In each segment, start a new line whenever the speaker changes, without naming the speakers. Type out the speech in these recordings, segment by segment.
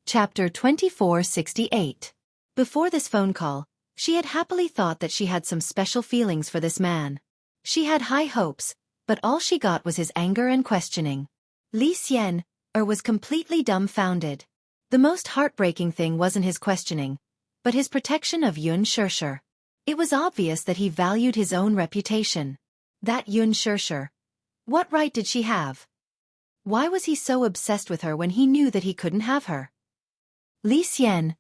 Chapter 2468. Before this phone call, she had happily thought that she had some special feelings for this man. She had high hopes, but all she got was his anger and questioning. Xianxia was completely dumbfounded. The most heartbreaking thing wasn't his questioning, but his protection of Xianxia. It was obvious that he valued his own reputation. That Xianxia. What right did she have? Why was he so obsessed with her when he knew that he couldn't have her? Xianxia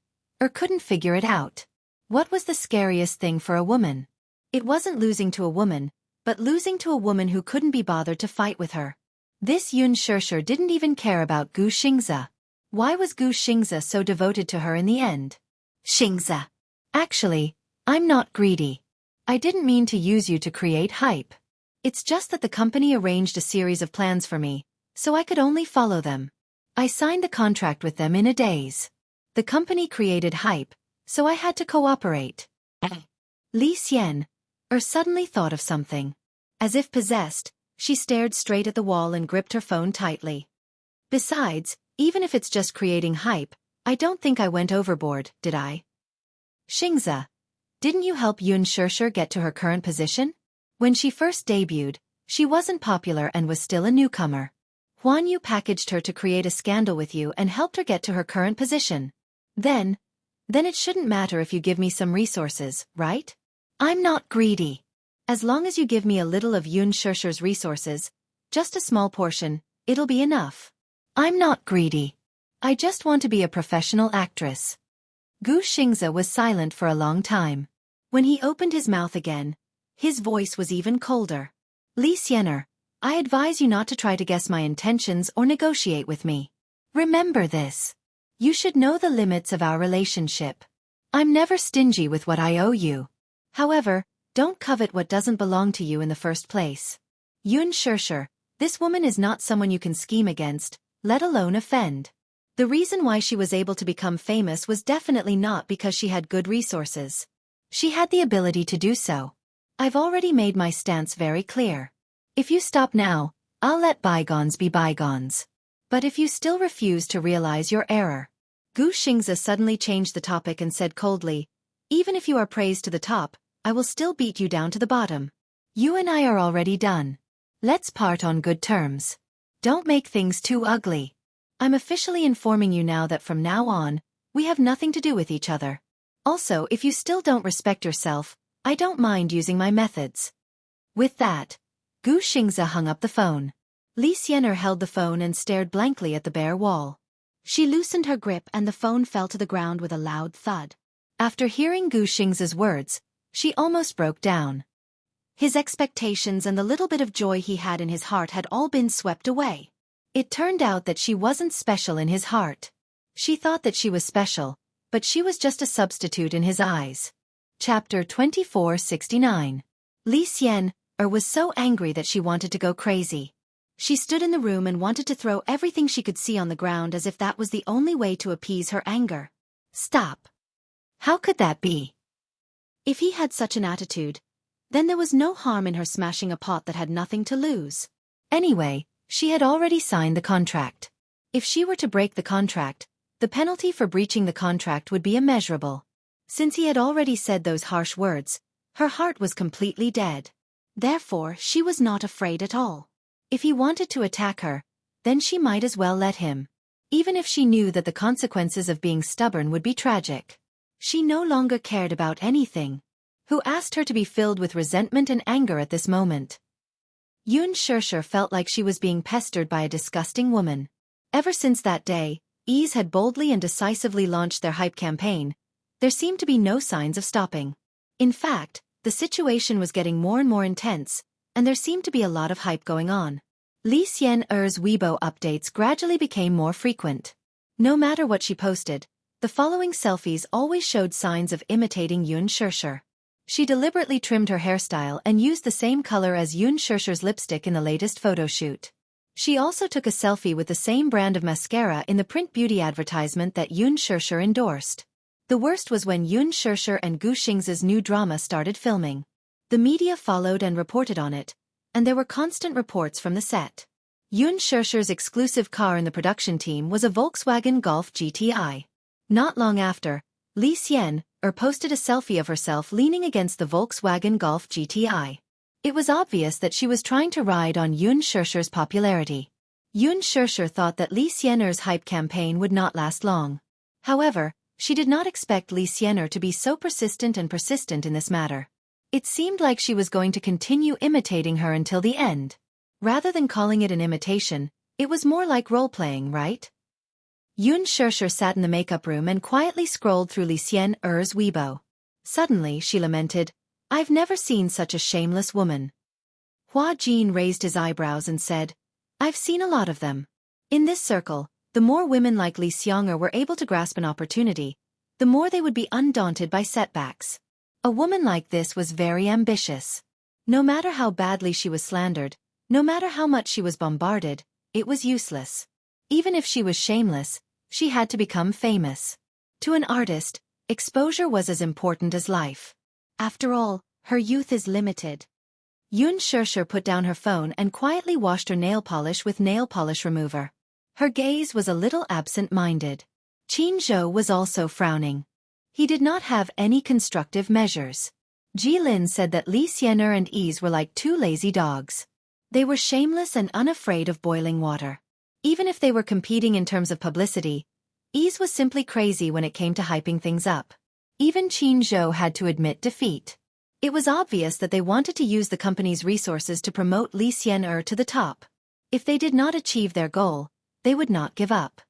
couldn't figure it out. What was the scariest thing for a woman? It wasn't losing to a woman, but losing to a woman who couldn't be bothered to fight with her. This Xianxia didn't even care about Xianxia. Why was Xianxia so devoted to her in the end? Xianxia. Actually, I'm not greedy. I didn't mean to use you to create hype. It's just that the company arranged a series of plans for me, so I could only follow them. I signed the contract with them in a daze. The company created hype, so I had to cooperate. Xianxia suddenly thought of something. As if possessed, she stared straight at the wall and gripped her phone tightly. Besides, even if it's just creating hype, I don't think I went overboard, did I? Xianxia, didn't you help Xianxia get to her current position? When she first debuted, she wasn't popular and was still a newcomer. Huan Yu packaged her to create a scandal with you and helped her get to her current position. Then it shouldn't matter if you give me some resources, right? I'm not greedy. As long as you give me a little of Xianxia's resources, just a small portion, it'll be enough. I'm not greedy. I just want to be a professional actress. Xianxia was silent for a long time. When he opened his mouth again, his voice was even colder. Xianxia, I advise you not to try to guess my intentions or negotiate with me. Remember this. You should know the limits of our relationship. I'm never stingy with what I owe you. However, don't covet what doesn't belong to you in the first place. Xianxia, this woman is not someone you can scheme against, let alone offend. The reason why she was able to become famous was definitely not because she had good resources. She had the ability to do so. I've already made my stance very clear. If you stop now, I'll let bygones be bygones. But if you still refuse to realize your error. Xianxia suddenly changed the topic and said coldly, even if you are praised to the top, I will still beat you down to the bottom. You and I are already done. Let's part on good terms. Don't make things too ugly. I'm officially informing you now that from now on, we have nothing to do with each other. Also, if you still don't respect yourself, I don't mind using my methods. With that, Xianxia hung up the phone. Xianxia held the phone and stared blankly at the bare wall. She loosened her grip and the phone fell to the ground with a loud thud. After hearing Xianxia's words, she almost broke down. His expectations and the little bit of joy he had in his heart had all been swept away. It turned out that she wasn't special in his heart. She thought that she was special, but she was just a substitute in his eyes. Chapter 2469. Xianxia was so angry that she wanted to go crazy. She stood in the room and wanted to throw everything she could see on the ground as if that was the only way to appease her anger. Stop. How could that be? If he had such an attitude, then there was no harm in her smashing a pot that had nothing to lose. Anyway, she had already signed the contract. If she were to break the contract, the penalty for breaching the contract would be immeasurable. Since he had already said those harsh words, her heart was completely dead. Therefore, she was not afraid at all. If he wanted to attack her, then she might as well let him. Even if she knew that the consequences of being stubborn would be tragic. She no longer cared about anything. Who asked her to be filled with resentment and anger at this moment? Xianxia felt like she was being pestered by a disgusting woman. Ever since that day, Ease had boldly and decisively launched their hype campaign. There seemed to be no signs of stopping. In fact, the situation was getting more and more intense, and there seemed to be a lot of hype going on. Xianxia's Weibo updates gradually became more frequent. No matter what she posted, the following selfies always showed signs of imitating Xianxia. She deliberately trimmed her hairstyle and used the same color as Xianxia's lipstick in the latest photo shoot. She also took a selfie with the same brand of mascara in the print beauty advertisement that Xianxia endorsed. The worst was when Xianxia and Xianxia's new drama started filming. The media followed and reported on it, and there were constant reports from the set. Yun Shershur's exclusive car in the production team was a Volkswagen Golf GTI. Not long after, Li Xian'er posted a selfie of herself leaning against the Volkswagen Golf GTI. It was obvious that she was trying to ride on Yun Shershur's popularity. Yun Shershur thought that Li Xian'er's hype campaign would not last long. However, she did not expect Li Xian'er to be so persistent in this matter. It seemed like she was going to continue imitating her until the end. Rather than calling it an imitation, it was more like role-playing, right? Yun Shershur sat in the makeup room and quietly scrolled through Li Xian'er's Weibo. Suddenly, she lamented, "I've never seen such a shameless woman." Hua Jin raised his eyebrows and said, "I've seen a lot of them." In this circle, the more women like Li Xian'er were able to grasp an opportunity, the more they would be undaunted by setbacks. A woman like this was very ambitious. No matter how badly she was slandered, no matter how much she was bombarded, it was useless. Even if she was shameless, she had to become famous. To an artist, exposure was as important as life. After all, her youth is limited. Yun Shershur put down her phone and quietly washed her nail polish with nail polish remover. Her gaze was a little absent-minded. Qin Zhou was also frowning. He did not have any constructive measures. Ji Lin said that Li Xian'er and Ease were like two lazy dogs. They were shameless and unafraid of boiling water. Even if they were competing in terms of publicity, Ease was simply crazy when it came to hyping things up. Even Qin Zhou had to admit defeat. It was obvious that they wanted to use the company's resources to promote Li Xian'er to the top. If they did not achieve their goal, they would not give up.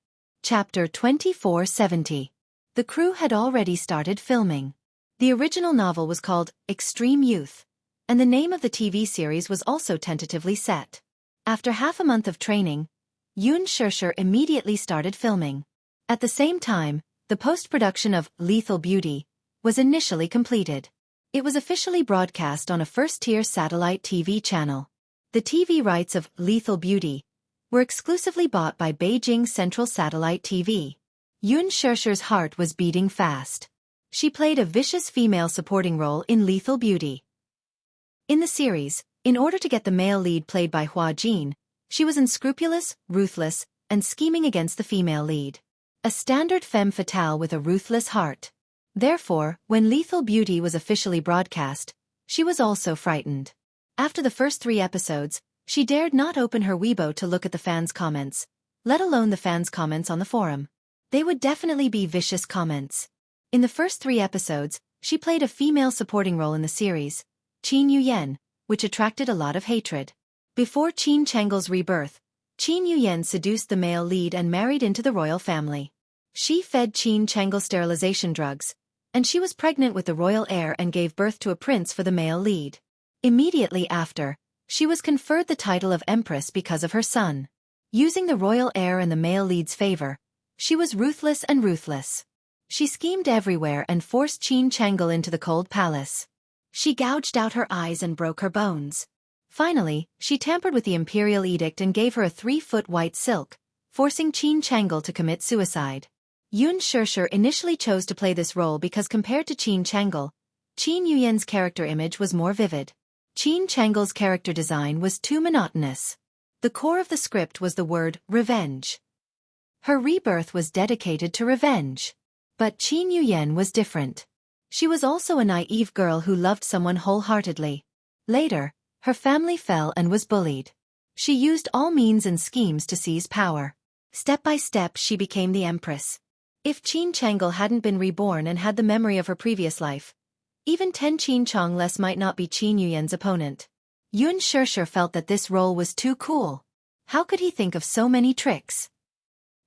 Chapter 2470. The crew had already started filming. The original novel was called Extreme Youth, and the name of the TV series was also tentatively set. After half a month of training, Yun Shershur immediately started filming. At the same time, the post-production of Lethal Beauty was initially completed. It was officially broadcast on a first-tier satellite TV channel. The TV rights of Lethal Beauty were exclusively bought by Beijing Central Satellite TV. Yun Shershur's heart was beating fast. She played a vicious female supporting role in Lethal Beauty. In the series, in order to get the male lead played by Hua Jin, she was unscrupulous, ruthless, and scheming against the female lead. A standard femme fatale with a ruthless heart. Therefore, when Lethal Beauty was officially broadcast, she was also frightened. After the first 3 episodes, she dared not open her Weibo to look at the fans' comments, let alone the fans' comments on the forum. They would definitely be vicious comments. In the first 3 episodes, she played a female supporting role in the series, Qin Yuyen, which attracted a lot of hatred. Before Qin Changle's rebirth, Qin Yuyen seduced the male lead and married into the royal family. She fed Qin Changle sterilization drugs, and she was pregnant with the royal heir and gave birth to a prince for the male lead. Immediately after, she was conferred the title of Empress because of her son. Using the royal heir and the male lead's favor, she was ruthless and ruthless. She schemed everywhere and forced Qin Changle into the cold palace. She gouged out her eyes and broke her bones. Finally, she tampered with the imperial edict and gave her a 3-foot white silk, forcing Qin Changle to commit suicide. Yun Shershur initially chose to play this role because compared to Qin Changle, Qin Yuyen's character image was more vivid. Qin Changle's character design was too monotonous. The core of the script was the word revenge. Her rebirth was dedicated to revenge. But Qin Yuyen was different. She was also a naive girl who loved someone wholeheartedly. Later, her family fell and was bullied. She used all means and schemes to seize power. Step by step she became the empress. If Qin Changle hadn't been reborn and had the memory of her previous life, even 10 Qin Chong less might not be Qin Yuyen's opponent. Yun Shershur felt that this role was too cool. How could he think of so many tricks?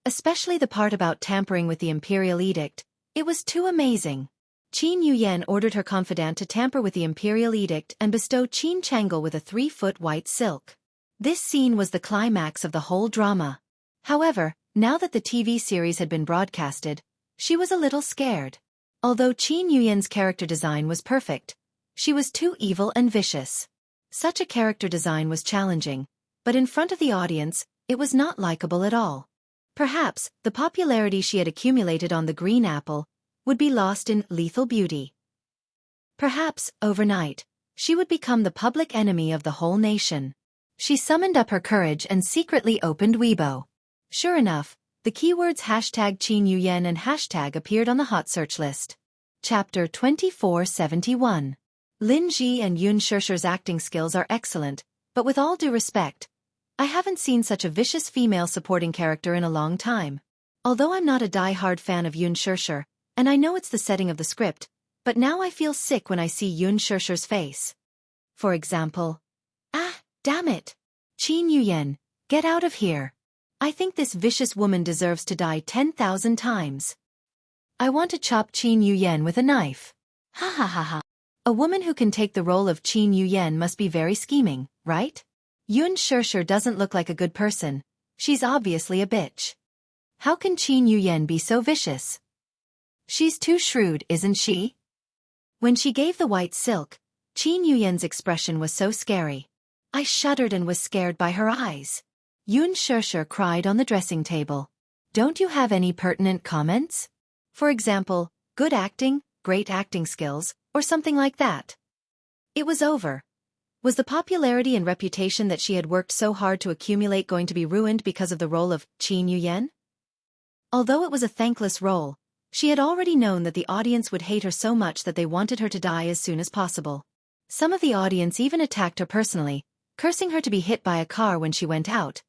Especially the part about tampering with the imperial edict, it was too amazing. Qin Yuyen ordered her confidant to tamper with the imperial edict and bestow Qin Changle with a 3-foot white silk. This scene was the climax of the whole drama. However, now that the TV series had been broadcasted, she was a little scared. Although Qin Yuyen's character design was perfect, she was too evil and vicious. Such a character design was challenging, but in front of the audience, it was not likable at all. Perhaps, the popularity she had accumulated on the green apple would be lost in Lethal Beauty. Perhaps, overnight, she would become the public enemy of the whole nation. She summoned up her courage and secretly opened Weibo. Sure enough, the keywords #Qin Yuyan and hashtag appeared on the hot search list. Chapter 2471. Lin Ji and Yun Shirshir's acting skills are excellent, but with all due respect, I haven't seen such a vicious female supporting character in a long time. Although I'm not a die-hard fan of Yun Shirshir, and I know it's the setting of the script, but now I feel sick when I see Yun Shirshir's face. For example, damn it! Qin Yuyan, get out of here. I think this vicious woman deserves to die 10,000 times. I want to chop Qin Yuyan with a knife. Ha ha ha ha. A woman who can take the role of Qin Yuyan must be very scheming, right? Yun Shirshir doesn't look like a good person. She's obviously a bitch. How can Qin Yuyan be so vicious? She's too shrewd, isn't she? When she gave the white silk, Qin Yuyan's expression was so scary. I shuddered and was scared by her eyes. Yun Shirshir cried on the dressing table. Don't you have any pertinent comments? For example, good acting, great acting skills, or something like that. It was over. Was the popularity and reputation that she had worked so hard to accumulate going to be ruined because of the role of Qin Yuyan? Although it was a thankless role, she had already known that the audience would hate her so much that they wanted her to die as soon as possible. Some of the audience even attacked her personally, cursing her to be hit by a car when she went out.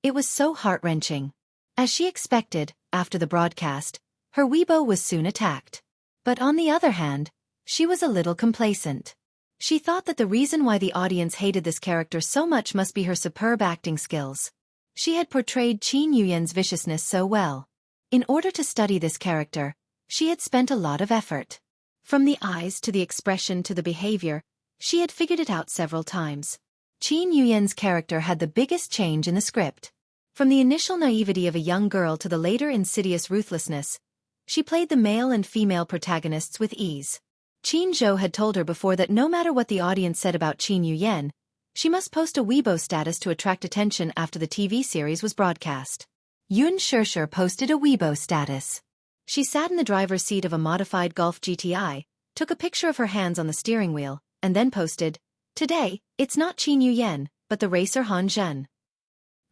It was so heart-wrenching. As she expected, after the broadcast, her Weibo was soon attacked. But on the other hand, she was a little complacent. She thought that the reason why the audience hated this character so much must be her superb acting skills. She had portrayed Qin Yuyan's viciousness so well. In order to study this character, she had spent a lot of effort. From the eyes to the expression to the behavior, she had figured it out several times. Qin Yuyan's character had the biggest change in the script. From the initial naivety of a young girl to the later insidious ruthlessness, she played the male and female protagonists with ease. Qin Zhou had told her before that no matter what the audience said about Qin Yuyan, she must post a Weibo status to attract attention after the TV series was broadcast. Yun Shirshir posted a Weibo status. She sat in the driver's seat of a modified Golf GTI, took a picture of her hands on the steering wheel, and then posted, "Today, it's not Qin Yuyan, but the racer Han Zhen."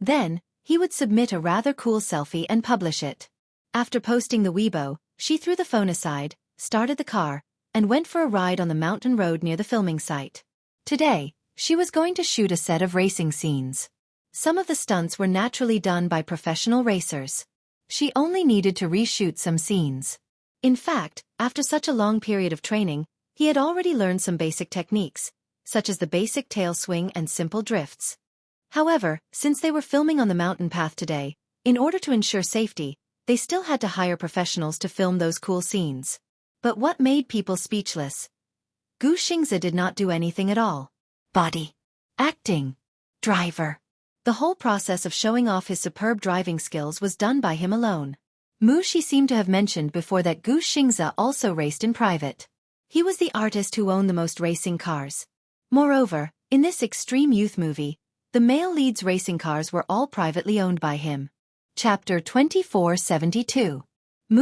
Then, he would submit a rather cool selfie and publish it. After posting the Weibo, she threw the phone aside, started the car, and went for a ride on the mountain road near the filming site. Today, she was going to shoot a set of racing scenes. Some of the stunts were naturally done by professional racers. She only needed to reshoot some scenes. In fact, after such a long period of training, he had already learned some basic techniques, such as the basic tail swing and simple drifts. However, since they were filming on the mountain path today, in order to ensure safety, they still had to hire professionals to film those cool scenes. But what made people speechless? Xianxia did not do anything at all. Body, acting, driver. The whole process of showing off his superb driving skills was done by him alone. Shi seemed to have mentioned before that Xianxia also raced in private. He was the artist who owned the most racing cars. Moreover, in this extreme youth movie, the male lead's racing cars were all privately owned by him. Chapter 2472.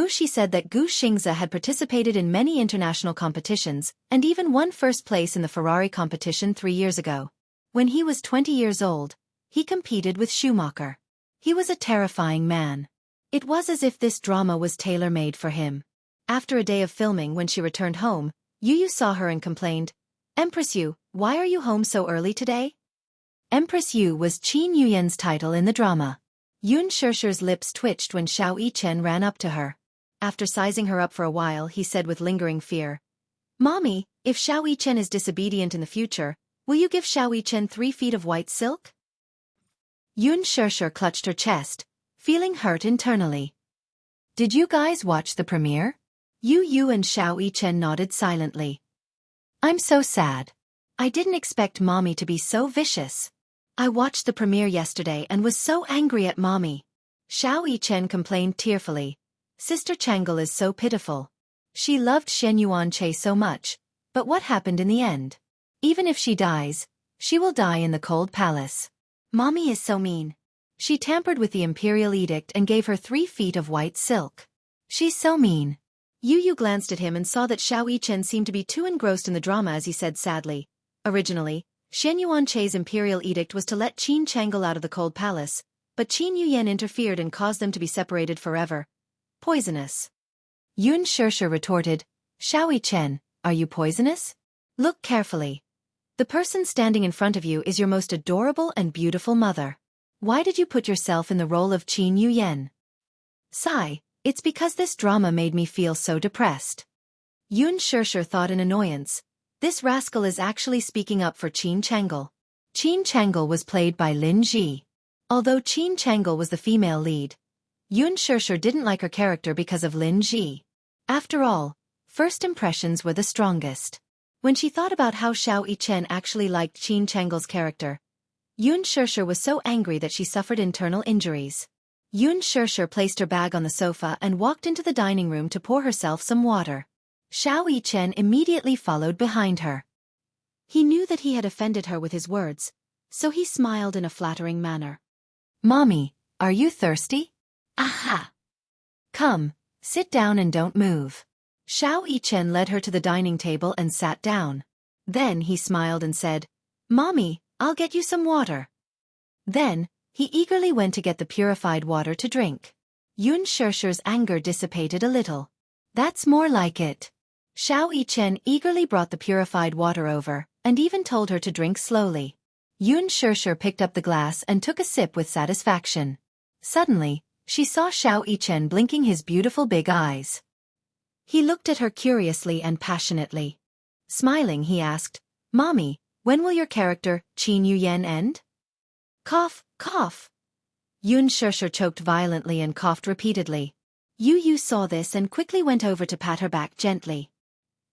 Shi said that Xianxia had participated in many international competitions and even won first place in the Ferrari competition 3 years ago. When he was 20 years old, he competed with Schumacher. He was a terrifying man. It was as if this drama was tailor-made for him. After a day of filming, when she returned home, Yu saw her and complained, "Empress Yu, why are you home so early today?" Empress Yu was Qin Yuyan's title in the drama. Yun Shirshir's lips twitched when Xiao Yichen ran up to her. After sizing her up for a while, he said with lingering fear, "Mommy, if Xiao Yichen is disobedient in the future, will you give Xiao Yichen 3 feet of white silk?" Yun Shirshir clutched her chest, feeling hurt internally. "Did you guys watch the premiere?" Yu and Xiao Yichen nodded silently. "I'm so sad. I didn't expect Mommy to be so vicious. I watched the premiere yesterday and was so angry at Mommy." Xiao Yichen complained tearfully. "Sister Chang'e is so pitiful. She loved Shen Yuanche so much, but what happened in the end? Even if she dies, she will die in the cold palace. Mommy is so mean. She tampered with the imperial edict and gave her 3 feet of white silk. She's so mean." Yu glanced at him and saw that Xiao Yichen seemed to be too engrossed in the drama as he said sadly, "Originally, Xianxia's imperial edict was to let Qin Chang'e out of the cold palace, but Qin Yuyan interfered and caused them to be separated forever. Poisonous. Yun Shirshir retorted, Xiao Chen, are you poisonous? Look carefully. The person standing in front of you is your most adorable and beautiful mother. Why did you put yourself in the role of Qin Yuyan? Sigh, it's because this drama made me feel so depressed. Yun Shirshir thought in annoyance. This rascal is actually speaking up for Qin Chang'e. Qin Chang'e was played by Lin Ji. Although Qin Chang'e was the female lead, Yun Shirshir didn't like her character because of Lin Ji. After all, first impressions were the strongest. When she thought about how Xiao Chen actually liked Qin Chang'e's character, Yun Shirshir was so angry that she suffered internal injuries. Yun Shirshir placed her bag on the sofa and walked into the dining room to pour herself some water. Xiao Chen immediately followed behind her. He knew that he had offended her with his words, so he smiled in a flattering manner. Mommy, are you thirsty? Aha! Come, sit down and don't move. Xiao Chen led her to the dining table and sat down. Then he smiled and said, Mommy, I'll get you some water. Then, he eagerly went to get the purified water to drink. Yun Shirshir's anger dissipated a little. That's more like it. Xiao Chen eagerly brought the purified water over, and even told her to drink slowly. Yun Shirshir picked up the glass and took a sip with satisfaction. Suddenly, she saw Xiao Chen blinking his beautiful big eyes. He looked at her curiously and passionately. Smiling, he asked, Mommy, when will your character, Qin Yuyan, end? Cough, cough. Yun Shirshir choked violently and coughed repeatedly. Yu saw this and quickly went over to pat her back gently.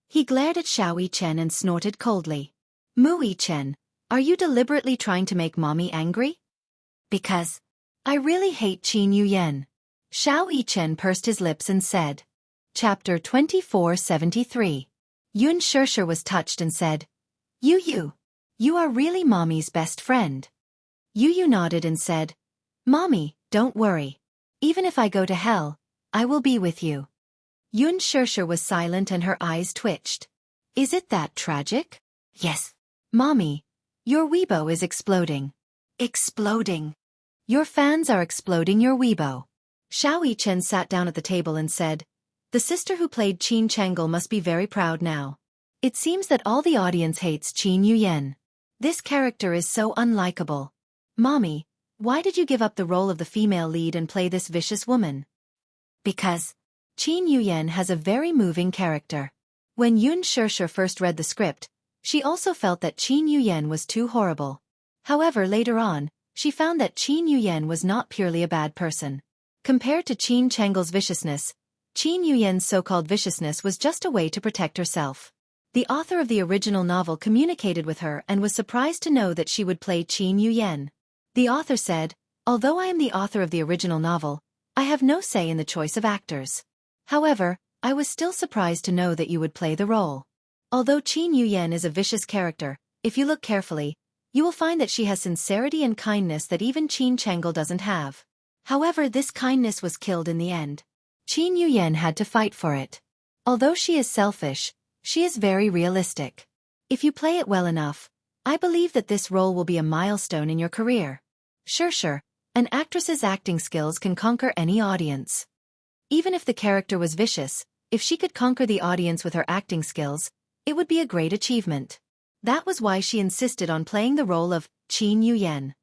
He glared at Xiao Chen and snorted coldly. Mu Chen, are you deliberately trying to make Mommy angry? Because I really hate Qin Yuyan. Xiao Chen pursed his lips and said. Chapter 2473. Yun Shirshir was touched and said, You are really Mommy's best friend. Yu nodded and said, Mommy, don't worry. Even if I go to hell, I will be with you. Yun Shirshir was silent and her eyes twitched. Is it that tragic? Yes. Mommy, your Weibo is exploding. Exploding. Your fans are exploding your Weibo. Xiao Chen sat down at the table and said, The sister who played Qin Chang'e must be very proud now. It seems that all the audience hates Qin Yuyan. This character is so unlikable. Mommy, why did you give up the role of the female lead and play this vicious woman? Because Qin Yuyan has a very moving character. When Yun Shirshir first read the script, she also felt that Qin Yuyan was too horrible. However, later on, she found that Qin Yuyan was not purely a bad person. Compared to Qin Chang'e's viciousness, Qin Yuyan's so-called viciousness was just a way to protect herself. The author of the original novel communicated with her and was surprised to know that she would play Qin Yuyan. The author said, Although I am the author of the original novel, I have no say in the choice of actors. However, I was still surprised to know that you would play the role. Although Qin Yuyan is a vicious character, if you look carefully, you will find that she has sincerity and kindness that even Qin Chang'e doesn't have. However, this kindness was killed in the end. Qin Yuyan had to fight for it. Although she is selfish, she is very realistic. If you play it well enough, I believe that this role will be a milestone in your career. Sure, an actress's acting skills can conquer any audience. Even if the character was vicious, if she could conquer the audience with her acting skills, it would be a great achievement. That was why she insisted on playing the role of Qin Yuyan.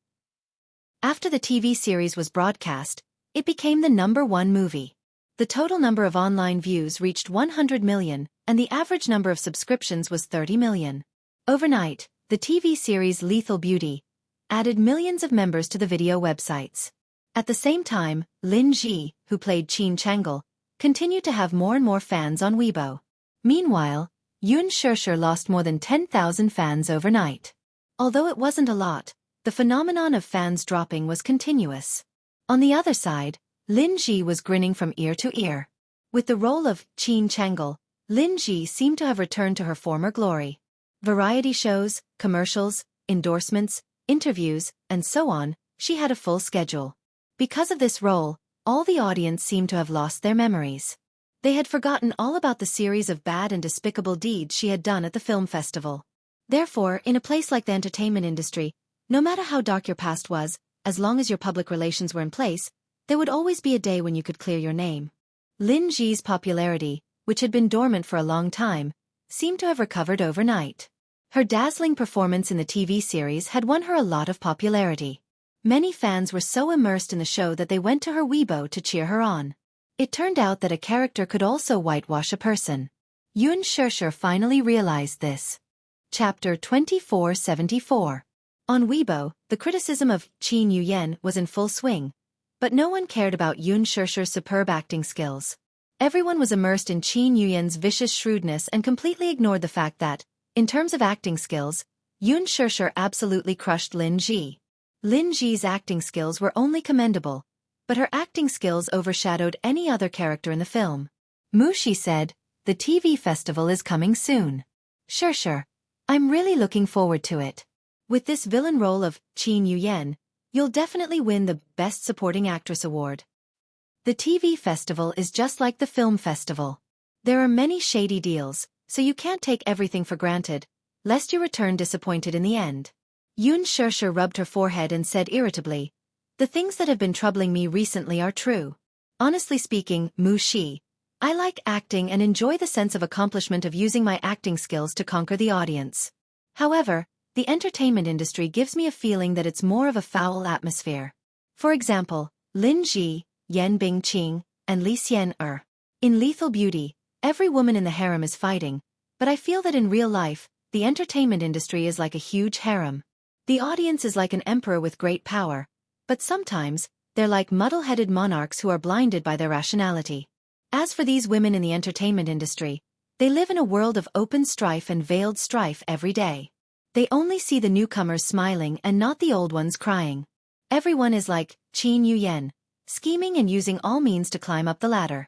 After the TV series was broadcast, it became the #1 movie. The total number of online views reached 100 million, and the average number of subscriptions was 30 million. Overnight, the TV series Lethal Beauty added millions of members to the video websites. At the same time, Lin Ji, who played Qin Chang'e, continued to have more and more fans on Weibo. Meanwhile, Yun Shirshir lost more than 10,000 fans overnight. Although it wasn't a lot, the phenomenon of fans dropping was continuous. On the other side, Lin Ji was grinning from ear to ear. With the role of Qin Chang'e, Lin Ji seemed to have returned to her former glory. Variety shows, commercials, endorsements, interviews, and so on, she had a full schedule. Because of this role, all the audience seemed to have lost their memories. They had forgotten all about the series of bad and despicable deeds she had done at the film festival. Therefore, in a place like the entertainment industry, no matter how dark your past was, as long as your public relations were in place, there would always be a day when you could clear your name. Lin Ji's popularity, which had been dormant for a long time, seemed to have recovered overnight. Her dazzling performance in the TV series had won her a lot of popularity. Many fans were so immersed in the show that they went to her Weibo to cheer her on. It turned out that a character could also whitewash a person. Xianxia finally realized this. Chapter 2474. On Weibo, the criticism of Qin Yuyan was in full swing, but no one cared about Xianxia's superb acting skills. Everyone was immersed in Qin Yuyan's vicious shrewdness and completely ignored the fact that, in terms of acting skills, Xianxia absolutely crushed Lin Ji. Lin Ji's acting skills were only commendable, but her acting skills overshadowed any other character in the film. Wuxia said, "The TV festival is coming soon. Sure. I'm really looking forward to it. With this villain role of Qin Yuyan, you'll definitely win the Best Supporting Actress award. The TV festival is just like the film festival. There are many shady deals, so you can't take everything for granted, lest you return disappointed in the end." Xianxia rubbed her forehead and said irritably, "The things that have been troubling me recently are true. Honestly speaking, Wuxia, I like acting and enjoy the sense of accomplishment of using my acting skills to conquer the audience. However, the entertainment industry gives me a feeling that it's more of a foul atmosphere. For example, Lin Ji, Yan Bingqing, and Li Xian'er. In Lethal Beauty, every woman in the harem is fighting, but I feel that in real life, the entertainment industry is like a huge harem. The audience is like an emperor with great power, but sometimes, they're like muddle-headed monarchs who are blinded by their rationality. As for these women in the entertainment industry, they live in a world of open strife and veiled strife every day. They only see the newcomers smiling and not the old ones crying. Everyone is like Qin Yuyan, scheming and using all means to climb up the ladder."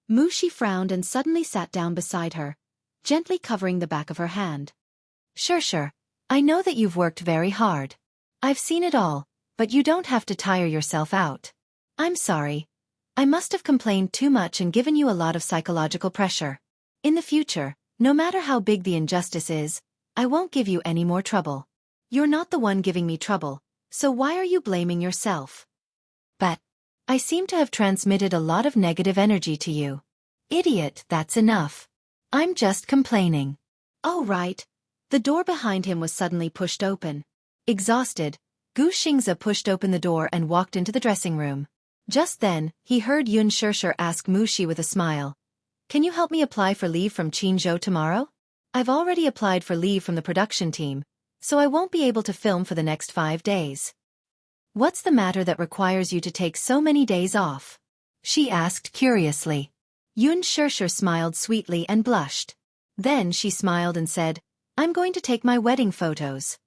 Wuxia frowned and suddenly sat down beside her, gently covering the back of her hand. Sure. I know that you've worked very hard. I've seen it all, but you don't have to tire yourself out. I'm sorry. I must have complained too much and given you a lot of psychological pressure. In the future, no matter how big the injustice is, I won't give you any more trouble. You're not the one giving me trouble, so why are you blaming yourself? But I seem to have transmitted a lot of negative energy to you. Idiot, that's enough. I'm just complaining. Oh right. The door behind him was suddenly pushed open. Exhausted, Xianxia pushed open the door and walked into the dressing room. Just then, he heard Xianxia ask Wuxia with a smile, "Can you help me apply for leave from Jianghu tomorrow? I've already applied for leave from the production team, so I won't be able to film for the next 5 days. What's the matter that requires you to take so many days off?" she asked curiously. Xianxia smiled sweetly and blushed. Then she smiled and said, "I'm going to take my wedding photos."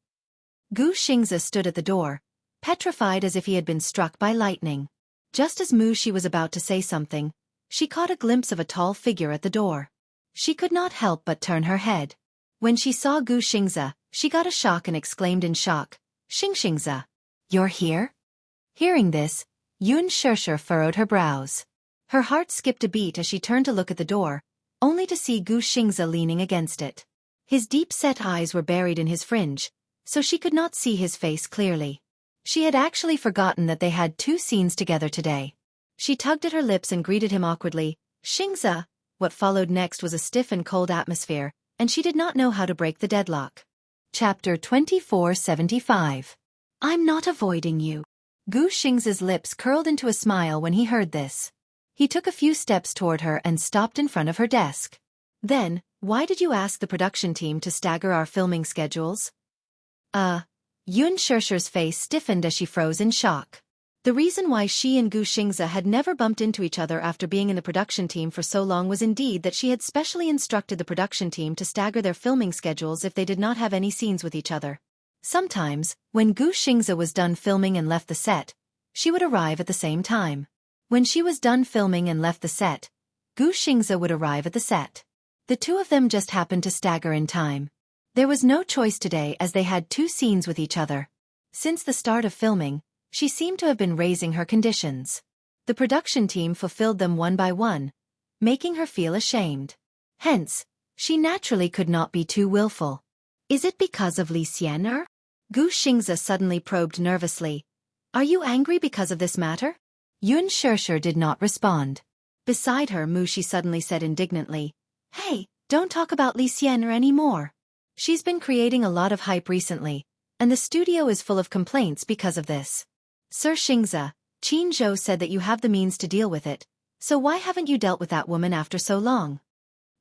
Xianxia stood at the door, petrified as if he had been struck by lightning. Just as Wuxia was about to say something, she caught a glimpse of a tall figure at the door. She could not help but turn her head. When she saw Xianxia, she got a shock and exclaimed in shock, "Xianxia, you're here?" Hearing this, Xianxia furrowed her brows. Her heart skipped a beat as she turned to look at the door, only to see Xianxia leaning against it. His deep-set eyes were buried in his fringe, so she could not see his face clearly. She had actually forgotten that they had 2 scenes together today. She tugged at her lips and greeted him awkwardly, "Xianxia." What followed next was a stiff and cold atmosphere, and she did not know how to break the deadlock. Chapter 2475. I'm not avoiding you. Xianxia's lips curled into a smile when he heard this. He took a few steps toward her and stopped in front of her desk. Then, why did you ask the production team to stagger our filming schedules? Xianxia's face stiffened as she froze in shock. The reason why she and Xianxia had never bumped into each other after being in the production team for so long was indeed that she had specially instructed the production team to stagger their filming schedules if they did not have any scenes with each other. Sometimes, when Xianxia was done filming and left the set, she would arrive at the same time. When she was done filming and left the set, Xianxia would arrive at the set. The two of them just happened to stagger in time. There was no choice today as they had 2 scenes with each other. Since the start of filming, she seemed to have been raising her conditions. The production team fulfilled them one by one, making her feel ashamed. Hence, she naturally could not be too willful. Is it because of Li Xian'er? Gu Xingze suddenly probed nervously. Are you angry because of this matter? Yun Shishir did not respond. Beside her, Mushi suddenly said indignantly, Hey, don't talk about Li Xian'er anymore. She's been creating a lot of hype recently, and the studio is full of complaints because of this. Sir Xingze, Qin Zhou said that you have the means to deal with it, so why haven't you dealt with that woman after so long?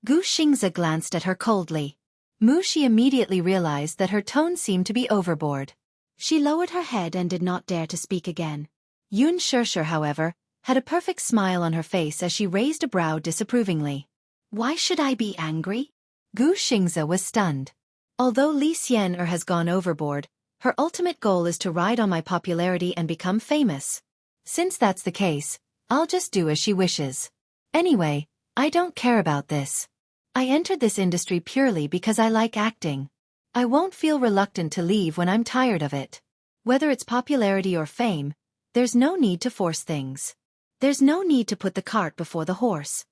Gu Xingze glanced at her coldly. Mushi immediately realized that her tone seemed to be overboard. She lowered her head and did not dare to speak again. Yun Shishir, however, had a perfect smile on her face as she raised a brow disapprovingly. Why should I be angry? Gu Xingze was stunned. Although Li Xian'er has gone overboard, her ultimate goal is to ride on my popularity and become famous. Since that's the case, I'll just do as she wishes. Anyway, I don't care about this. I entered this industry purely because I like acting. I won't feel reluctant to leave when I'm tired of it. Whether it's popularity or fame, there's no need to force things. There's no need to put the cart before the horse.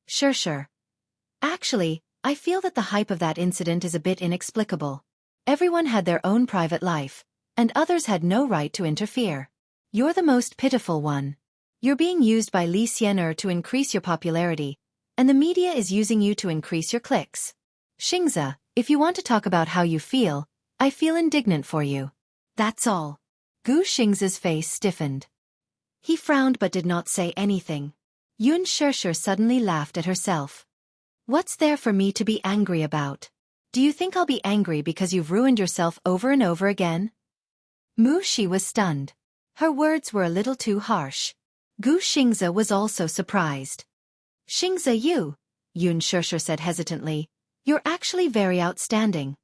Sure. Actually, I feel that the hype of that incident is a bit inexplicable. Everyone had their own private life, and others had no right to interfere. You're the most pitiful one. You're being used by Li Xian'er to increase your popularity, and the media is using you to increase your clicks. Xingze, if you want to talk about how you feel, I feel indignant for you. That's all. Gu Xingze's face stiffened. He frowned but did not say anything. Yun Shishir suddenly laughed at herself. What's there for me to be angry about? Do you think I'll be angry because you've ruined yourself over and over again? Mushi was stunned. Her words were a little too harsh. Gu Xingze was also surprised. Xingze, Yun Shishir said hesitantly, you're actually very outstanding.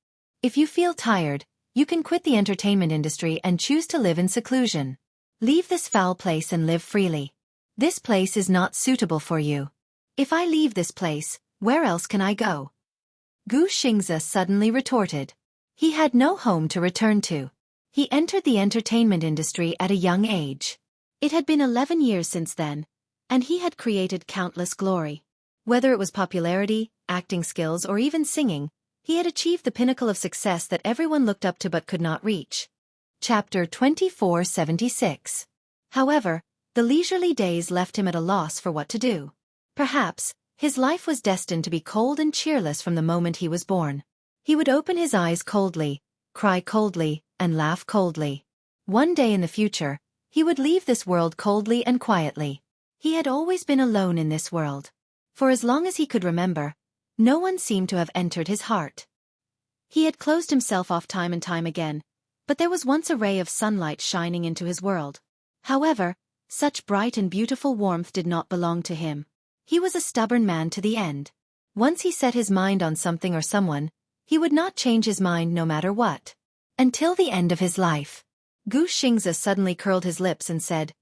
If you feel tired, you can quit the entertainment industry and choose to live in seclusion. Leave this foul place and live freely. This place is not suitable for you. If I leave this place, where else can I go? Gu Xingze suddenly retorted. He had no home to return to. He entered the entertainment industry at a young age. It had been 11 years since then, and he had created countless glory. Whether it was popularity, acting skills, or even singing, he had achieved the pinnacle of success that everyone looked up to but could not reach. Chapter 2476. However, the leisurely days left him at a loss for what to do. Perhaps, his life was destined to be cold and cheerless from the moment he was born. He would open his eyes coldly, cry coldly, and laugh coldly. One day in the future, he would leave this world coldly and quietly. He had always been alone in this world. For as long as he could remember, no one seemed to have entered his heart. He had closed himself off time and time again, but there was once a ray of sunlight shining into his world. However, such bright and beautiful warmth did not belong to him. He was a stubborn man to the end. Once he set his mind on something or someone, he would not change his mind no matter what. Until the end of his life. Gu Xingze suddenly curled his lips and said,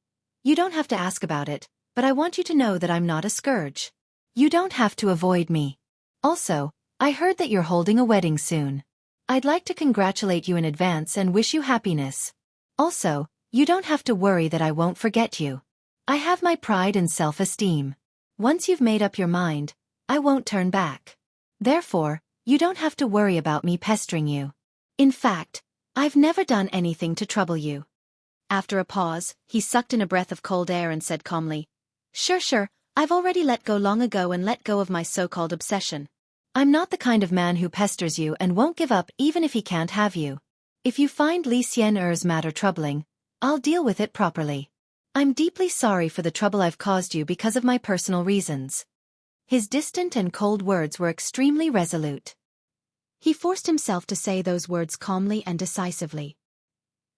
You don't have to ask about it, but I want you to know that I'm not a scourge. You don't have to avoid me. Also, I heard that you're holding a wedding soon. I'd like to congratulate you in advance and wish you happiness. Also, you don't have to worry that I won't forget you. I have my pride and self-esteem. Once you've made up your mind, I won't turn back. Therefore, you don't have to worry about me pestering you. In fact, I've never done anything to trouble you. After a pause, he sucked in a breath of cold air and said calmly, Sure, I've already let go long ago and let go of my so-called obsession. I'm not the kind of man who pesters you and won't give up even if he can't have you. If you find Li Xian'er's matter troubling, I'll deal with it properly. I'm deeply sorry for the trouble I've caused you because of my personal reasons. His distant and cold words were extremely resolute. He forced himself to say those words calmly and decisively.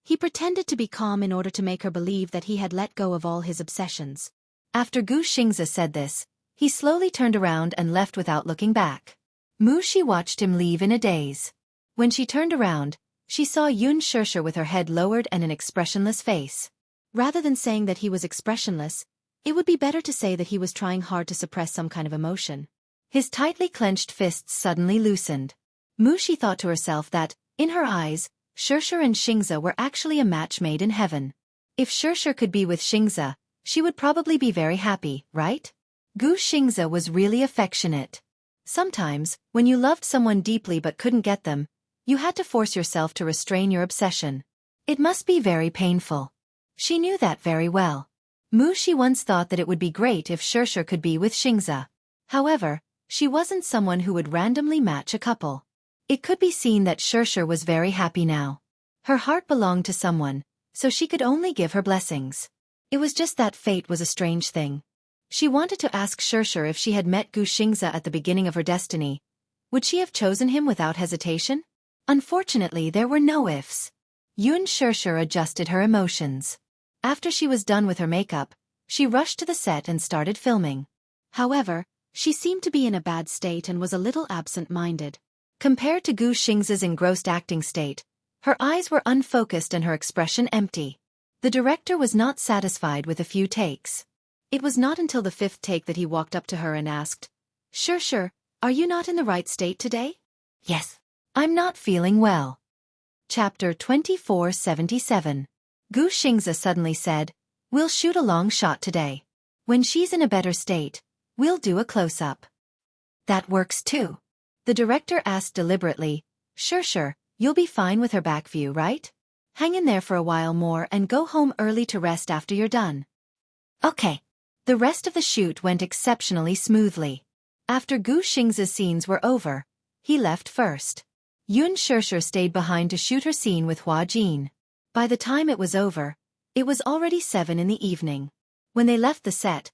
He pretended to be calm in order to make her believe that he had let go of all his obsessions. After Gu Xingze said this, he slowly turned around and left without looking back. Mushi watched him leave in a daze. When she turned around, she saw Yun Shishir with her head lowered and an expressionless face. Rather than saying that he was expressionless, it would be better to say that he was trying hard to suppress some kind of emotion. His tightly clenched fists suddenly loosened. Mushi thought to herself that, in her eyes, Shishir and Xingze were actually a match made in heaven. If Shishir could be with Xingze, she would probably be very happy, right? Gu Xingze was really affectionate. Sometimes, when you loved someone deeply but couldn't get them, You had to force yourself to restrain your obsession. It must be very painful. She knew that very well. She once thought that it would be great if Xianxia could be with Xianxia. However, she wasn't someone who would randomly match a couple. It could be seen that Xianxia was very happy now. Her heart belonged to someone, so she could only give her blessings. It was just that fate was a strange thing. She wanted to ask Xianxia if she had met Xianxia at the beginning of her destiny. Would she have chosen him without hesitation? Unfortunately, there were no ifs. Xianxia adjusted her emotions. After she was done with her makeup, she rushed to the set and started filming. However, she seemed to be in a bad state and was a little absent-minded. Compared to Xianxia's engrossed acting state, her eyes were unfocused and her expression empty. The director was not satisfied with a few takes. It was not until the 5th take that he walked up to her and asked, "Xianxia, are you not in the right state today?" "Yes. I'm not feeling well." Chapter 2477. Xianxia suddenly said, "We'll shoot a long shot today. When she's in a better state, we'll do a close-up." "That works too." The director asked deliberately, "Xianxia, you'll be fine with her back view, right? Hang in there for a while more and go home early to rest after you're done." "Okay." The rest of the shoot went exceptionally smoothly. After Xianxia's scenes were over, he left first. Xianxia stayed behind to shoot her scene with Jin. By the time it was over, it was already 7 in the evening. When they left the set,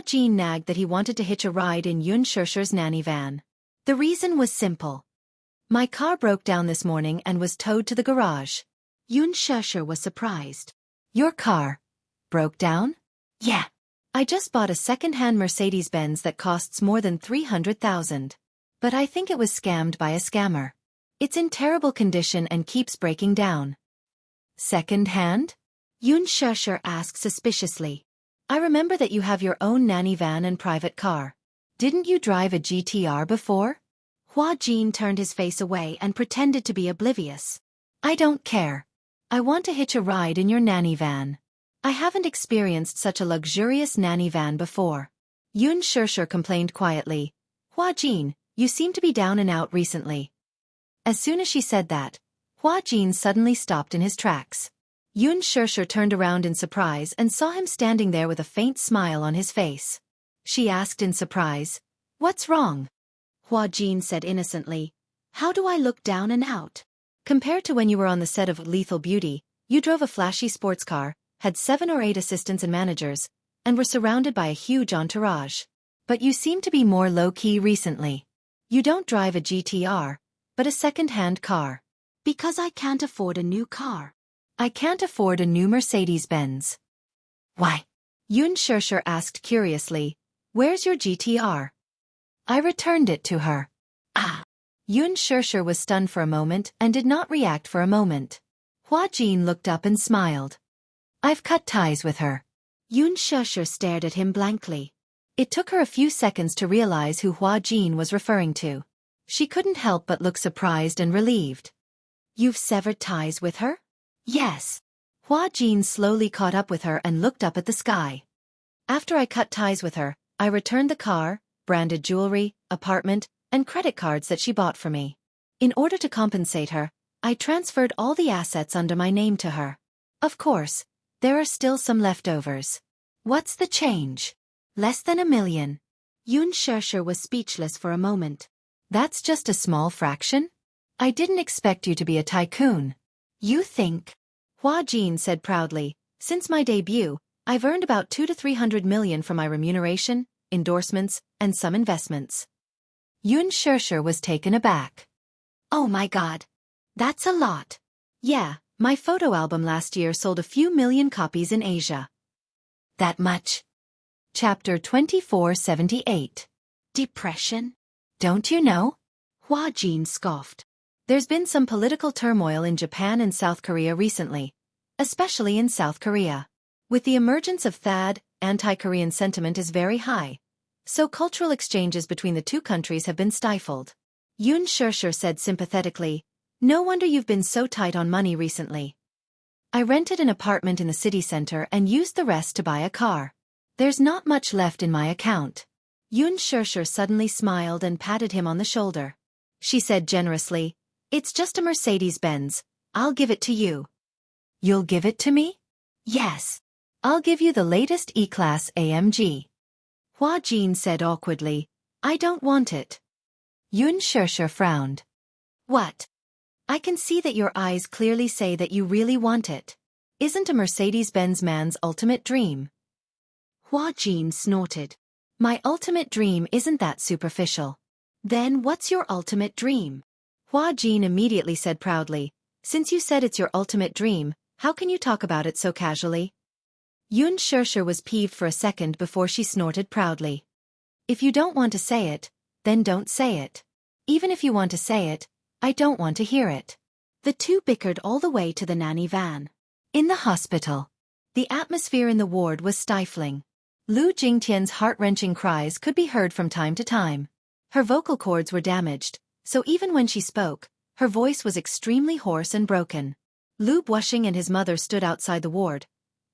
Jin nagged that he wanted to hitch a ride in Xiaxia's nanny van. The reason was simple. "My car broke down this morning and was towed to the garage." Xianxia was surprised. "Your car broke down?" "Yeah. I just bought a second-hand Mercedes-Benz that costs more than 300,000. But I think it was scammed by a scammer. It's in terrible condition and keeps breaking down." "Second-hand?" Xianxia asked suspiciously. "I remember that you have your own nanny van and private car. Didn't you drive a GTR before?" Jin turned his face away and pretended to be oblivious. "I don't care. I want to hitch a ride in your nanny van. I haven't experienced such a luxurious nanny van before." Xianxia complained quietly. "Jin, you seem to be down and out recently." As soon as she said that, Jin suddenly stopped in his tracks. Xianxia turned around in surprise and saw him standing there with a faint smile on his face. She asked in surprise, "What's wrong?" Jin said innocently, "How do I look down and out? Compared to when you were on the set of Lethal Beauty, you drove a flashy sports car, had 7 or 8 assistants and managers, and were surrounded by a huge entourage. But you seem to be more low-key recently. You don't drive a GTR, but a second-hand car." "Because I can't afford a new car." "I can't afford a new Mercedes-Benz." "Why?" Xianxia asked curiously, "Where's your GTR?" "I returned it to her." "Ah." Xianxia was stunned for a moment and did not react for a moment. Jin looked up and smiled. "I've cut ties with her." Xianxia stared at him blankly. It took her a few seconds to realize who Jin was referring to. She couldn't help but look surprised and relieved. "You've severed ties with her?" "Yes." Jin slowly caught up with her and looked up at the sky. "After I cut ties with her, I returned the car, branded jewelry, apartment, and credit cards that she bought for me. In order to compensate her, I transferred all the assets under my name to her. Of course, there are still some leftovers." "What's the change?" "Less than $1 million." Xianxia was speechless for a moment. "That's just a small fraction? I didn't expect you to be a tycoon." "You think?" Jin said proudly, "Since my debut, I've earned about 200 to 300 million from my remuneration, endorsements, and some investments." Xianxia was taken aback. "Oh my God. That's a lot." "Yeah, my photo album last year sold a few million copies in Asia." "That much?" Chapter 2478. Depression? Don't you know? Jin scoffed. There's been some political turmoil in Japan and South Korea recently, especially in South Korea. With the emergence of THAAD, anti-Korean sentiment is very high, so cultural exchanges between the two countries have been stifled. Xianxia said sympathetically, "No wonder you've been so tight on money recently. I rented an apartment in the city center and used the rest to buy a car. There's not much left in my account." Xianxia suddenly smiled and patted him on the shoulder. She said generously, It's just a Mercedes-Benz. I'll give it to you. You'll give it to me? Yes. I'll give you the latest E-Class AMG. Hua Jin said awkwardly, I don't want it. Xianxia frowned. What? I can see that your eyes clearly say that you really want it. Isn't a Mercedes-Benz man's ultimate dream? Hua Jin snorted. My ultimate dream isn't that superficial. Then what's your ultimate dream? Hua Jin immediately said proudly, since you said it's your ultimate dream, how can you talk about it so casually? Xianxia was peeved for a second before she snorted proudly. If you don't want to say it, then don't say it. Even if you want to say it, I don't want to hear it. The two bickered all the way to the nanny van. In the hospital, the atmosphere in the ward was stifling. Lu Jingtian's heart-wrenching cries could be heard from time to time. Her vocal cords were damaged, so even when she spoke, her voice was extremely hoarse and broken. Lu Bushing and his mother stood outside the ward,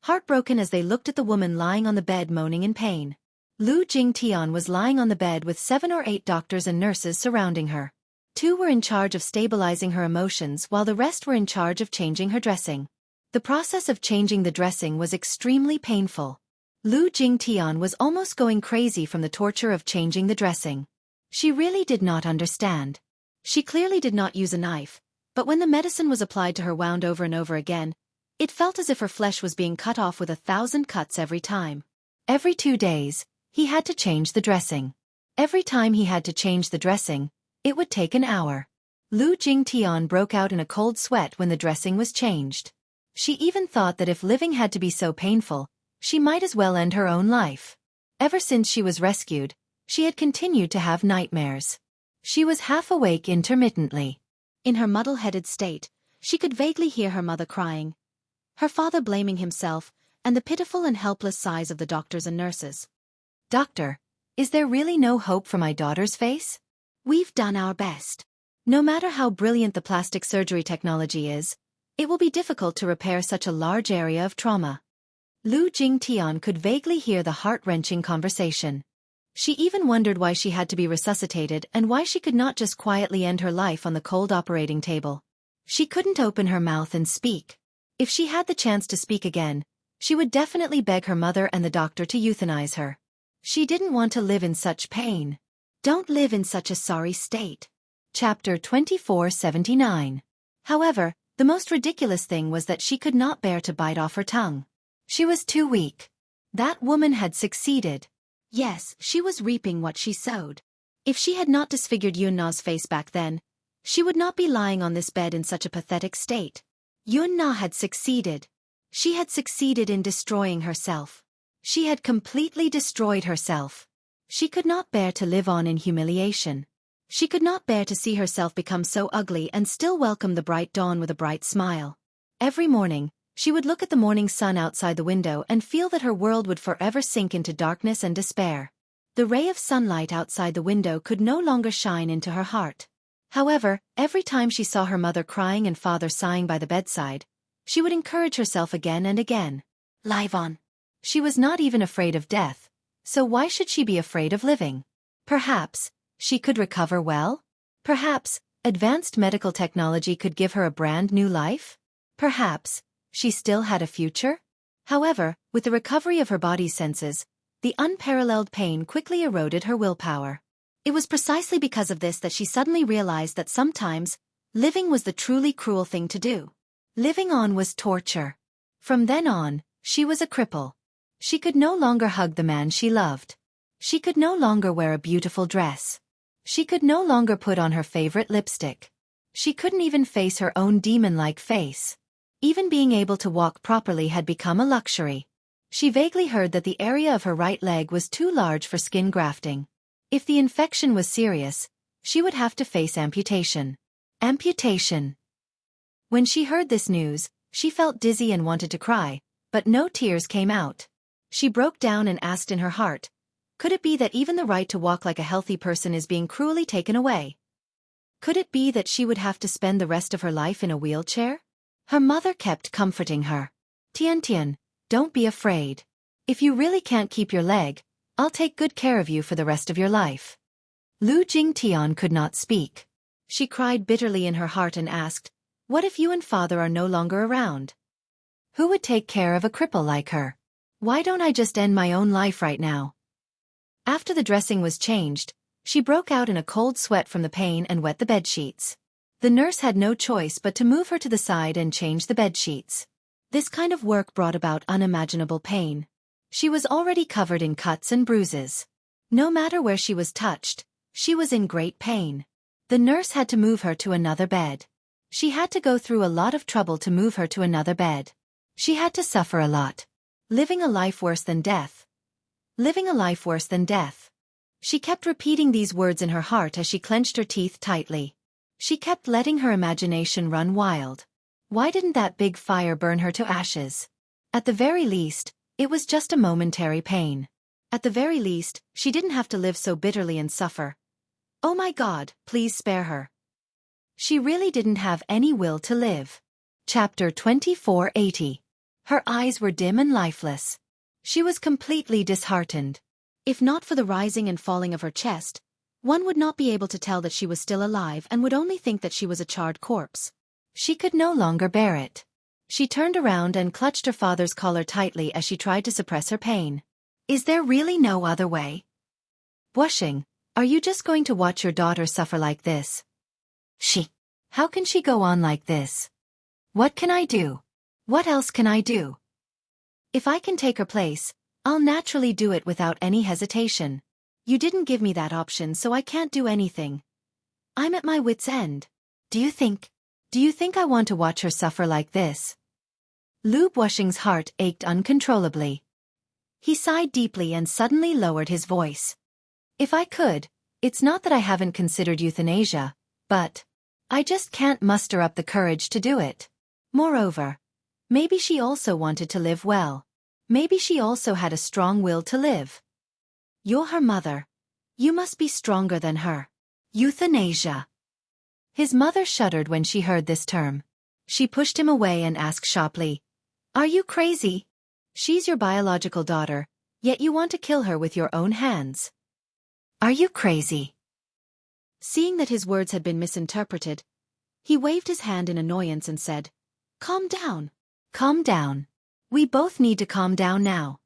heartbroken as they looked at the woman lying on the bed moaning in pain. Lu Jingtian was lying on the bed with 7 or 8 doctors and nurses surrounding her. 2 were in charge of stabilizing her emotions while the rest were in charge of changing her dressing. The process of changing the dressing was extremely painful. Lu Jingtian was almost going crazy from the torture of changing the dressing. She really did not understand. She clearly did not use a knife, but when the medicine was applied to her wound over and over again, it felt as if her flesh was being cut off with 1,000 cuts every time. Every 2 days, he had to change the dressing. Every time he had to change the dressing, it would take an hour. Lu Jingtian broke out in a cold sweat when the dressing was changed. She even thought that if living had to be so painful, she might as well end her own life. Ever since she was rescued, she had continued to have nightmares. She was half awake intermittently. In her muddle-headed state, she could vaguely hear her mother crying, her father blaming himself, and the pitiful and helpless sighs of the doctors and nurses. Doctor, is there really no hope for my daughter's face? We've done our best. No matter how brilliant the plastic surgery technology is, it will be difficult to repair such a large area of trauma. Lu Jingtian could vaguely hear the heart-wrenching conversation. She even wondered why she had to be resuscitated and why she could not just quietly end her life on the cold operating table. She couldn't open her mouth and speak. If she had the chance to speak again, she would definitely beg her mother and the doctor to euthanize her. She didn't want to live in such pain. Don't live in such a sorry state. Chapter 2479. However, the most ridiculous thing was that she could not bear to bite off her tongue. She was too weak. That woman had succeeded. Yes, she was reaping what she sowed. If she had not disfigured Yunna's face back then, she would not be lying on this bed in such a pathetic state. Yunna had succeeded. She had succeeded in destroying herself. She had completely destroyed herself. She could not bear to live on in humiliation. She could not bear to see herself become so ugly and still welcome the bright dawn with a bright smile. Every morning, she would look at the morning sun outside the window and feel that her world would forever sink into darkness and despair. The ray of sunlight outside the window could no longer shine into her heart. However, every time she saw her mother crying and father sighing by the bedside, she would encourage herself again and again. Live on. She was not even afraid of death, so why should she be afraid of living? Perhaps she could recover well? Perhaps advanced medical technology could give her a brand new life? Perhaps she still had a future? However, with the recovery of her body's senses, the unparalleled pain quickly eroded her willpower. It was precisely because of this that she suddenly realized that sometimes, living was the truly cruel thing to do. Living on was torture. From then on, she was a cripple. She could no longer hug the man she loved. She could no longer wear a beautiful dress. She could no longer put on her favorite lipstick. She couldn't even face her own demon-like face. Even being able to walk properly had become a luxury. She vaguely heard that the area of her right leg was too large for skin grafting. If the infection was serious, she would have to face amputation. Amputation. When she heard this news, she felt dizzy and wanted to cry, but no tears came out. She broke down and asked in her heart, could it be that even the right to walk like a healthy person is being cruelly taken away? Could it be that she would have to spend the rest of her life in a wheelchair? Her mother kept comforting her. Tian, don't be afraid. If you really can't keep your leg, I'll take good care of you for the rest of your life. Lu Jingtian could not speak. She cried bitterly in her heart and asked, "What if you and father are no longer around? Who would take care of a cripple like her? Why don't I just end my own life right now?" After the dressing was changed, she broke out in a cold sweat from the pain and wet the bedsheets. The nurse had no choice but to move her to the side and change the bedsheets. This kind of work brought about unimaginable pain. She was already covered in cuts and bruises. No matter where she was touched, she was in great pain. The nurse had to move her to another bed. She had to go through a lot of trouble to move her to another bed. She had to suffer a lot. Living a life worse than death. Living a life worse than death. She kept repeating these words in her heart as she clenched her teeth tightly. She kept letting her imagination run wild. Why didn't that big fire burn her to ashes? At the very least, it was just a momentary pain. At the very least, she didn't have to live so bitterly and suffer. Oh my God, please spare her. She really didn't have any will to live. Chapter 2480. Her eyes were dim and lifeless. She was completely disheartened. If not for the rising and falling of her chest, one would not be able to tell that she was still alive and would only think that she was a charred corpse. She could no longer bear it. She turned around and clutched her father's collar tightly as she tried to suppress her pain. Is there really no other way? Wuxia, are you just going to watch your daughter suffer like this? How can she go on like this? What can I do? What else can I do? If I can take her place, I'll naturally do it without any hesitation. You didn't give me that option, so I can't do anything. I'm at my wit's end. Do you think I want to watch her suffer like this? Lu Wuxia's heart ached uncontrollably. He sighed deeply and suddenly lowered his voice. If I could, it's not that I haven't considered euthanasia, but I just can't muster up the courage to do it. Moreover, maybe she also wanted to live well. Maybe she also had a strong will to live. You're her mother. You must be stronger than her. Euthanasia. His mother shuddered when she heard this term. She pushed him away and asked sharply, "Are you crazy? She's your biological daughter, yet you want to kill her with your own hands. Are you crazy?" Seeing that his words had been misinterpreted, he waved his hand in annoyance and said, "Calm down. Calm down. We both need to calm down now."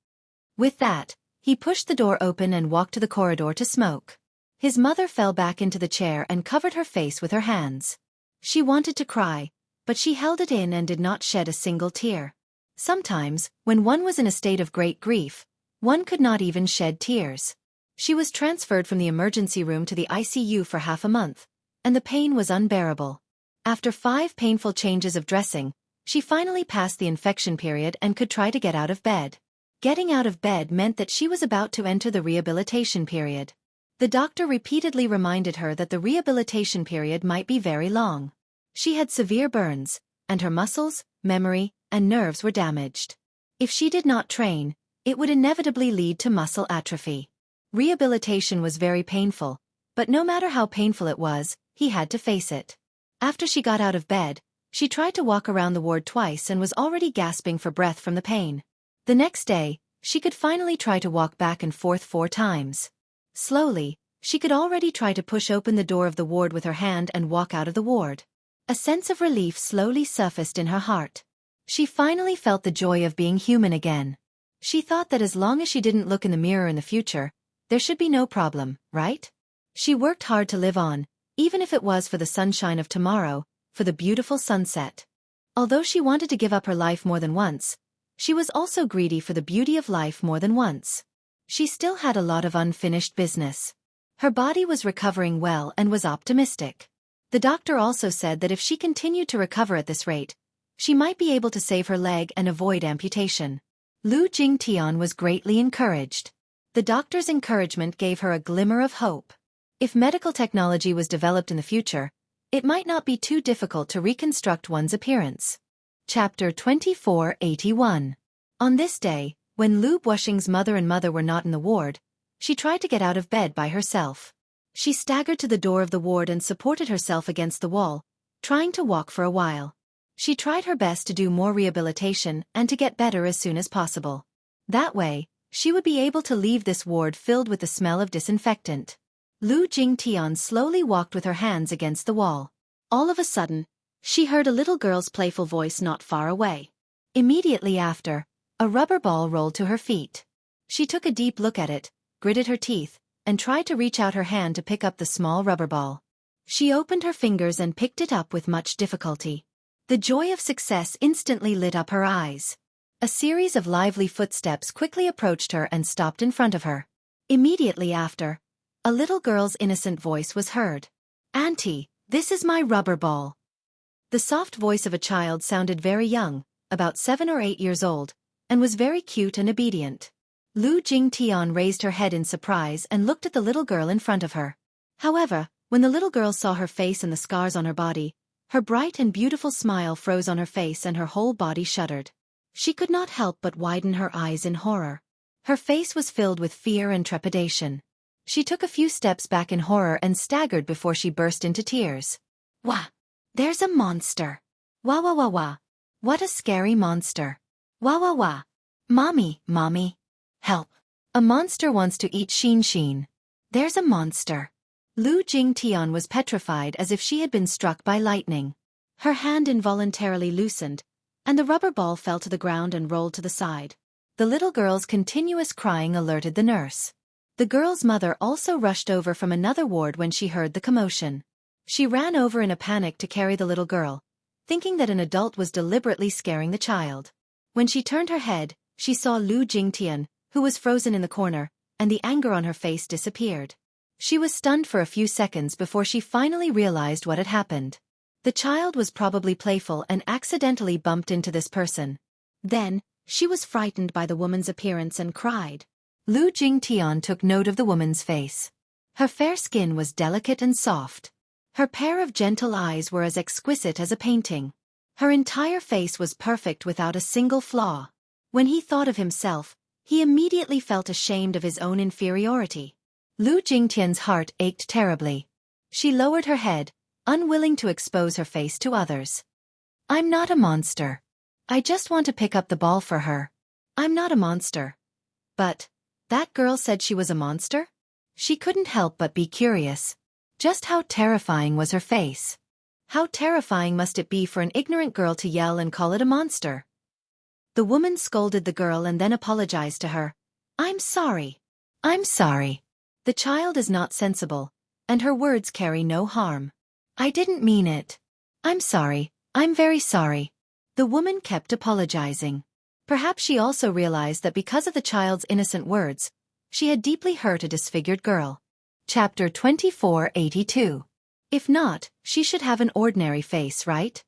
With that, he pushed the door open and walked to the corridor to smoke. His mother fell back into the chair and covered her face with her hands. She wanted to cry, but she held it in and did not shed a single tear. Sometimes, when one was in a state of great grief, one could not even shed tears. She was transferred from the emergency room to the ICU for half a month, and the pain was unbearable. After 5 painful changes of dressing, she finally passed the infection period and could try to get out of bed. Getting out of bed meant that she was about to enter the rehabilitation period. The doctor repeatedly reminded her that the rehabilitation period might be very long. She had severe burns, and her muscles, memory, and nerves were damaged. If she did not train, it would inevitably lead to muscle atrophy. Rehabilitation was very painful, but no matter how painful it was, he had to face it. After she got out of bed, she tried to walk around the ward twice and was already gasping for breath from the pain. The next day, she could finally try to walk back and forth 4 times. Slowly, she could already try to push open the door of the ward with her hand and walk out of the ward. A sense of relief slowly surfaced in her heart. She finally felt the joy of being human again. She thought that as long as she didn't look in the mirror in the future, there should be no problem, right? She worked hard to live on, even if it was for the sunshine of tomorrow, for the beautiful sunset. Although she wanted to give up her life more than once, she was also greedy for the beauty of life more than once. She still had a lot of unfinished business. Her body was recovering well and was optimistic. The doctor also said that if she continued to recover at this rate, she might be able to save her leg and avoid amputation. Lu Jingtian was greatly encouraged. The doctor's encouragement gave her a glimmer of hope. If medical technology was developed in the future, it might not be too difficult to reconstruct one's appearance. Chapter 2481. On this day, when Lu Wuxia's mother and mother were not in the ward, she tried to get out of bed by herself. She staggered to the door of the ward and supported herself against the wall, trying to walk for a while. She tried her best to do more rehabilitation and to get better as soon as possible. That way, she would be able to leave this ward filled with the smell of disinfectant. Lu Jingtian slowly walked with her hands against the wall. All of a sudden, she heard a little girl's playful voice not far away. Immediately after, a rubber ball rolled to her feet. She took a deep look at it, gritted her teeth, and tried to reach out her hand to pick up the small rubber ball. She opened her fingers and picked it up with much difficulty. The joy of success instantly lit up her eyes. A series of lively footsteps quickly approached her and stopped in front of her. Immediately after, a little girl's innocent voice was heard. "Auntie, this is my rubber ball." The soft voice of a child sounded very young, about 7 or 8 years old, and was very cute and obedient. Lu Jingtian raised her head in surprise and looked at the little girl in front of her. However, when the little girl saw her face and the scars on her body, her bright and beautiful smile froze on her face and her whole body shuddered. She could not help but widen her eyes in horror. Her face was filled with fear and trepidation. She took a few steps back in horror and staggered before she burst into tears. "Wah! There's a monster! Wah wah wah wah! What a scary monster! Wah wah wah! Mommy, mommy! Help! A monster wants to eat Xianxia. There's a monster!" Lu Jingtian was petrified as if she had been struck by lightning. Her hand involuntarily loosened, and the rubber ball fell to the ground and rolled to the side. The little girl's continuous crying alerted the nurse. The girl's mother also rushed over from another ward when she heard the commotion. She ran over in a panic to carry the little girl, thinking that an adult was deliberately scaring the child. When she turned her head, she saw Lu Jingtian, who was frozen in the corner, and the anger on her face disappeared. She was stunned for a few seconds before she finally realized what had happened. The child was probably playful and accidentally bumped into this person. Then, she was frightened by the woman's appearance and cried. Lu Jingtian took note of the woman's face. Her fair skin was delicate and soft. Her pair of gentle eyes were as exquisite as a painting. Her entire face was perfect without a single flaw. When he thought of himself, he immediately felt ashamed of his own inferiority. Lu Jingtian's heart ached terribly. She lowered her head, unwilling to expose her face to others. "I'm not a monster. I just want to pick up the ball for her. I'm not a monster." But, that girl said she was a monster? She couldn't help but be curious. Just how terrifying was her face? How terrifying must it be for an ignorant girl to yell and call it a monster? The woman scolded the girl and then apologized to her. "I'm sorry. I'm sorry. The child is not sensible, and her words carry no harm. I didn't mean it. I'm sorry, I'm very sorry." The woman kept apologizing. Perhaps she also realized that because of the child's innocent words, she had deeply hurt a disfigured girl. Chapter 2482. If not, she should have an ordinary face, right?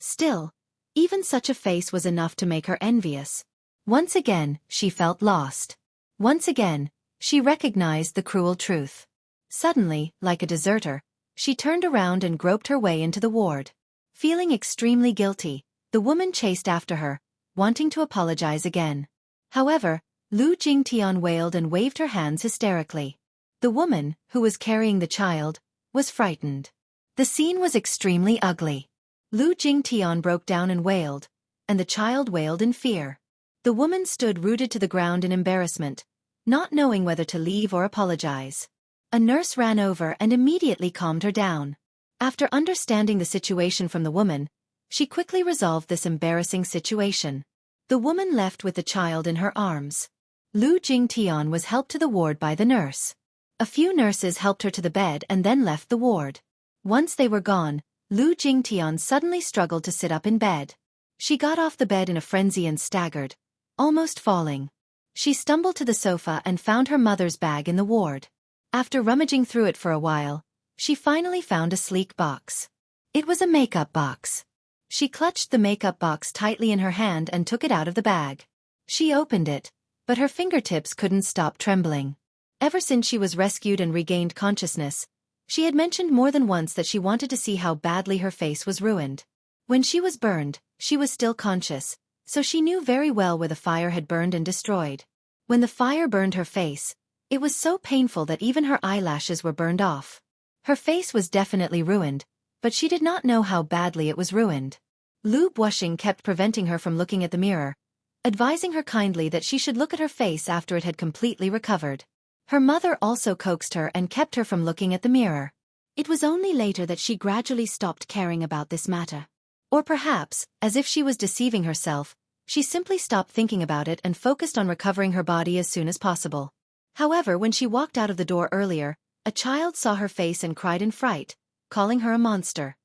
Still, even such a face was enough to make her envious. Once again, she felt lost. Once again, she recognized the cruel truth. Suddenly, like a deserter, she turned around and groped her way into the ward. Feeling extremely guilty, the woman chased after her, wanting to apologize again. However, Lu Jingtian wailed and waved her hands hysterically. The woman, who was carrying the child, was frightened. The scene was extremely ugly. Lu Jingtian broke down and wailed, and the child wailed in fear. The woman stood rooted to the ground in embarrassment, not knowing whether to leave or apologize. A nurse ran over and immediately calmed her down. After understanding the situation from the woman, she quickly resolved this embarrassing situation. The woman left with the child in her arms. Lu Jingtian was helped to the ward by the nurse. A few nurses helped her to the bed and then left the ward. Once they were gone, Lu Jingtian suddenly struggled to sit up in bed. She got off the bed in a frenzy and staggered, almost falling. She stumbled to the sofa and found her mother's bag in the ward. After rummaging through it for a while, she finally found a sleek box. It was a makeup box. She clutched the makeup box tightly in her hand and took it out of the bag. She opened it, but her fingertips couldn't stop trembling. Ever since she was rescued and regained consciousness, she had mentioned more than once that she wanted to see how badly her face was ruined. When she was burned, she was still conscious, so she knew very well where the fire had burned and destroyed. When the fire burned her face, it was so painful that even her eyelashes were burned off. Her face was definitely ruined, but she did not know how badly it was ruined. Lu Bushing kept preventing her from looking at the mirror, advising her kindly that she should look at her face after it had completely recovered. Her mother also coaxed her and kept her from looking at the mirror. It was only later that she gradually stopped caring about this matter. Or perhaps, as if she was deceiving herself, she simply stopped thinking about it and focused on recovering her body as soon as possible. However, when she walked out of the door earlier, a child saw her face and cried in fright, calling her a monster.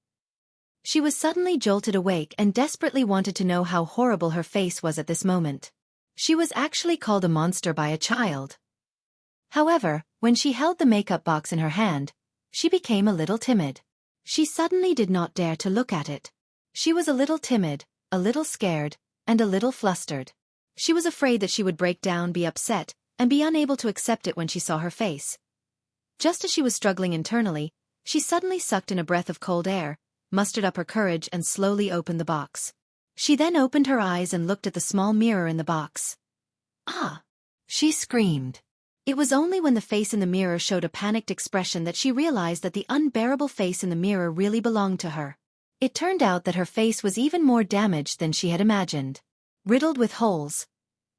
She was suddenly jolted awake and desperately wanted to know how horrible her face was at this moment. She was actually called a monster by a child. However, when she held the makeup box in her hand, she became a little timid. She suddenly did not dare to look at it. She was a little timid, a little scared, and a little flustered. She was afraid that she would break down, be upset, and be unable to accept it when she saw her face. Just as she was struggling internally, she suddenly sucked in a breath of cold air, mustered up her courage and slowly opened the box. She then opened her eyes and looked at the small mirror in the box. "Ah!" she screamed. It was only when the face in the mirror showed a panicked expression that she realized that the unbearable face in the mirror really belonged to her. It turned out that her face was even more damaged than she had imagined. Riddled with holes.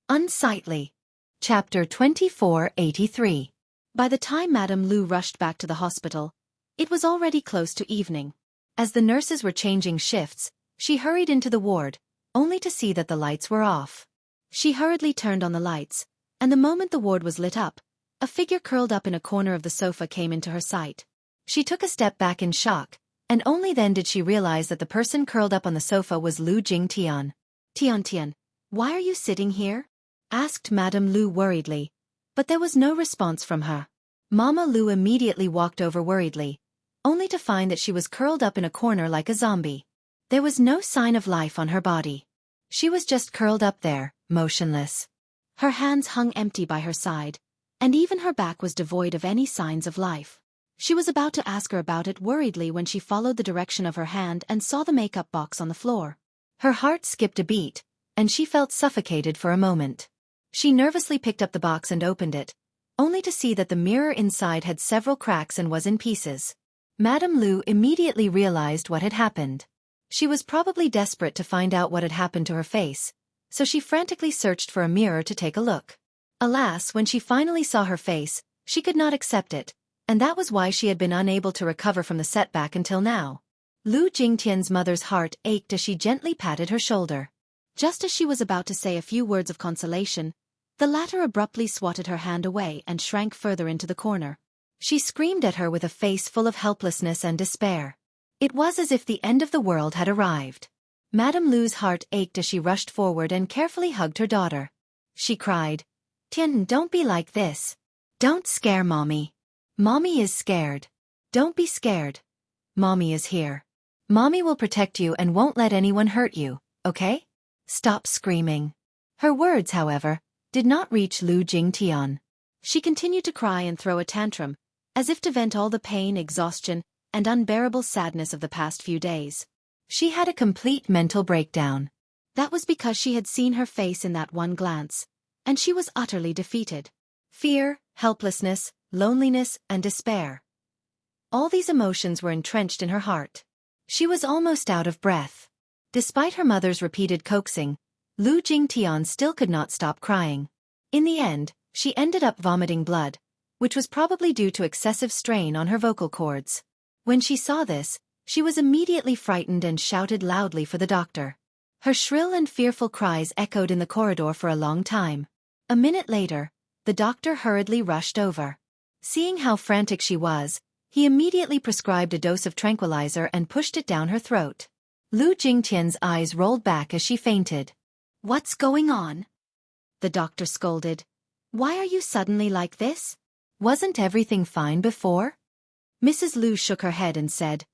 Unsightly. Chapter 2483. By the time Madame Lu rushed back to the hospital, it was already close to evening. As the nurses were changing shifts, she hurried into the ward, only to see that the lights were off. She hurriedly turned on the lights, and the moment the ward was lit up, a figure curled up in a corner of the sofa came into her sight. She took a step back in shock, and only then did she realize that the person curled up on the sofa was Lu Jingtian. "Tian, why are you sitting here?" asked Madame Lu worriedly, but there was no response from her. Mama Lu immediately walked over worriedly, only to find that she was curled up in a corner like a zombie. There was no sign of life on her body. She was just curled up there, motionless. Her hands hung empty by her side, and even her back was devoid of any signs of life. She was about to ask her about it worriedly when she followed the direction of her hand and saw the makeup box on the floor. Her heart skipped a beat, and she felt suffocated for a moment. She nervously picked up the box and opened it, only to see that the mirror inside had several cracks and was in pieces. Madame Lu immediately realized what had happened. She was probably desperate to find out what had happened to her face, so she frantically searched for a mirror to take a look. Alas, when she finally saw her face, she could not accept it, and that was why she had been unable to recover from the setback until now. Lu Jingtian's mother's heart ached as she gently patted her shoulder. Just as she was about to say a few words of consolation, the latter abruptly swatted her hand away and shrank further into the corner. She screamed at her with a face full of helplessness and despair. It was as if the end of the world had arrived. Madame Lu's heart ached as she rushed forward and carefully hugged her daughter. She cried, "Tian, don't be like this. Don't scare Mommy. Mommy is scared. Don't be scared. Mommy is here. Mommy will protect you and won't let anyone hurt you, okay? Stop screaming." Her words, however, did not reach Lu Jingtian. She continued to cry and throw a tantrum, as if to vent all the pain, exhaustion, and unbearable sadness of the past few days. She had a complete mental breakdown. That was because she had seen her face in that one glance, and she was utterly defeated. Fear, helplessness, loneliness, and despair. All these emotions were entrenched in her heart. She was almost out of breath. Despite her mother's repeated coaxing, Lu Jingtian still could not stop crying. In the end, she ended up vomiting blood, which was probably due to excessive strain on her vocal cords. When she saw this, she was immediately frightened and shouted loudly for the doctor. Her shrill and fearful cries echoed in the corridor for a long time. A minute later, the doctor hurriedly rushed over. Seeing how frantic she was, he immediately prescribed a dose of tranquilizer and pushed it down her throat. Lu Jingtian's eyes rolled back as she fainted. "What's going on?" the doctor scolded. "Why are you suddenly like this? Wasn't everything fine before?" Mrs. Lu shook her head and said,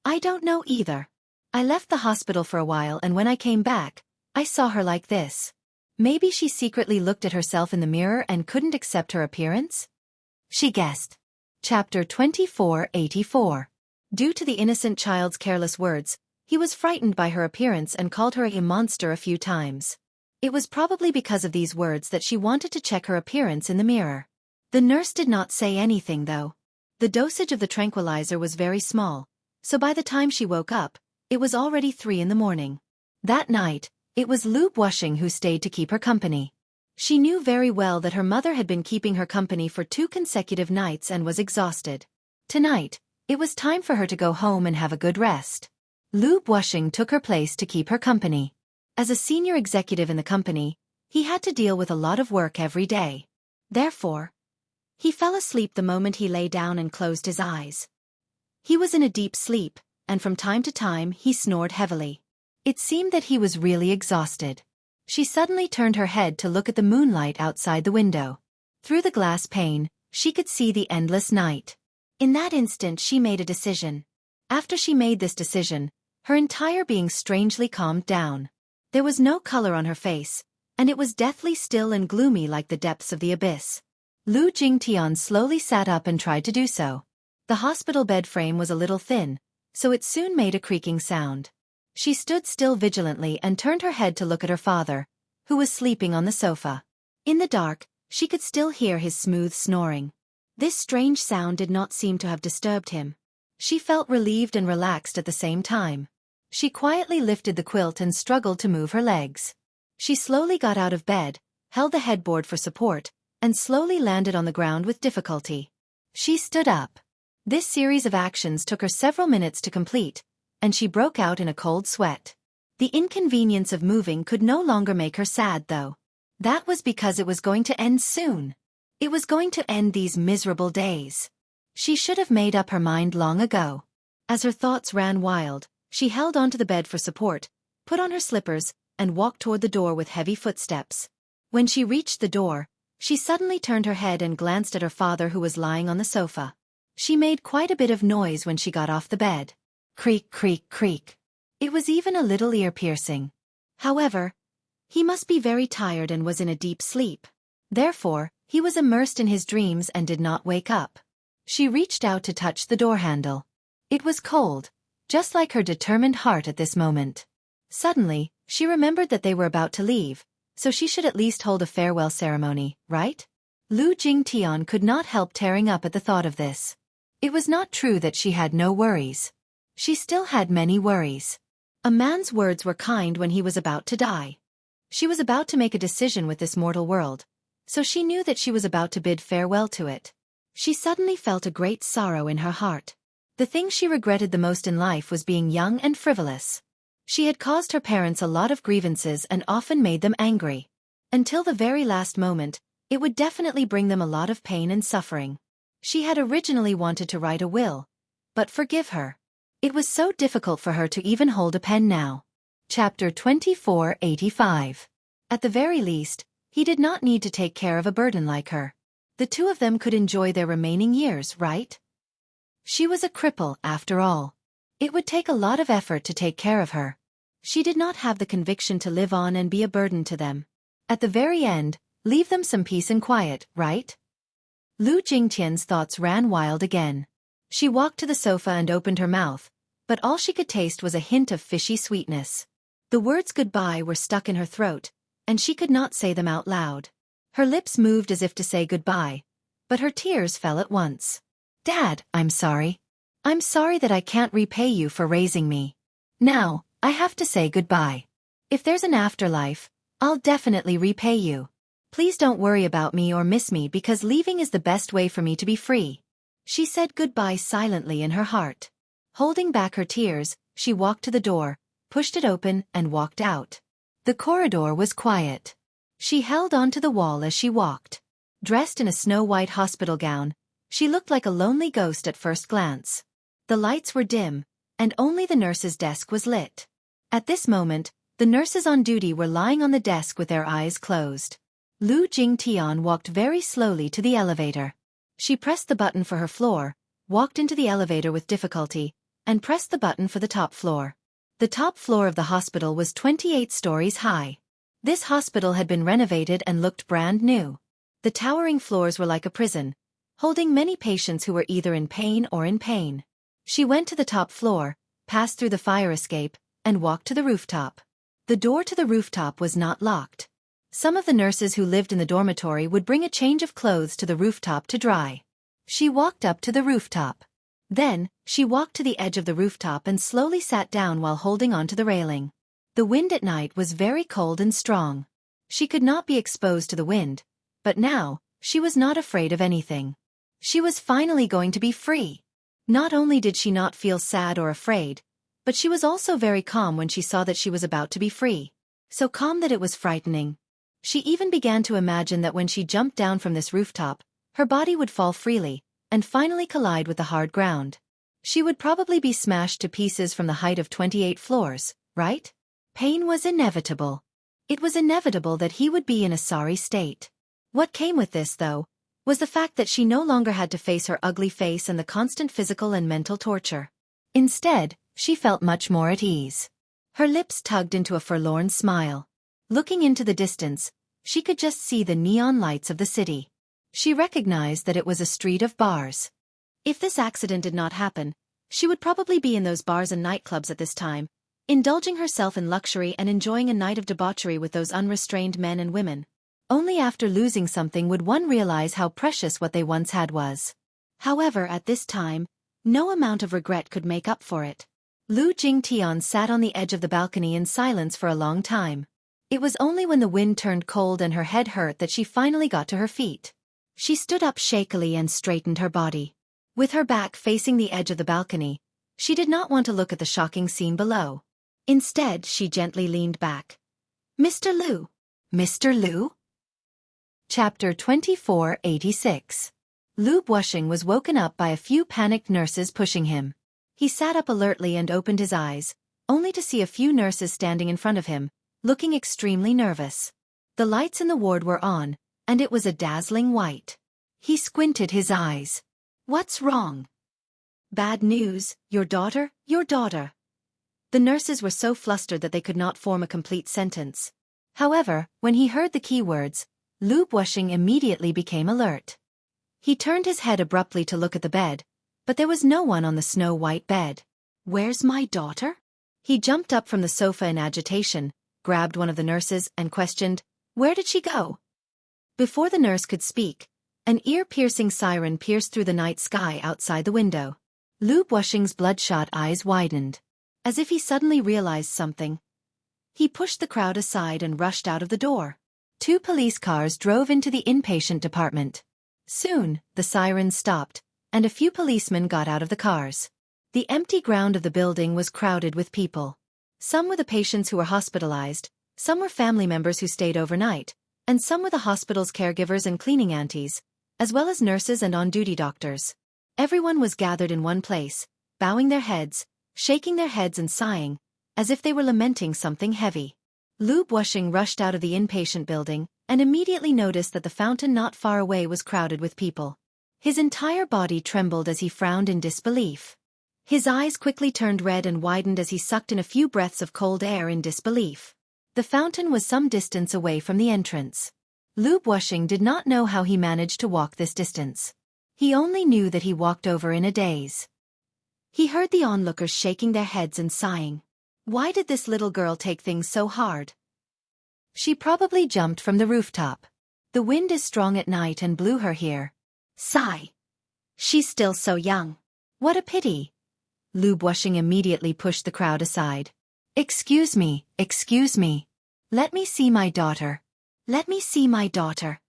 "I don't know either. I left the hospital for a while and when I came back, I saw her like this. Maybe she secretly looked at herself in the mirror and couldn't accept her appearance?" she guessed. Chapter 2484. Due to the innocent child's careless words, he was frightened by her appearance and called her a monster a few times. It was probably because of these words that she wanted to check her appearance in the mirror. The nurse did not say anything though. The dosage of the tranquilizer was very small, so by the time she woke up, it was already 3 in the morning. That night, it was Lu Bushing who stayed to keep her company. She knew very well that her mother had been keeping her company for 2 consecutive nights and was exhausted. Tonight, it was time for her to go home and have a good rest. Lu Buoxing took her place to keep her company. As a senior executive in the company, he had to deal with a lot of work every day. Therefore, he fell asleep the moment he lay down and closed his eyes. He was in a deep sleep, and from time to time he snored heavily. It seemed that he was really exhausted. She suddenly turned her head to look at the moonlight outside the window. Through the glass pane, she could see the endless night. In that instant she made a decision. After she made this decision, her entire being strangely calmed down. There was no color on her face, and it was deathly still and gloomy like the depths of the abyss. Lu Jingtian slowly sat up and tried to do so. The hospital bed frame was a little thin, so it soon made a creaking sound. She stood still vigilantly and turned her head to look at her father, who was sleeping on the sofa. In the dark, she could still hear his smooth snoring. This strange sound did not seem to have disturbed him. She felt relieved and relaxed at the same time. She quietly lifted the quilt and struggled to move her legs. She slowly got out of bed, held the headboard for support, and slowly landed on the ground with difficulty. She stood up. This series of actions took her several minutes to complete, and she broke out in a cold sweat. The inconvenience of moving could no longer make her sad, though. That was because it was going to end soon. It was going to end these miserable days. She should have made up her mind long ago. As her thoughts ran wild, she held onto the bed for support, put on her slippers, and walked toward the door with heavy footsteps. When she reached the door, she suddenly turned her head and glanced at her father, who was lying on the sofa. She made quite a bit of noise when she got off the bed. Creak, creak, creak. It was even a little ear-piercing. However, he must be very tired and was in a deep sleep. Therefore, he was immersed in his dreams and did not wake up. She reached out to touch the door handle. It was cold, just like her determined heart at this moment. Suddenly, she remembered that they were about to leave, so she should at least hold a farewell ceremony, right? Lu Jingtian could not help tearing up at the thought of this. It was not true that she had no worries. She still had many worries. A man's words were kind when he was about to die. She was about to make a decision with this mortal world, so she knew that she was about to bid farewell to it. She suddenly felt a great sorrow in her heart. The thing she regretted the most in life was being young and frivolous. She had caused her parents a lot of grievances and often made them angry. Until the very last moment, it would definitely bring them a lot of pain and suffering. She had originally wanted to write a will, but forgive her. It was so difficult for her to even hold a pen now. Chapter 2485. At the very least, he did not need to take care of a burden like her. The two of them could enjoy their remaining years, right? She was a cripple, after all. It would take a lot of effort to take care of her. She did not have the conviction to live on and be a burden to them. At the very end, leave them some peace and quiet, right? Lu Jingtian's thoughts ran wild again. She walked to the sofa and opened her mouth, but all she could taste was a hint of fishy sweetness. The words goodbye were stuck in her throat, and she could not say them out loud. Her lips moved as if to say goodbye, but her tears fell at once. Dad, I'm sorry. I'm sorry that I can't repay you for raising me. Now, I have to say goodbye. If there's an afterlife, I'll definitely repay you. Please don't worry about me or miss me, because leaving is the best way for me to be free. She said goodbye silently in her heart. Holding back her tears, she walked to the door, pushed it open, and walked out. The corridor was quiet. She held onto the wall as she walked. Dressed in a snow-white hospital gown, she looked like a lonely ghost at first glance. The lights were dim, and only the nurse's desk was lit. At this moment, the nurses on duty were lying on the desk with their eyes closed. Lu Jingtian walked very slowly to the elevator. She pressed the button for her floor, walked into the elevator with difficulty, and pressed the button for the top floor. The top floor of the hospital was 28 stories high. This hospital had been renovated and looked brand new. The towering floors were like a prison, holding many patients who were either in pain or in pain. She went to the top floor, passed through the fire escape, and walked to the rooftop. The door to the rooftop was not locked. Some of the nurses who lived in the dormitory would bring a change of clothes to the rooftop to dry. She walked up to the rooftop. Then, she walked to the edge of the rooftop and slowly sat down while holding onto the railing. The wind at night was very cold and strong. She could not be exposed to the wind, but now, she was not afraid of anything. She was finally going to be free. Not only did she not feel sad or afraid, but she was also very calm when she saw that she was about to be free. So calm that it was frightening. She even began to imagine that when she jumped down from this rooftop, her body would fall freely, and finally collide with the hard ground. She would probably be smashed to pieces from the height of 28 floors, right? Pain was inevitable. It was inevitable that he would be in a sorry state. What came with this, though, was the fact that she no longer had to face her ugly face and the constant physical and mental torture. Instead, she felt much more at ease. Her lips tugged into a forlorn smile. Looking into the distance, she could just see the neon lights of the city. She recognized that it was a street of bars. If this accident did not happen, she would probably be in those bars and nightclubs at this time, indulging herself in luxury and enjoying a night of debauchery with those unrestrained men and women. Only after losing something would one realize how precious what they once had was. However, at this time, no amount of regret could make up for it. Lu Jingtian sat on the edge of the balcony in silence for a long time. It was only when the wind turned cold and her head hurt that she finally got to her feet. She stood up shakily and straightened her body. With her back facing the edge of the balcony, she did not want to look at the shocking scene below. Instead, she gently leaned back. Mr. Lu. Mr. Lu? Chapter 2486. Lu Bushing was woken up by a few panicked nurses pushing him. He sat up alertly and opened his eyes, only to see a few nurses standing in front of him, looking extremely nervous. The lights in the ward were on, and it was a dazzling white. He squinted his eyes. What's wrong? Bad news, your daughter, your daughter. The nurses were so flustered that they could not form a complete sentence. However, when he heard the keywords, Lu Bushing immediately became alert. He turned his head abruptly to look at the bed, but there was no one on the snow-white bed. Where's my daughter? He jumped up from the sofa in agitation, grabbed one of the nurses, and questioned, where did she go? Before the nurse could speak, an ear-piercing siren pierced through the night sky outside the window. Lu Bushing's bloodshot eyes widened. As if he suddenly realized something. He pushed the crowd aside and rushed out of the door. 2 police cars drove into the inpatient department. Soon, the sirens stopped, and a few policemen got out of the cars. The empty ground of the building was crowded with people. Some were the patients who were hospitalized, some were family members who stayed overnight, and some were the hospital's caregivers and cleaning aunties, as well as nurses and on-duty doctors. Everyone was gathered in one place, bowing their heads, shaking their heads and sighing, as if they were lamenting something heavy. Lu Bushing rushed out of the inpatient building, and immediately noticed that the fountain not far away was crowded with people. His entire body trembled as he frowned in disbelief. His eyes quickly turned red and widened as he sucked in a few breaths of cold air in disbelief. The fountain was some distance away from the entrance. Lu Bushing did not know how he managed to walk this distance. He only knew that he walked over in a daze. He heard the onlookers shaking their heads and sighing. Why did this little girl take things so hard? She probably jumped from the rooftop. The wind is strong at night and blew her here. Sigh. She's still so young. What a pity. Lu Bushing immediately pushed the crowd aside. Excuse me, excuse me. Let me see my daughter. Let me see my daughter.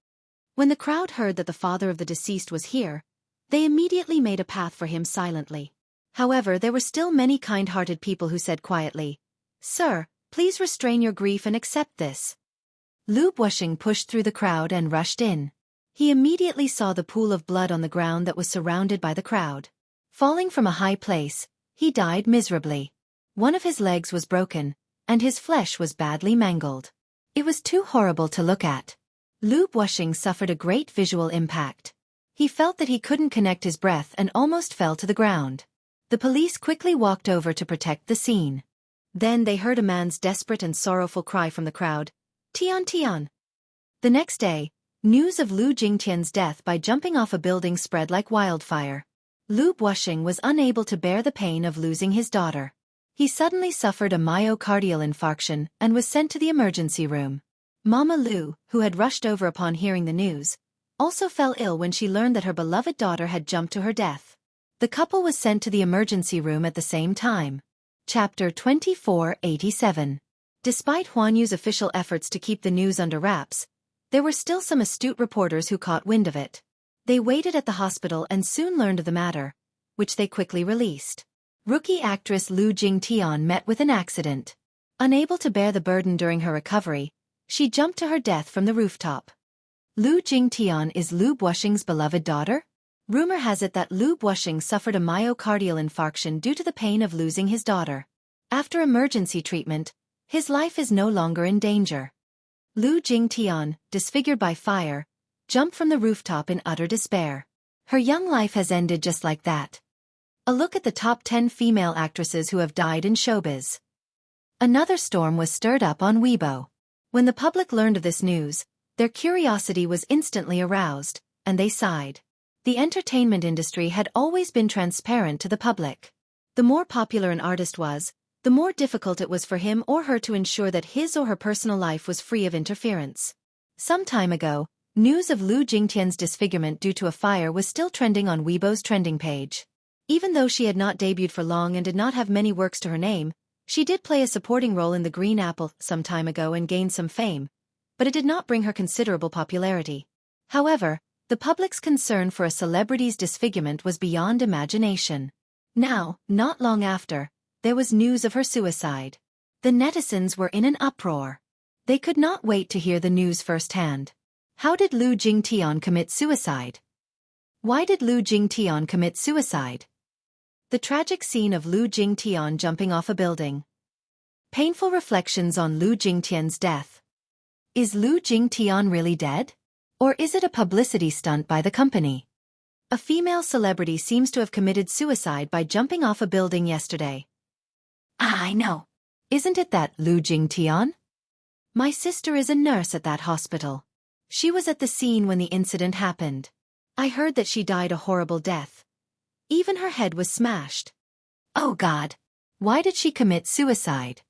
When the crowd heard that the father of the deceased was here, they immediately made a path for him silently. However, there were still many kind-hearted people who said quietly, Sir, please restrain your grief and accept this. Lu Bushing pushed through the crowd and rushed in. He immediately saw the pool of blood on the ground that was surrounded by the crowd. Falling from a high place, he died miserably. One of his legs was broken, and his flesh was badly mangled. It was too horrible to look at. Lu Bushing suffered a great visual impact. He felt that he couldn't connect his breath and almost fell to the ground. The police quickly walked over to protect the scene. Then they heard a man's desperate and sorrowful cry from the crowd, Tian Tian. The next day, news of Lu Jingtian's death by jumping off a building spread like wildfire. Lu Bushing was unable to bear the pain of losing his daughter. He suddenly suffered a myocardial infarction and was sent to the emergency room. Mama Lu, who had rushed over upon hearing the news, also fell ill when she learned that her beloved daughter had jumped to her death. The couple was sent to the emergency room at the same time. Chapter 2487. Despite Huan Yu's official efforts to keep the news under wraps, there were still some astute reporters who caught wind of it. They waited at the hospital and soon learned of the matter, which they quickly released. Rookie actress Lu Jingtian met with an accident. Unable to bear the burden during her recovery, she jumped to her death from the rooftop. Lu Jingtian is Lu Buoxing's beloved daughter? Rumor has it that Lu Buoxing suffered a myocardial infarction due to the pain of losing his daughter. After emergency treatment, his life is no longer in danger. Lu Jingtian, disfigured by fire, jumped from the rooftop in utter despair. Her young life has ended just like that. A look at the top 10 female actresses who have died in showbiz. Another storm was stirred up on Weibo. When the public learned of this news, their curiosity was instantly aroused, and they sighed. The entertainment industry had always been transparent to the public. The more popular an artist was, the more difficult it was for him or her to ensure that his or her personal life was free of interference. Some time ago, news of Lu Jingtian's disfigurement due to a fire was still trending on Weibo's trending page. Even though she had not debuted for long and did not have many works to her name, she did play a supporting role in The Green Apple some time ago and gained some fame, but it did not bring her considerable popularity. However, the public's concern for a celebrity's disfigurement was beyond imagination. Now, not long after, there was news of her suicide. The netizens were in an uproar. They could not wait to hear the news firsthand. How did Lu Jingtian commit suicide? Why did Lu Jingtian commit suicide? The tragic scene of Lu Jingtian jumping off a building. Painful reflections on Lu Jingtian's death. Is Lu Jingtian really dead? Or is it a publicity stunt by the company? A female celebrity seems to have committed suicide by jumping off a building yesterday. I know. Isn't it that Lu Jingtian? My sister is a nurse at that hospital. She was at the scene when the incident happened. I heard that she died a horrible death. Even her head was smashed. Oh God! Why did she commit suicide?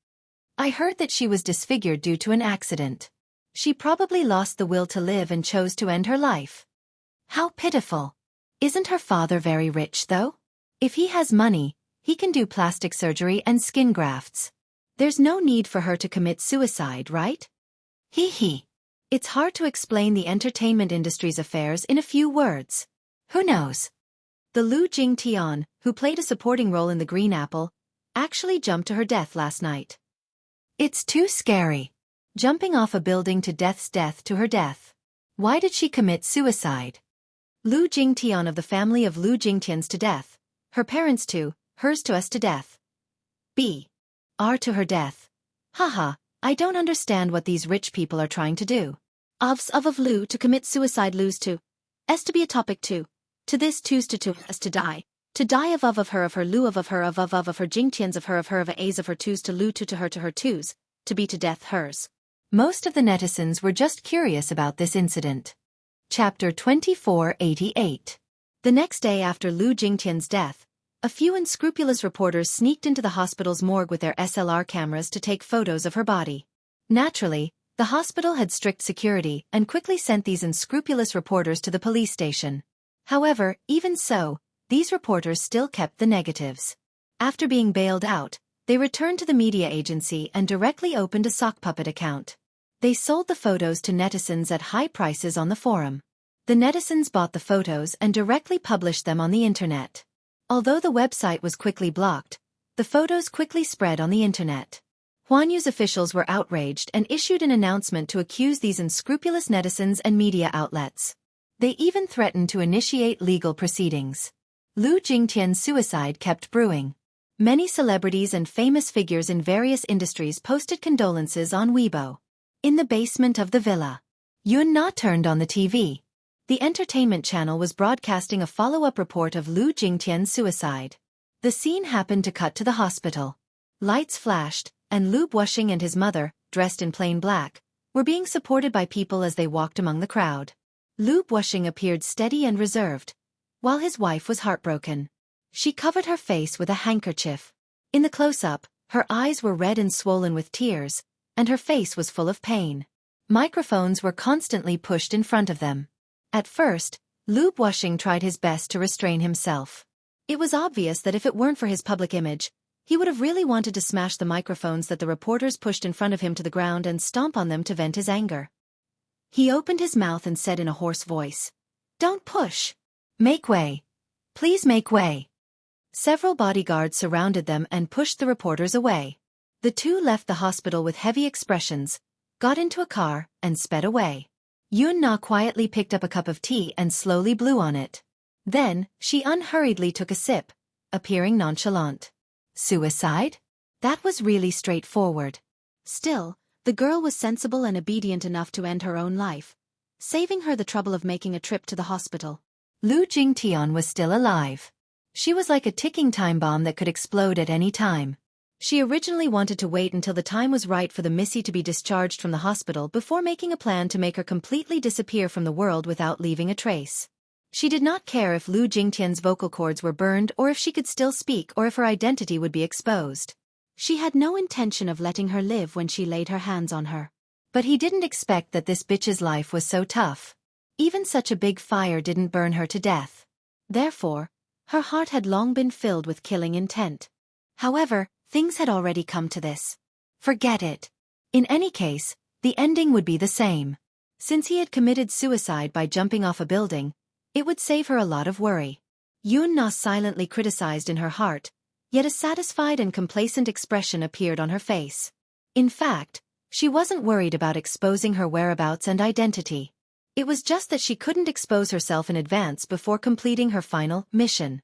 I heard that she was disfigured due to an accident. She probably lost the will to live and chose to end her life. How pitiful. Isn't her father very rich though? If he has money, he can do plastic surgery and skin grafts. There's no need for her to commit suicide, right? Hee hee. It's hard to explain the entertainment industry's affairs in a few words. Who knows? The Lu Jingtian, who played a supporting role in The Green Apple, actually jumped to her death last night. It's too scary. Jumping off a building to death's death to her death. Why did she commit suicide? Lu Jingtian of the family of Lu Jingtians to death. Her parents to, hers to us to death. B. R to her death. Haha, I don't understand what these rich people are trying to do. Of Lu to commit suicide Lu's to. S to be a topic to this to's to us to die of her Lu of her of her Jingtians of her of A's of her to's to Lu to her to's, to be to death hers. Most of the netizens were just curious about this incident. Chapter 2488. The next day after Lu Jingtian's death, a few unscrupulous reporters sneaked into the hospital's morgue with their SLR cameras to take photos of her body. Naturally, the hospital had strict security and quickly sent these unscrupulous reporters to the police station. However, even so, these reporters still kept the negatives. After being bailed out, they returned to the media agency and directly opened a sock puppet account. They sold the photos to netizens at high prices on the forum. The netizens bought the photos and directly published them on the internet. Although the website was quickly blocked, the photos quickly spread on the internet. Huan Yu's officials were outraged and issued an announcement to accuse these unscrupulous netizens and media outlets. They even threatened to initiate legal proceedings. Lu Jingtian's suicide kept brewing. Many celebrities and famous figures in various industries posted condolences on Weibo. In the basement of the villa, Yun Na turned on the TV. The entertainment channel was broadcasting a follow-up report of Lu Jingtian's suicide. The scene happened to cut to the hospital. Lights flashed, and Lu Buoxing and his mother, dressed in plain black, were being supported by people as they walked among the crowd. Lu Buoxing appeared steady and reserved, while his wife was heartbroken. She covered her face with a handkerchief. In the close-up, her eyes were red and swollen with tears, and her face was full of pain. Microphones were constantly pushed in front of them. At first, Lu Buoxing tried his best to restrain himself. It was obvious that if it weren't for his public image, He would have really wanted to smash the microphones that the reporters pushed in front of him to the ground and stomp on them to vent his anger. He opened his mouth and said in a hoarse voice, "Don't push. Make way. Please make way." Several bodyguards surrounded them and pushed the reporters away. The two left the hospital with heavy expressions, got into a car, and sped away. Yun Na quietly picked up a cup of tea and slowly blew on it. Then, she unhurriedly took a sip, appearing nonchalant. Suicide? That was really straightforward. Still, the girl was sensible and obedient enough to end her own life, saving her the trouble of making a trip to the hospital. Lu Jingtian was still alive. She was like a ticking time bomb that could explode at any time. She originally wanted to wait until the time was right for the Missy to be discharged from the hospital before making a plan to make her completely disappear from the world without leaving a trace. She did not care if Lu Jingtian's vocal cords were burned or if she could still speak or if her identity would be exposed. She had no intention of letting her live when she laid her hands on her. But he didn't expect that this bitch's life was so tough. Even such a big fire didn't burn her to death. Therefore, her heart had long been filled with killing intent. However, things had already come to this. Forget it. In any case, the ending would be the same. Since he had committed suicide by jumping off a building, it would save her a lot of worry. Yun Na silently criticized in her heart, yet a satisfied and complacent expression appeared on her face. In fact, she wasn't worried about exposing her whereabouts and identity. It was just that she couldn't expose herself in advance before completing her final mission.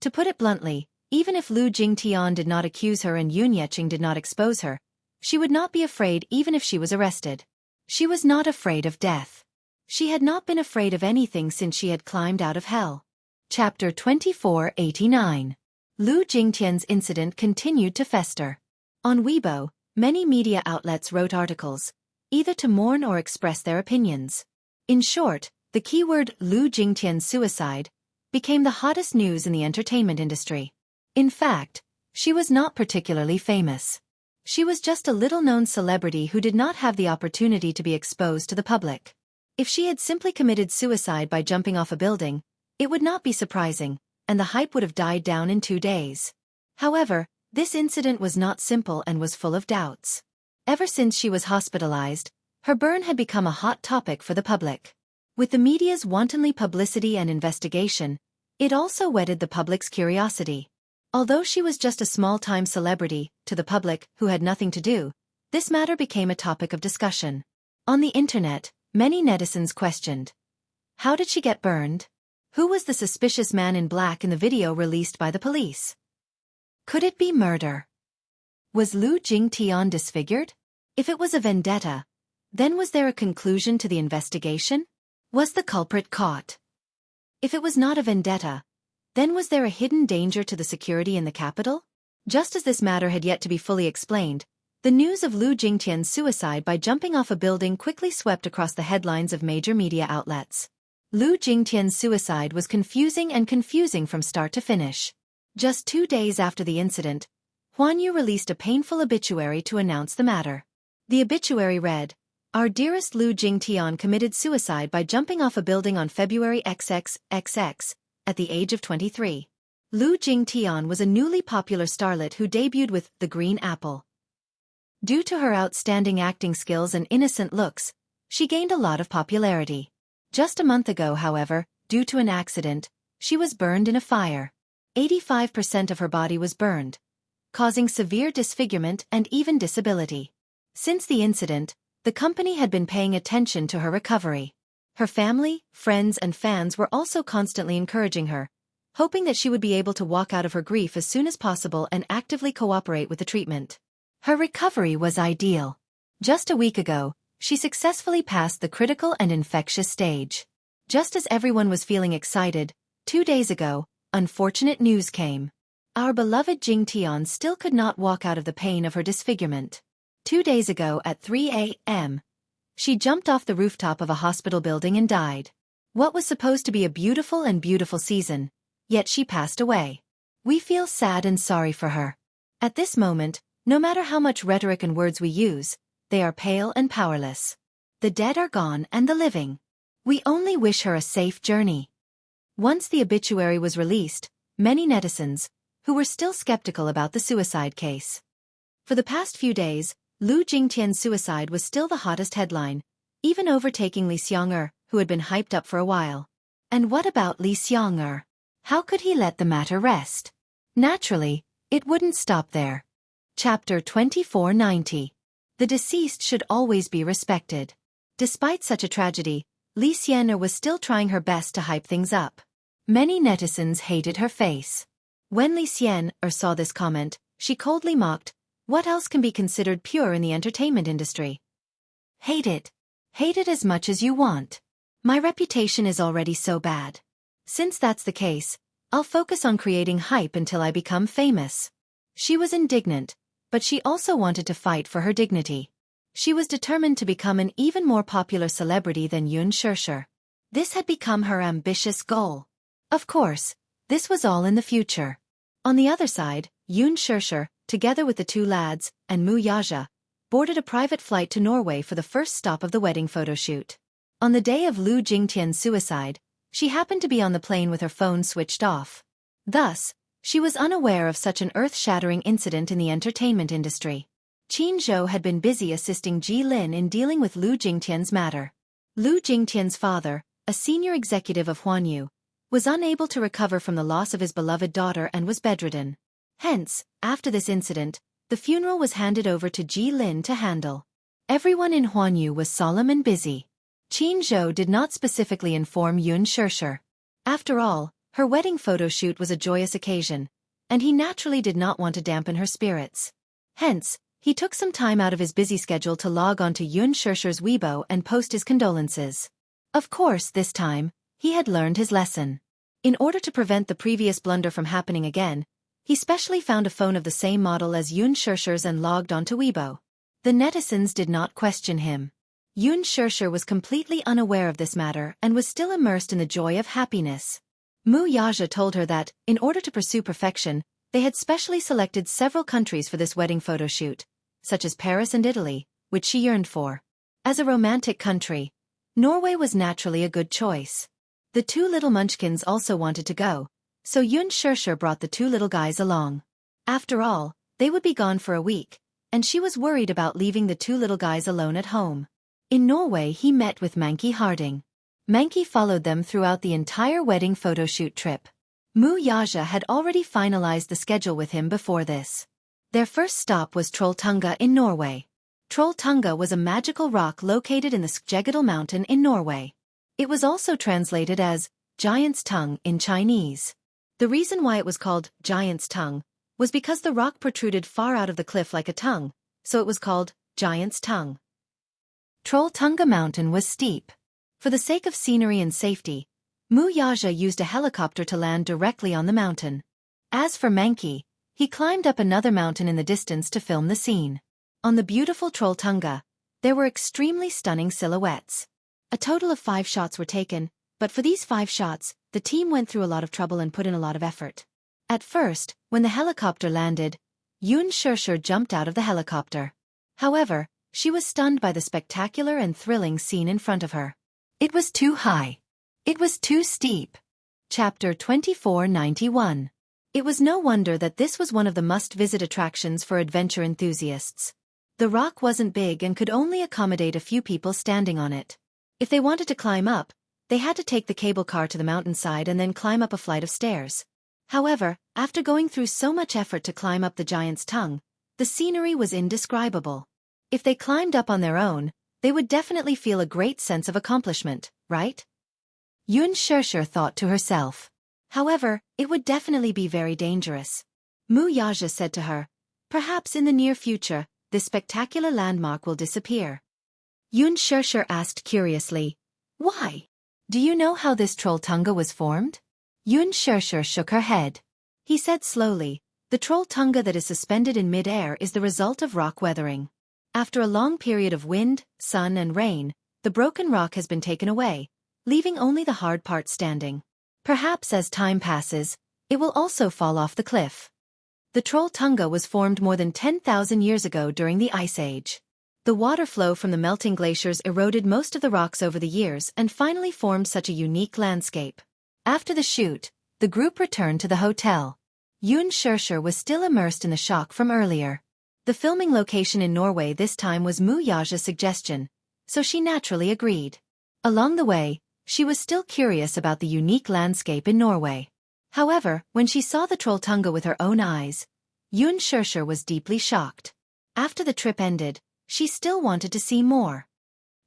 To put it bluntly, even if Lu Jingtian did not accuse her and Yun Yeqing did not expose her, she would not be afraid even if she was arrested. She was not afraid of death. She had not been afraid of anything since she had climbed out of hell. Chapter 2489. Lu Jingtian's incident continued to fester. On Weibo, many media outlets wrote articles, either to mourn or express their opinions. In short, the keyword Lu Jingtian's suicide became the hottest news in the entertainment industry. In fact, she was not particularly famous. She was just a little-known celebrity who did not have the opportunity to be exposed to the public. If she had simply committed suicide by jumping off a building, it would not be surprising, and the hype would have died down in 2 days. However, this incident was not simple and was full of doubts. Ever since she was hospitalized, her burn had become a hot topic for the public. With the media's wantonly publicity and investigation, it also whetted the public's curiosity. Although she was just a small-time celebrity, to the public, who had nothing to do, this matter became a topic of discussion. On the internet, many netizens questioned, how did she get burned? Who was the suspicious man in black in the video released by the police? Could it be murder? Was Lu Jingtian disfigured? If it was a vendetta, then was there a conclusion to the investigation? Was the culprit caught? If it was not a vendetta, then was there a hidden danger to the security in the capital? Just as this matter had yet to be fully explained, the news of Lu Jingtian's suicide by jumping off a building quickly swept across the headlines of major media outlets. Lu Jingtian's suicide was confusing from start to finish. Just 2 days after the incident, Huanyu released a painful obituary to announce the matter. The obituary read, "Our dearest Lu Jingtian committed suicide by jumping off a building on February XXXX, at the age of 23. Lu Jingtian was a newly popular starlet who debuted with The Green Apple. Due to her outstanding acting skills and innocent looks, she gained a lot of popularity. Just a month ago, however, due to an accident, she was burned in a fire. 85% of her body was burned, causing severe disfigurement and even disability. Since the incident, the company had been paying attention to her recovery. Her family, friends and fans were also constantly encouraging her, hoping that she would be able to walk out of her grief as soon as possible and actively cooperate with the treatment. Her recovery was ideal. Just a week ago, she successfully passed the critical and infectious stage. Just as everyone was feeling excited, 2 days ago, unfortunate news came. Our beloved Jingtian still could not walk out of the pain of her disfigurement. 2 days ago at 3 a.m., she jumped off the rooftop of a hospital building and died. What was supposed to be a beautiful season, yet she passed away. We feel sad and sorry for her. At this moment, no matter how much rhetoric and words we use, they are pale and powerless. The dead are gone and the living. We only wish her a safe journey." Once the obituary was released, many netizens, who were still skeptical about the suicide case. For the past few days, Lu Jingtian's suicide was still the hottest headline, even overtaking Li Xianxia, who had been hyped up for a while. And what about Li Xianxia? How could he let the matter rest? Naturally, it wouldn't stop there. Chapter 2490. The deceased should always be respected. Despite such a tragedy, Li Xianxia was still trying her best to hype things up. Many netizens hated her face. When Li Xianxia saw this comment, she coldly mocked, "What else can be considered pure in the entertainment industry? Hate it. Hate it as much as you want. My reputation is already so bad. Since that's the case, I'll focus on creating hype until I become famous." She was indignant, but she also wanted to fight for her dignity. She was determined to become an even more popular celebrity than Xianxia. This had become her ambitious goal. Of course, this was all in the future. On the other side, Xianxia, together with the two lads, and Wuxia, boarded a private flight to Norway for the first stop of the wedding photoshoot. On the day of Lu Jingtian's suicide, she happened to be on the plane with her phone switched off. Thus, she was unaware of such an earth-shattering incident in the entertainment industry. Qin Zhou had been busy assisting Ji Lin in dealing with Lu Jingtian's matter. Lu Jingtian's father, a senior executive of Huanyu, was unable to recover from the loss of his beloved daughter and was bedridden. Hence, after this incident, the funeral was handed over to Ji Lin to handle. Everyone in Huanyu was solemn and busy. Qin Zhou did not specifically inform Xianxia. After all, her wedding photo shoot was a joyous occasion, and he naturally did not want to dampen her spirits. Hence, he took some time out of his busy schedule to log on to Xianxia's Weibo and post his condolences. Of course, this time, he had learned his lesson. In order to prevent the previous blunder from happening again, he specially found a phone of the same model as Xianxia's and logged onto Weibo. The netizens did not question him. Xianxia was completely unaware of this matter and was still immersed in the joy of happiness. Wuxia told her that, in order to pursue perfection, they had specially selected several countries for this wedding photo shoot, such as Paris and Italy, which she yearned for. As a romantic country, Norway was naturally a good choice. The two little munchkins also wanted to go, so Xianxia brought the two little guys along. After all, they would be gone for a week, and she was worried about leaving the two little guys alone at home. In Norway he met with Mankey Harding. Mankey followed them throughout the entire wedding photoshoot trip. Wuxia had already finalized the schedule with him before this. Their first stop was Trolltunga in Norway. Trolltunga was a magical rock located in the Skjeggedal mountain in Norway. It was also translated as Giant's Tongue in Chinese. The reason why it was called Giant's Tongue was because the rock protruded far out of the cliff like a tongue, so it was called Giant's Tongue. Trolltunga mountain was steep. For the sake of scenery and safety, Wuxia used a helicopter to land directly on the mountain. As for Mankey, he climbed up another mountain in the distance to film the scene. On the beautiful Trolltunga, there were extremely stunning silhouettes. A total of 5 shots were taken, but for these 5 shots, the team went through a lot of trouble and put in a lot of effort. At first, when the helicopter landed, Xianxia jumped out of the helicopter. However, she was stunned by the spectacular and thrilling scene in front of her. It was too high. It was too steep. Chapter 2491. It was no wonder that this was one of the must-visit attractions for adventure enthusiasts. The rock wasn't big and could only accommodate a few people standing on it. If they wanted to climb up, they had to take the cable car to the mountainside and then climb up a flight of stairs. However, after going through so much effort to climb up the Giant's Tongue, the scenery was indescribable. If they climbed up on their own, they would definitely feel a great sense of accomplishment, right? Xianxia thought to herself. However, it would definitely be very dangerous. Wuxia said to her, "Perhaps in the near future, this spectacular landmark will disappear." Xianxia asked curiously, "Why? Do you know how this Trolltunga was formed?" Xianxia shook her head. He said slowly, "The Trolltunga that is suspended in mid-air is the result of rock weathering. After a long period of wind, sun and rain, the broken rock has been taken away, leaving only the hard part standing. Perhaps as time passes, it will also fall off the cliff." The Trolltunga was formed more than 10,000 years ago during the Ice Age. The water flow from the melting glaciers eroded most of the rocks over the years and finally formed such a unique landscape. After the shoot, the group returned to the hotel. Xianxia was still immersed in the shock from earlier. The filming location in Norway this time was Wuxia's suggestion, so she naturally agreed. Along the way, she was still curious about the unique landscape in Norway. However, when she saw the Trolltunga with her own eyes, Xianxia was deeply shocked. After the trip ended, she still wanted to see more.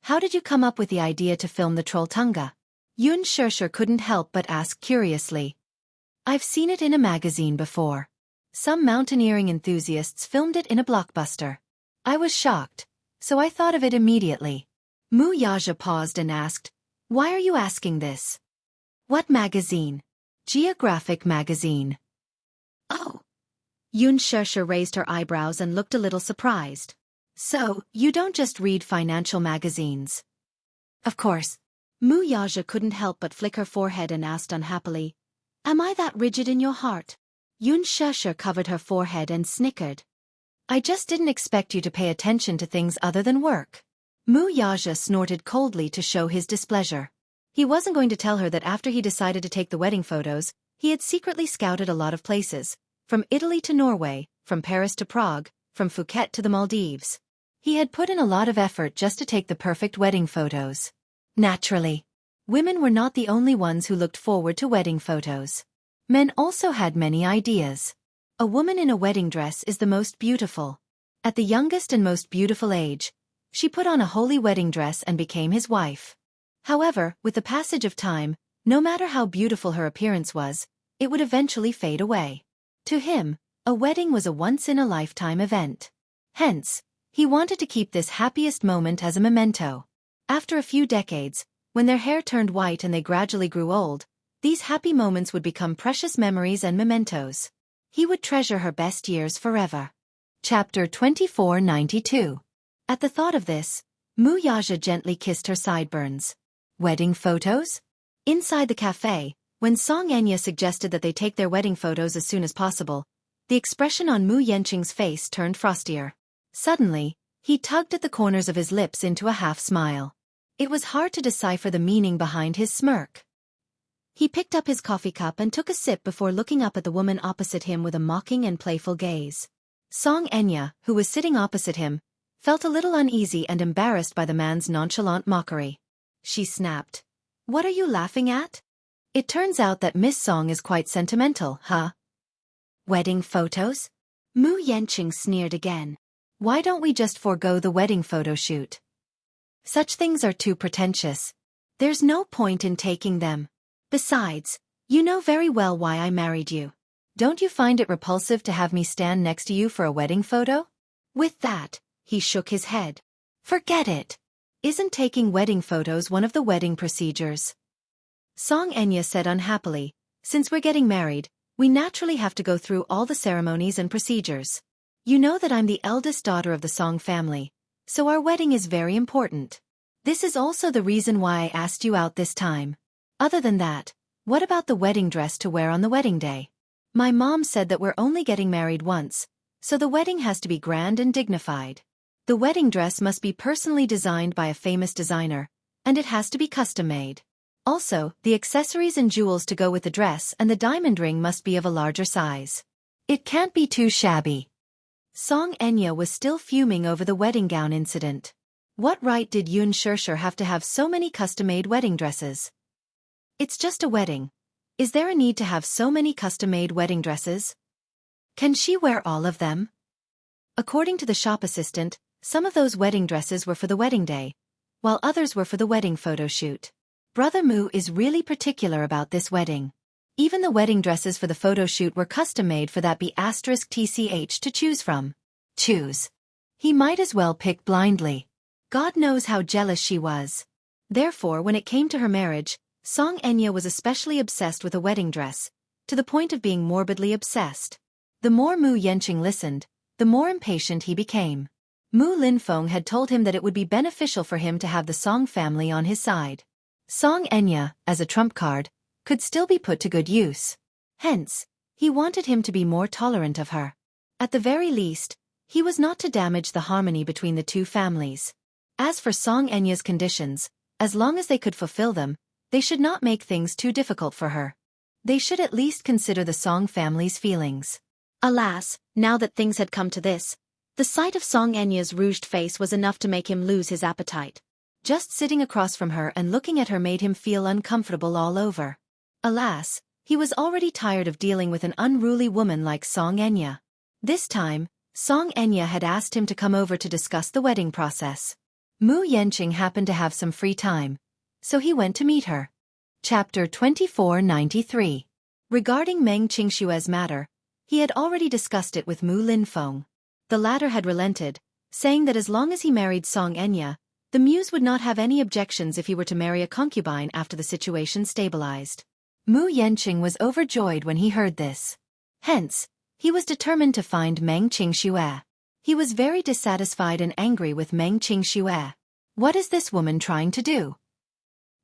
How did you come up with the idea to film the Trolltunga? Xianxia couldn't help but ask curiously. I've seen it in a magazine before. Some mountaineering enthusiasts filmed it in a blockbuster. I was shocked, so I thought of it immediately. Wuxia paused and asked, why are you asking this? What magazine? Geographic magazine. Oh. Xianxia raised her eyebrows and looked a little surprised. So, you don't just read financial magazines? Of course. Wuxia couldn't help but flick her forehead and asked unhappily, am I that rigid in your heart? Xianxia covered her forehead and snickered. I just didn't expect you to pay attention to things other than work. Wuxia snorted coldly to show his displeasure. He wasn't going to tell her that after he decided to take the wedding photos, he had secretly scouted a lot of places, from Italy to Norway, from Paris to Prague, from Phuket to the Maldives. He had put in a lot of effort just to take the perfect wedding photos. Naturally, women were not the only ones who looked forward to wedding photos. Men also had many ideas. A woman in a wedding dress is the most beautiful. At the youngest and most beautiful age, she put on a holy wedding dress and became his wife. However, with the passage of time, no matter how beautiful her appearance was, it would eventually fade away. To him, a wedding was a once-in-a-lifetime event. Hence, he wanted to keep this happiest moment as a memento. After a few decades, when their hair turned white and they gradually grew old, these happy moments would become precious memories and mementos. He would treasure her best years forever. Chapter 2492. At the thought of this, Wuxia gently kissed her sideburns. Wedding photos? Inside the cafe, when Xianxia suggested that they take their wedding photos as soon as possible, the expression on Mu Yanqing's face turned frostier. Suddenly, he tugged at the corners of his lips into a half-smile. It was hard to decipher the meaning behind his smirk. He picked up his coffee cup and took a sip before looking up at the woman opposite him with a mocking and playful gaze. Xianxia, who was sitting opposite him, felt a little uneasy and embarrassed by the man's nonchalant mockery. She snapped. What are you laughing at? It turns out that Miss Song is quite sentimental, huh? Wedding photos? Mu Yanqing sneered again. Why don't we just forego the wedding photo shoot? Such things are too pretentious. There's no point in taking them. Besides, you know very well why I married you. Don't you find it repulsive to have me stand next to you for a wedding photo? With that, he shook his head. Forget it. Isn't taking wedding photos one of the wedding procedures? Xianxia said unhappily, since we're getting married, we naturally have to go through all the ceremonies and procedures. You know that I'm the eldest daughter of the Song family, so our wedding is very important. This is also the reason why I asked you out this time. Other than that, what about the wedding dress to wear on the wedding day? My mom said that we're only getting married once, so the wedding has to be grand and dignified. The wedding dress must be personally designed by a famous designer, and it has to be custom-made. Also, the accessories and jewels to go with the dress and the diamond ring must be of a larger size. It can't be too shabby. Xianxia was still fuming over the wedding gown incident. What right did Xianxia have to have so many custom-made wedding dresses? It's just a wedding. Is there a need to have so many custom-made wedding dresses? Can she wear all of them? According to the shop assistant, some of those wedding dresses were for the wedding day, while others were for the wedding photo shoot. Brother Mu is really particular about this wedding. Even the wedding dresses for the photo shoot were custom-made for that *tch to choose from. Choose. He might as well pick blindly. God knows how jealous she was. Therefore, when it came to her marriage, Xianxia was especially obsessed with a wedding dress, to the point of being morbidly obsessed. The more Mu Yanqing listened, the more impatient he became. Mu Linfeng had told him that it would be beneficial for him to have the Song family on his side. Xianxia, as a trump card, could still be put to good use. Hence, he wanted him to be more tolerant of her. At the very least, he was not to damage the harmony between the two families. As for Xianxia's conditions, as long as they could fulfill them, they should not make things too difficult for her. They should at least consider the Song family's feelings.
Alas, now that things had come to this, the sight of Xianxia's rouged face was enough to make him lose his appetite.
Just sitting across from her and looking at her made him feel uncomfortable all over. Alas, he was already tired of dealing with an unruly woman like Xianxia. This time, Xianxia had asked him to come over to discuss the wedding process. Mu Yanqing happened to have some free time, so he went to meet her. Chapter 2493. Regarding Meng Qingshue's matter, he had already discussed it with Mu Linfeng. The latter had relented, saying that as long as he married Xianxia, the muse would not have any objections if he were to marry a concubine after the situation stabilized. Mu Yanqing was overjoyed when he heard this. Hence, he was determined to find Meng Qingxue. He was very dissatisfied and angry with Meng Qingxue. What is this woman trying to do?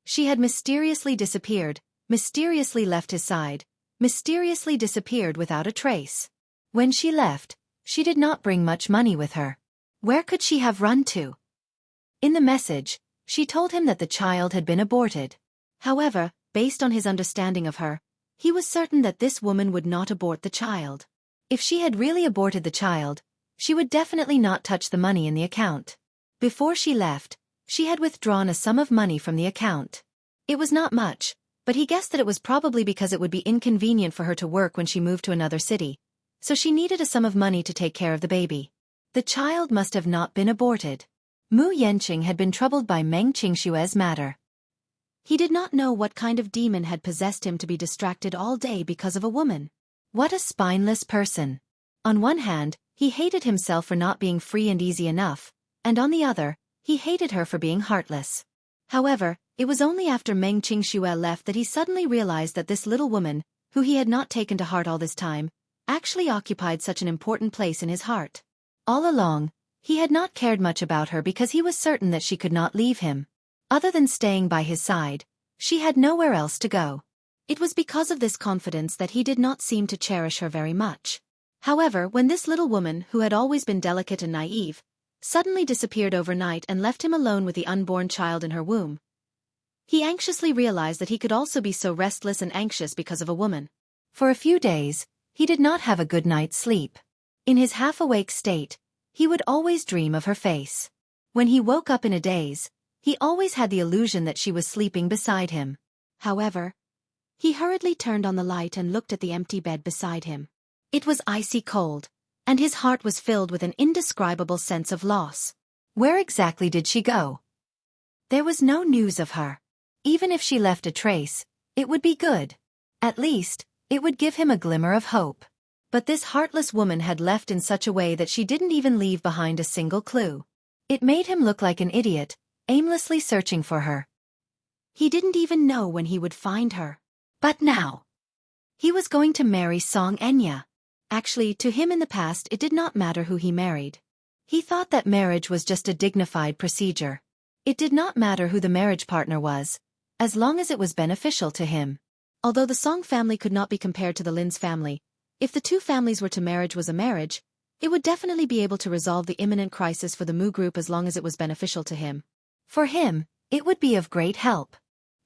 She had mysteriously disappeared, mysteriously left his side, mysteriously disappeared without a trace. When she left, she did not bring much money with her. Where could she have run to? In the message, she told him that the child had been aborted. However, based on his understanding of her, he was certain that this woman would not abort the child. If she had really aborted the child, she would definitely not touch the money in the account. Before she left, she had withdrawn a sum of money from the account. It was not much, but he guessed that it was probably because it would be inconvenient for her to work when she moved to another city, so she needed a sum of money to take care of the baby. The child must have not been aborted. Mu Yanqing had been troubled by Meng Qingshue's matter. He did not know what kind of demon had possessed him to be distracted all day because of a woman. What a spineless person. On one hand, he hated himself for not being free and easy enough, and on the other, he hated her for being heartless. However, it was only after Meng Qingxue left that he suddenly realized that this little woman, who he had not taken to heart all this time, actually occupied such an important place in his heart. All along, he had not cared much about her because he was certain that she could not leave him. Other than staying by his side, she had nowhere else to go. It was because of this confidence that he did not seem to cherish her very much. However, when this little woman, who had always been delicate and naive, suddenly disappeared overnight and left him alone with the unborn child in her womb, he anxiously realized that he could also be so restless and anxious because of a woman. For a few days, he did not have a good night's sleep. In his half-awake state, he would always dream of her face. When he woke up in a daze, he always had the illusion that she was sleeping beside him. However, he hurriedly turned on the light and looked at the empty bed beside him. It was icy cold, and his heart was filled with an indescribable sense of loss. Where exactly did she go? There was no news of her. Even if she left a trace, it would be good. At least, it would give him a glimmer of hope. But this heartless woman had left in such a way that she didn't even leave behind a single clue. It made him look like an idiot, aimlessly searching for her. He didn't even know when he would find her. But now, he was going to marry Xianxia. Actually, to him in the past it did not matter who he married. He thought that marriage was just a dignified procedure. It did not matter who the marriage partner was, as long as it was beneficial to him. Although the Song family could not be compared to the Lin's family, if the two families were to marriage was a marriage, it would definitely be able to resolve the imminent crisis for the Mu group as long as it was beneficial to him. For him, it would be of great help.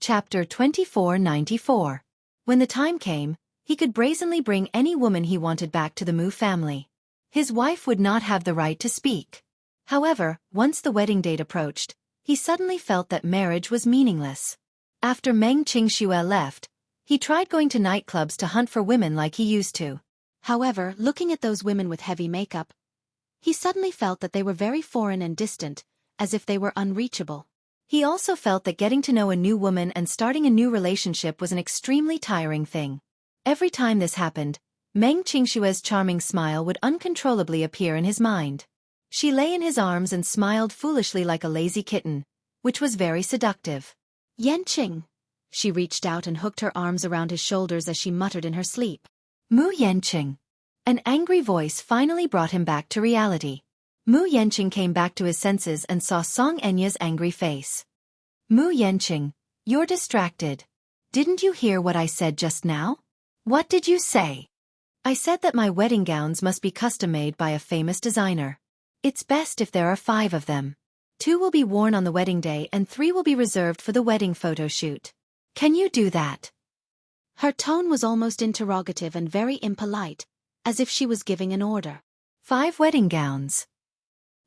Chapter 2494. When the time came, he could brazenly bring any woman he wanted back to the Mu family. His wife would not have the right to speak. However, once the wedding date approached, he suddenly felt that marriage was meaningless. After Meng Qingxue left, he tried going to nightclubs to hunt for women like he used to. However, looking at those women with heavy makeup, he suddenly felt that they were very foreign and distant, as if they were unreachable. He also felt that getting to know a new woman and starting a new relationship was an extremely tiring thing. Every time this happened, Meng Qingshue's charming smile would uncontrollably appear in his mind. She lay in his arms and smiled foolishly like a lazy kitten, which was very seductive. Yanqing. She reached out and hooked her arms around his shoulders as she muttered in her sleep. Mu Yanqing. An angry voice finally brought him back to reality. Mu Yanqing came back to his senses and saw Xianxia's angry face. Mu Yanqing, you're distracted. Didn't you hear what I said just now? What did you say? I said that my wedding gowns must be custom-made by a famous designer. It's best if there are 5 of them. 2 will be worn on the wedding day and 3 will be reserved for the wedding photo shoot. Can you do that?
Her tone was almost interrogative and very impolite, as if she was giving an order.
5 wedding gowns.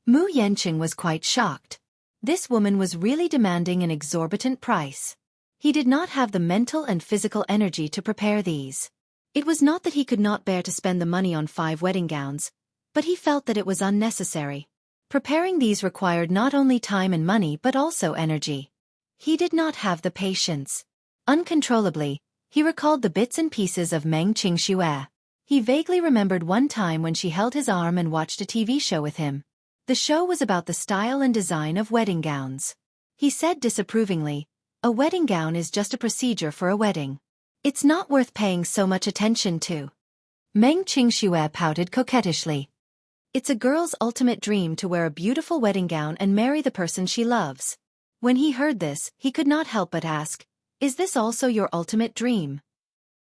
Mu Yanqing was quite shocked. This woman was really demanding an exorbitant price. He did not have the mental and physical energy to prepare these. It was not that he could not bear to spend the money on 5 wedding gowns, but he felt that it was unnecessary. Preparing these required not only time and money but also energy. He did not have the patience. Uncontrollably, he recalled the bits and pieces of Meng Qingxue. He vaguely remembered one time when she held his arm and watched a TV show with him. The show was about the style and design of wedding gowns. He said disapprovingly, "A wedding gown is just a procedure for a wedding. It's not worth paying so much attention to." Meng Qingxue pouted coquettishly. It's a girl's ultimate dream to wear a beautiful wedding gown and marry the person she loves. When he heard this, he could not help but ask, "Is this also your ultimate dream?"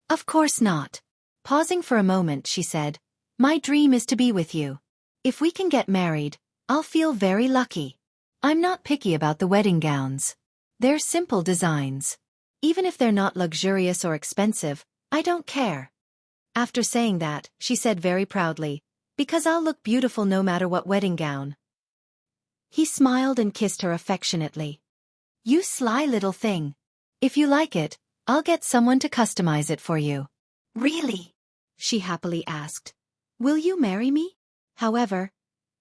"Of course not." Pausing for a moment, she said, "My dream is to be with you. If we can get married, I'll feel very lucky. I'm not picky about the wedding gowns. They're simple designs. Even if they're not luxurious or expensive, I don't care." After saying that, she said very proudly, "Because I'll look beautiful no matter what wedding gown." He smiled and kissed her affectionately. "You sly little thing. If you like it, I'll get someone to customize it for you." "Really?" she happily asked. "Will you marry me?" However,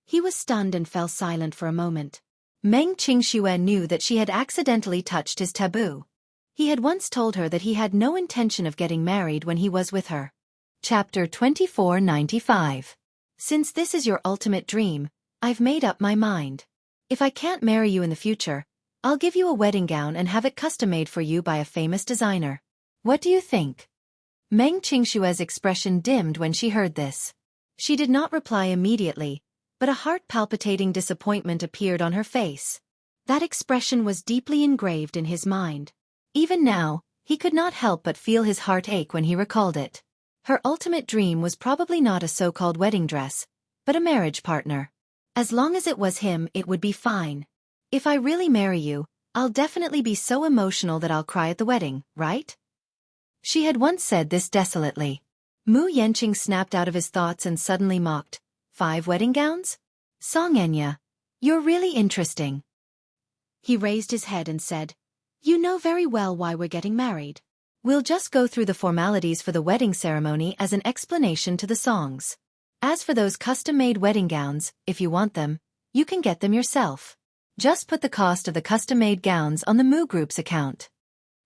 he was stunned and fell silent for a moment. Meng Qingxue knew that she had accidentally touched his taboo. He had once told her that he had no intention of getting married when he was with her. Chapter 2495. Since this is your ultimate dream, I've made up my mind. If I can't marry you in the future, I'll give you a wedding gown and have it custom-made for you by a famous designer. What do you think? Meng Qingxue's expression dimmed when she heard this. She did not reply immediately, but a heart-palpitating disappointment appeared on her face. That expression was deeply engraved in his mind. Even now, he could not help but feel his heart ache when he recalled it. Her ultimate dream was probably not a so-called wedding dress, but a marriage partner. As long as it was him, it would be fine. If I really marry you, I'll definitely be so emotional that I'll cry at the wedding, right? She had once said this desolately. Mu Yanqing snapped out of his thoughts and suddenly mocked, 5 wedding gowns? Xianxia, you're really interesting. He raised his head and said, "You know very well why we're getting married. We'll just go through the formalities for the wedding ceremony as an explanation to the songs. As for those custom-made wedding gowns, if you want them, you can get them yourself. Just put the cost of the custom-made gowns on the Mu Group's account."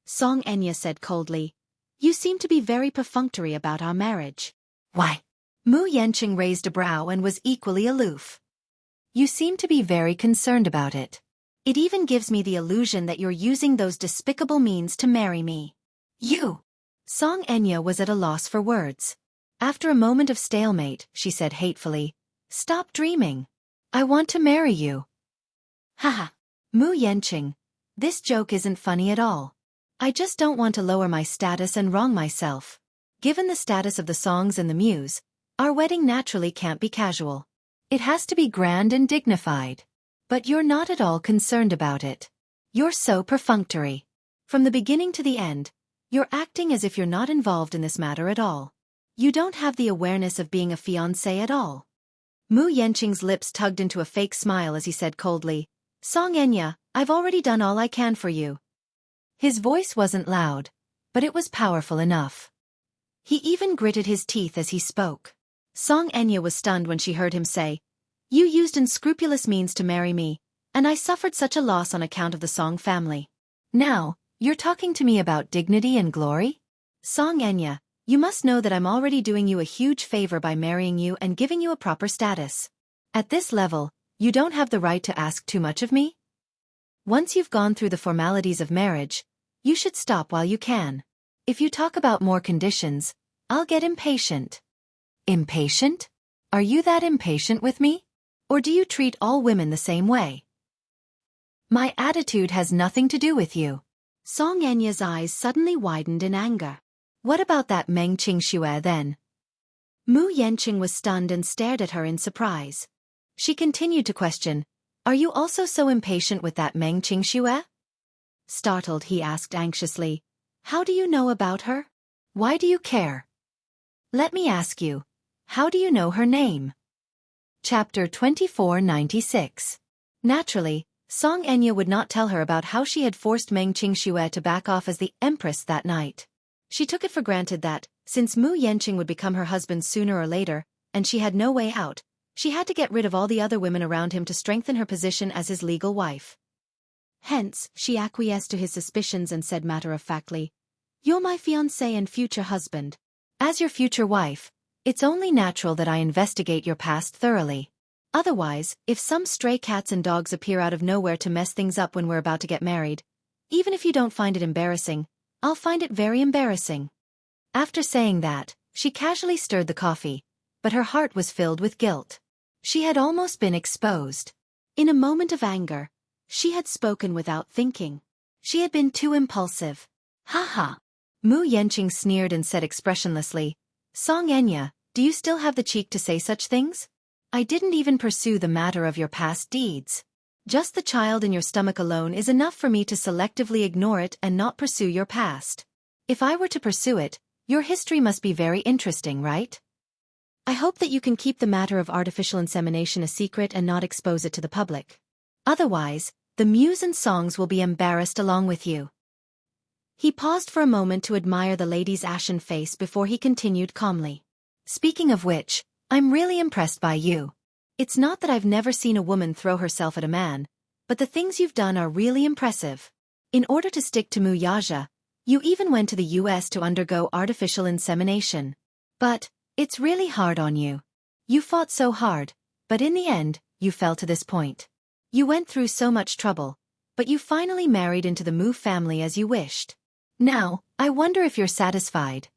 Xianxia said coldly, "You seem to be very perfunctory about our marriage." "Why?" Mu Yanqing raised a brow and was equally aloof. "You seem to be very concerned about it. It even gives me the illusion that you're using those despicable means to marry me." "You!" Xianxia was at a loss for words. After a moment of stalemate, she said hatefully, "Stop dreaming. I want to marry you." Haha. Mu Yanqing, this joke isn't funny at all. I just don't want to lower my status and wrong myself. Given the status of the songs and the muse, our wedding naturally can't be casual. It has to be grand and dignified. But you're not at all concerned about it. You're so perfunctory. From the beginning to the end, you're acting as if you're not involved in this matter at all. You don't have the awareness of being a fiancé at all. Mu Yanqing's lips tugged into a fake smile as he said coldly, "Xianxia, I've already done all I can for you." His voice wasn't loud, but it was powerful enough. He even gritted his teeth as he spoke. Xianxia was stunned when she heard him say, "You used unscrupulous means to marry me, and I suffered such a loss on account of the Song family. Now, you're talking to me about dignity and glory? Xianxia, you must know that I'm already doing you a huge favor by marrying you and giving you a proper status. At this level, you don't have the right to ask too much of me? Once you've gone through the formalities of marriage, you should stop while you can. If you talk about more conditions, I'll get impatient." "Impatient? Are you that impatient with me? Or do you treat all women the same way?" "My attitude has nothing to do with you." Xianxia's eyes suddenly widened in anger. "What about that Meng Qingxue then?" Mu Yanqing was stunned and stared at her in surprise. She continued to question, "Are you also so impatient with that Meng Qingxue?" Startled, he asked anxiously, "How do you know about her?" Why do you care? Let me ask you, how do you know her name? Chapter 2496. Naturally, Song Enya would not tell her about how she had forced Meng Qingxue to back off as the empress that night. She took it for granted that, since Mu Yanqing would become her husband sooner or later, and she had no way out, she had to get rid of all the other women around him to strengthen her position as his legal wife. Hence, she acquiesced to his suspicions and said matter-of-factly, "You're my fiancé and future husband. As your future wife, it's only natural that I investigate your past thoroughly. Otherwise, if some stray cats and dogs appear out of nowhere to mess things up when we're about to get married, even if you don't find it embarrassing, I'll find it very embarrassing." After saying that, she casually stirred the coffee, but her heart was filled with guilt. She had almost been exposed. In a moment of anger, she had spoken without thinking. She had been too impulsive. "Ha ha." Mu Yanqing sneered and said expressionlessly, "Song Enya, do you still have the cheek to say such things? I didn't even pursue the matter of your past deeds. Just the child in your stomach alone is enough for me to selectively ignore it and not pursue your past. If I were to pursue it, your history must be very interesting, right? I hope that you can keep the matter of artificial insemination a secret and not expose it to the public. Otherwise, the muse and songs will be embarrassed along with you." He paused for a moment to admire the lady's ashen face before he continued calmly. "Speaking of which, I'm really impressed by you. It's not that I've never seen a woman throw herself at a man, but the things you've done are really impressive. In order to stick to Mu Yaja, you even went to the US to undergo artificial insemination. But it's really hard on you. You fought so hard, but in the end, you fell to this point. You went through so much trouble, but you finally married into the Mu family as you wished. Now, I wonder if you're satisfied."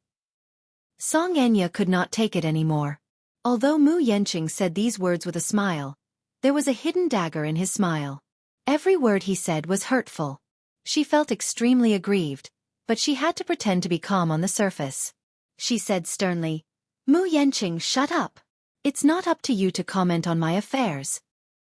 Song Enya could not take it anymore. Although Mu Yanqing said these words with a smile, there was a hidden dagger in his smile. Every word he said was hurtful. She felt extremely aggrieved, but she had to pretend to be calm on the surface. She said sternly, "Mu Yanqing, shut up. It's not up to you to comment on my affairs."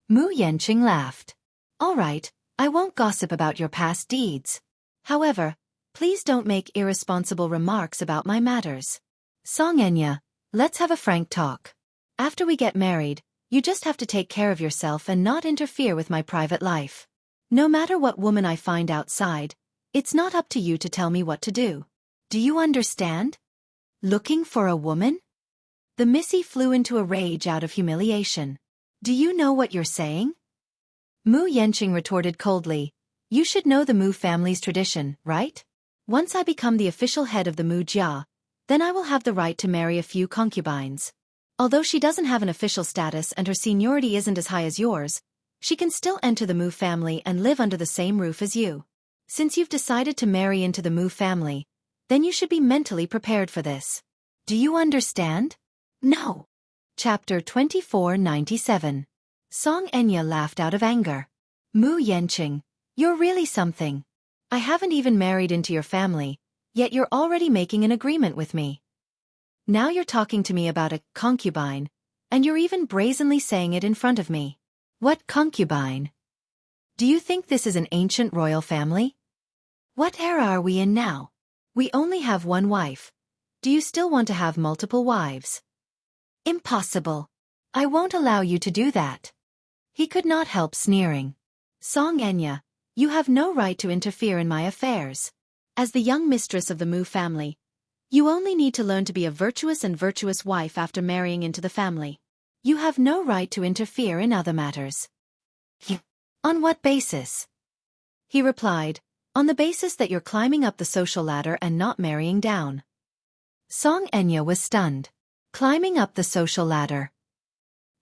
Mu Yanqing laughed. "All right, I won't gossip about your past deeds. However, please don't make irresponsible remarks about my matters. Song Enya, let's have a frank talk. After we get married, you just have to take care of yourself and not interfere with my private life. No matter what woman I find outside, it's not up to you to tell me what to do. Do you understand?" "Looking for a woman?" The Missy flew into a rage out of humiliation. "Do you know what you're saying?" Mu Yanqing retorted coldly, "You should know the Mu family's tradition, right? Once I become the official head of the Mu Jia, then I will have the right to marry a few concubines. Although she doesn't have an official status and her seniority isn't as high as yours, she can still enter the Mu family and live under the same roof as you. Since you've decided to marry into the Mu family, then you should be mentally prepared for this. Do you understand?" "No." Chapter 2497. Song Enya laughed out of anger. "Mu Yanqing, you're really something. I haven't even married into your family, yet you're already making an agreement with me. Now you're talking to me about a concubine, and you're even brazenly saying it in front of me. What concubine? Do you think this is an ancient royal family? What era are we in now? We only have one wife. Do you still want to have multiple wives?" "Impossible. I won't allow you to do that." He could not help sneering. "Song Enya, you have no right to interfere in my affairs. As the young mistress of the Mu family, you only need to learn to be a virtuous and virtuous wife after marrying into the family. You have no right to interfere in other matters." "On what basis?" He replied, "On the basis that you're climbing up the social ladder and not marrying down." Song Enya was stunned. Climbing up the social ladder.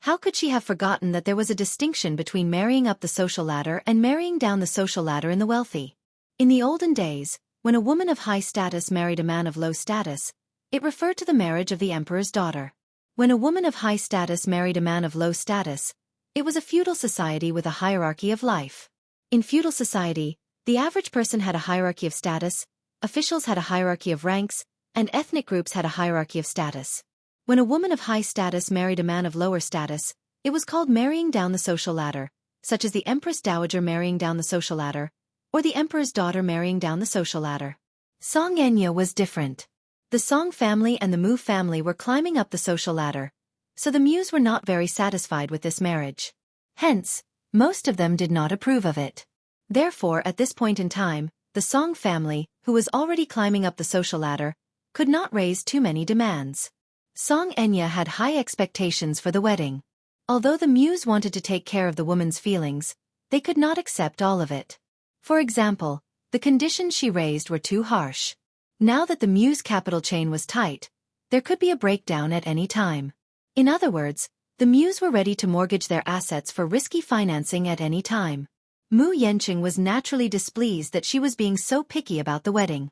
How could she have forgotten that there was a distinction between marrying up the social ladder and marrying down the social ladder in the wealthy? In the olden days, when a woman of high status married a man of low status, it referred to the marriage of the emperor's daughter. When a woman of high status married a man of low status, it was a feudal society with a hierarchy of life. In feudal society, the average person had a hierarchy of status, officials had a hierarchy of ranks, and ethnic groups had a hierarchy of status. When a woman of high status married a man of lower status, it was called marrying down the social ladder, such as the Empress Dowager marrying down the social ladder, or the Emperor's daughter marrying down the social ladder. Song Enya was different. The Song family and the Mu family were climbing up the social ladder, so the Muse were not very satisfied with this marriage. Hence, most of them did not approve of it. Therefore, at this point in time, the Song family, who was already climbing up the social ladder, could not raise too many demands. Xianxia had high expectations for the wedding. Although the Muse wanted to take care of the woman's feelings, they could not accept all of it. For example, the conditions she raised were too harsh. Now that the Muse capital chain was tight, there could be a breakdown at any time. In other words, the Muse were ready to mortgage their assets for risky financing at any time. Mu Yanqing was naturally displeased that she was being so picky about the wedding.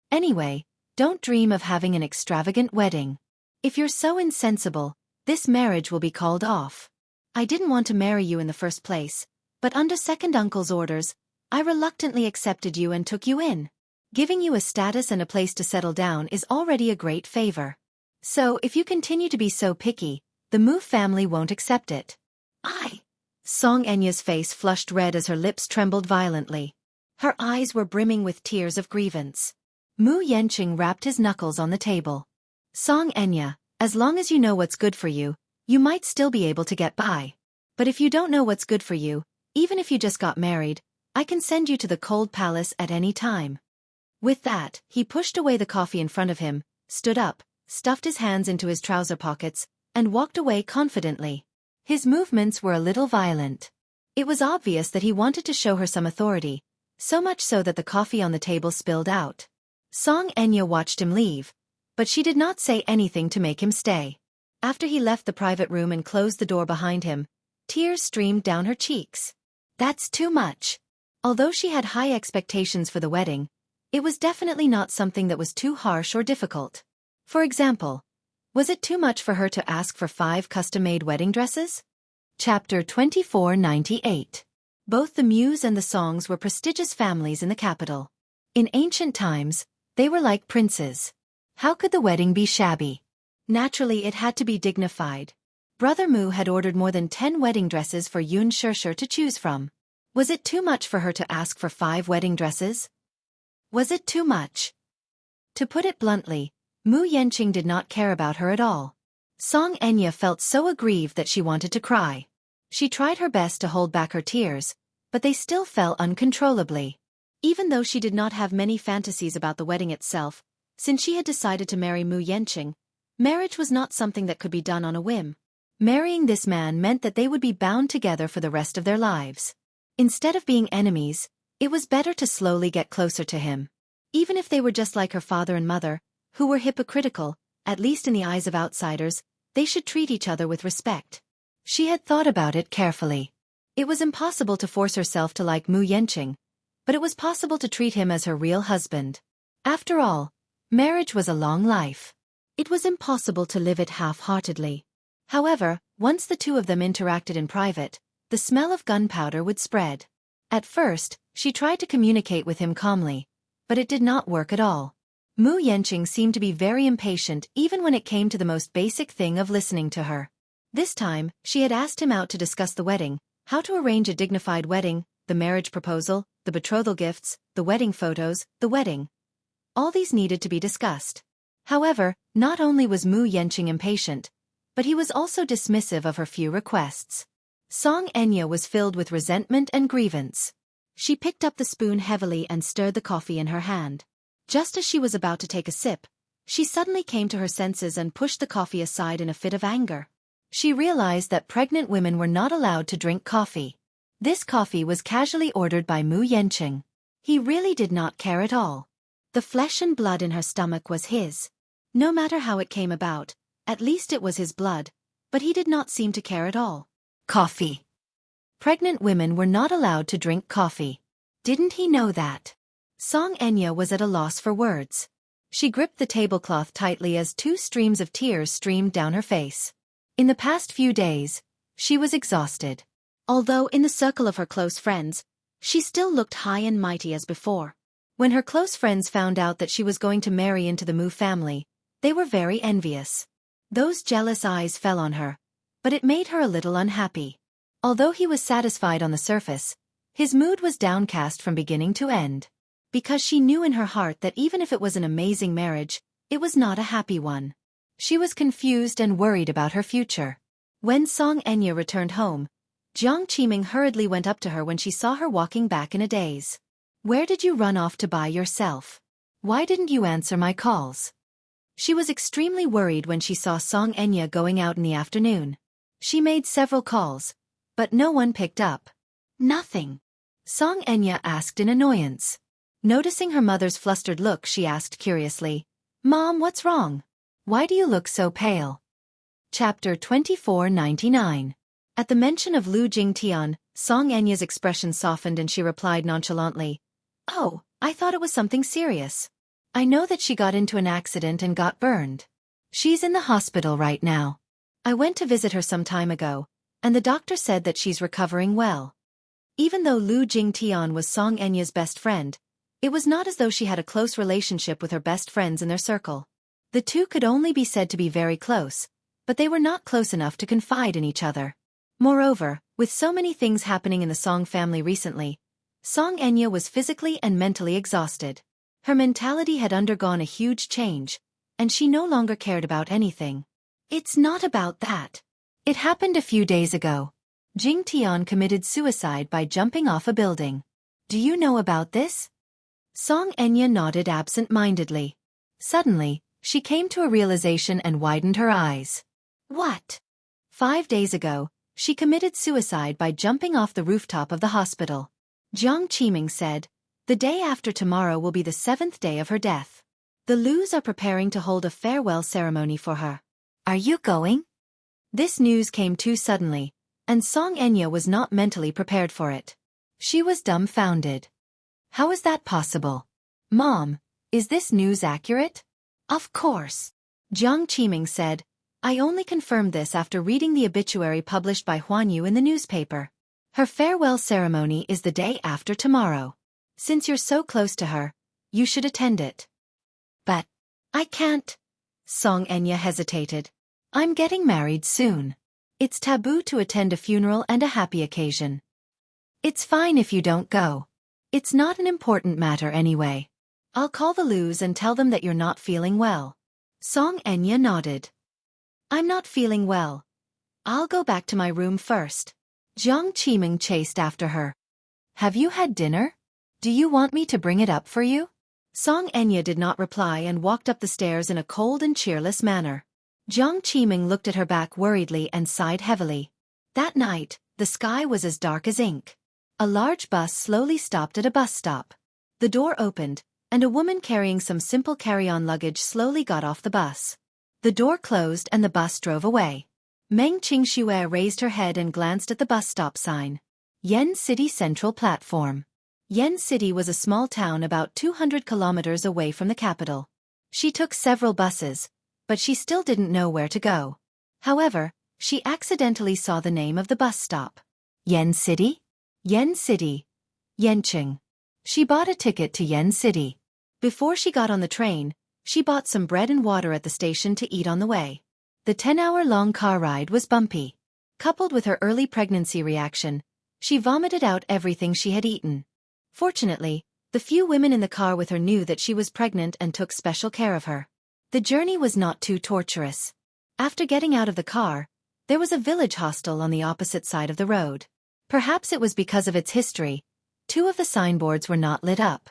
Anyway, don't dream of having an extravagant wedding. If you're so insensible, this marriage will be called off. I didn't want to marry you in the first place, but under second uncle's orders, I reluctantly accepted you and took you in. Giving you a status and a place to settle down is already a great favor. So if you continue to be so picky, the Mu family won't accept it. Xianxia's face flushed red as her lips trembled violently. Her eyes were brimming with tears of grievance. Mu Yanqing rapped his knuckles on the table. Xianxia, as long as you know what's good for you, you might still be able to get by. But if you don't know what's good for you, even if you just got married, I can send you to the cold palace at any time. With that, he pushed away the coffee in front of him, stood up, stuffed his hands into his trouser pockets, and walked away confidently. His movements were a little violent. It was obvious that he wanted to show her some authority, so much so that the coffee on the table spilled out. Xianxia watched him leave, but she did not say anything to make him stay. After he left the private room and closed the door behind him, tears streamed down her cheeks. That's too much. Although she had high expectations for the wedding, it was definitely not something that was too harsh or difficult. For example, was it too much for her to ask for 5 custom-made wedding dresses? Chapter 2498. Both the Muse and the Songs were prestigious families in the capital. In ancient times, they were like princes. How could the wedding be shabby? Naturally, it had to be dignified. Brother Mu had ordered more than 10 wedding dresses for Xianxia to choose from. Was it too much for her to ask for 5 wedding dresses? Was it too much? To put it bluntly, Mu Yanqing did not care about her at all. Xianxia felt so aggrieved that she wanted to cry. She tried her best to hold back her tears, but they still fell uncontrollably. Even though she did not have many fantasies about the wedding itself, since she had decided to marry Mu Yanqing, marriage was not something that could be done on a whim. Marrying this man meant that they would be bound together for the rest of their lives. Instead of being enemies, it was better to slowly get closer to him. Even if they were just like her father and mother, who were hypocritical, at least in the eyes of outsiders, they should treat each other with respect. She had thought about it carefully. It was impossible to force herself to like Mu Yanqing, but it was possible to treat him as her real husband. After all, marriage was a long life. It was impossible to live it half-heartedly. However, once the two of them interacted in private, the smell of gunpowder would spread. At first, she tried to communicate with him calmly, but it did not work at all. Mu Yanqing seemed to be very impatient even when it came to the most basic thing of listening to her. This time, she had asked him out to discuss the wedding, how to arrange a dignified wedding, the marriage proposal, the betrothal gifts, the wedding photos, the wedding. All these needed to be discussed. However, not only was Mu Yanqing impatient, but he was also dismissive of her few requests. Xianxia was filled with resentment and grievance. She picked up the spoon heavily and stirred the coffee in her hand. Just as she was about to take a sip, she suddenly came to her senses and pushed the coffee aside in a fit of anger. She realized that pregnant women were not allowed to drink coffee. This coffee was casually ordered by Mu Yanqing. He really did not care at all. The flesh and blood in her stomach was his. No matter how it came about, at least it was his blood, but he did not seem to care at all. Coffee. Pregnant women were not allowed to drink coffee. Didn't he know that? Xianxia was at a loss for words. She gripped the tablecloth tightly as 2 streams of tears streamed down her face. In the past few days, she was exhausted. Although in the circle of her close friends, she still looked high and mighty as before. When her close friends found out that she was going to marry into the Mu family, they were very envious. Those jealous eyes fell on her, but it made her a little unhappy. Although he was satisfied on the surface, his mood was downcast from beginning to end. Because she knew in her heart that even if it was an amazing marriage, It was not a happy one. She was confused and worried about her future. When Song Enya returned home, Jiang Qiming hurriedly went up to her when she saw her walking back in a daze. "Where did you run off to by yourself? Why didn't you answer my calls?" She was extremely worried when she saw Song Enya going out in the afternoon. She made several calls, but no one picked up. "Nothing?" Song Enya asked in annoyance. Noticing her mother's flustered look, she asked curiously, "Mom, what's wrong? Why do you look so pale?" Chapter 2499. At the mention of Lu Jingtian, Song Enya's expression softened and she replied nonchalantly, "Oh, I thought it was something serious. I know that she got into an accident and got burned. She's in the hospital right now. I went to visit her some time ago, and the doctor said that she's recovering well." Even though Lu Jingtian was Song Enya's best friend, it was not as though she had a close relationship with her best friends in their circle. The two could only be said to be very close, but they were not close enough to confide in each other. Moreover, with so many things happening in the Song family recently, Song Enya was physically and mentally exhausted. Her mentality had undergone a huge change, and she no longer cared about anything. "It's not about that. It happened a few days ago. Jing Tian committed suicide by jumping off a building. Do you know about this?" Song Enya nodded absent-mindedly. Suddenly, she came to a realization and widened her eyes. "What?" 5 days ago, she committed suicide by jumping off the rooftop of the hospital. Jiang Qiming said, "The day after tomorrow will be the 7th day of her death. The Lus are preparing to hold a farewell ceremony for her. Are you going?" This news came too suddenly, and Song Enya was not mentally prepared for it. She was dumbfounded. "How is that possible? Mom, is this news accurate?" "Of course," Jiang Qiming said. "I only confirmed this after reading the obituary published by Huanyu in the newspaper. Her farewell ceremony is the day after tomorrow. Since you're so close to her, you should attend it." "But I can't." Song Enya hesitated. "I'm getting married soon. It's taboo to attend a funeral and a happy occasion." "It's fine if you don't go. It's not an important matter anyway. I'll call the Lus and tell them that you're not feeling well." Song Enya nodded. "I'm not feeling well. I'll go back to my room first." Jiang Qiming chased after her. "Have you had dinner? Do you want me to bring it up for you?" Song Enya did not reply and walked up the stairs in a cold and cheerless manner. Jiang Qiming looked at her back worriedly and sighed heavily. That night, the sky was as dark as ink. A large bus slowly stopped at a bus stop. The door opened, and a woman carrying some simple carry-on luggage slowly got off the bus. The door closed and the bus drove away. Meng Qingxue raised her head and glanced at the bus stop sign. Yen City Central Platform. Yen City was a small town about 200 kilometers away from the capital. She took several buses, but she still didn't know where to go. However, she accidentally saw the name of the bus stop. Yen City? Yen City. Yanqing. She bought a ticket to Yen City. Before she got on the train, she bought some bread and water at the station to eat on the way. The 10-hour-long car ride was bumpy. Coupled with her early pregnancy reaction, she vomited out everything she had eaten. Fortunately, the few women in the car with her knew that she was pregnant and took special care of her. The journey was not too torturous. After getting out of the car, there was a village hostel on the opposite side of the road. Perhaps it was because of its history, 2 of the signboards were not lit up.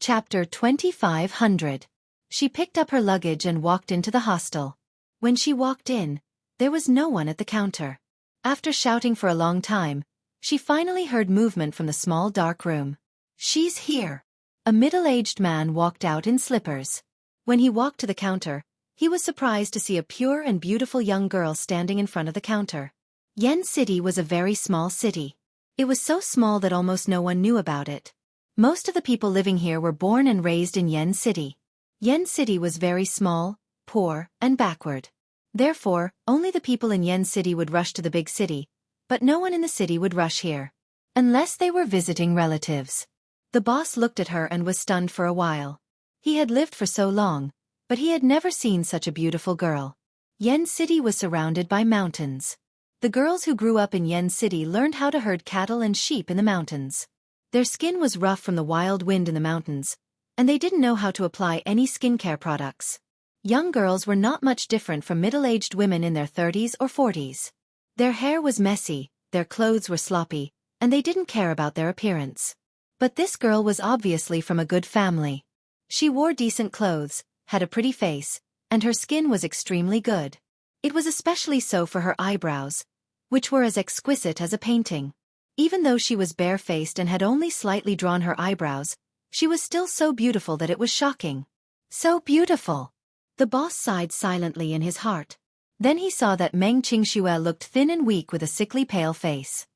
Chapter 2500. She picked up her luggage and walked into the hostel. When she walked in, there was no one at the counter. After shouting for a long time, she finally heard movement from the small dark room. "She's here." A middle-aged man walked out in slippers. When he walked to the counter, he was surprised to see a pure and beautiful young girl standing in front of the counter. Yen City was a very small city. It was so small that almost no one knew about it. Most of the people living here were born and raised in Yen City. Yen City was very small, poor, and backward. Therefore, only the people in Yen City would rush to the big city, but no one in the city would rush here. Unless they were visiting relatives. The boss looked at her and was stunned for a while. He had lived for so long, but he had never seen such a beautiful girl. Yen City was surrounded by mountains. The girls who grew up in Yen City learned how to herd cattle and sheep in the mountains. Their skin was rough from the wild wind in the mountains, and they didn't know how to apply any skincare products. Young girls were not much different from middle-aged women in their 30s or 40s. Their hair was messy, their clothes were sloppy, and they didn't care about their appearance. But this girl was obviously from a good family. She wore decent clothes, had a pretty face, and her skin was extremely good. It was especially so for her eyebrows, which were as exquisite as a painting. Even though she was bare-faced and had only slightly drawn her eyebrows, she was still so beautiful that it was shocking. So beautiful! The boss sighed silently in his heart. Then he saw that Meng Qingxue looked thin and weak with a sickly pale face.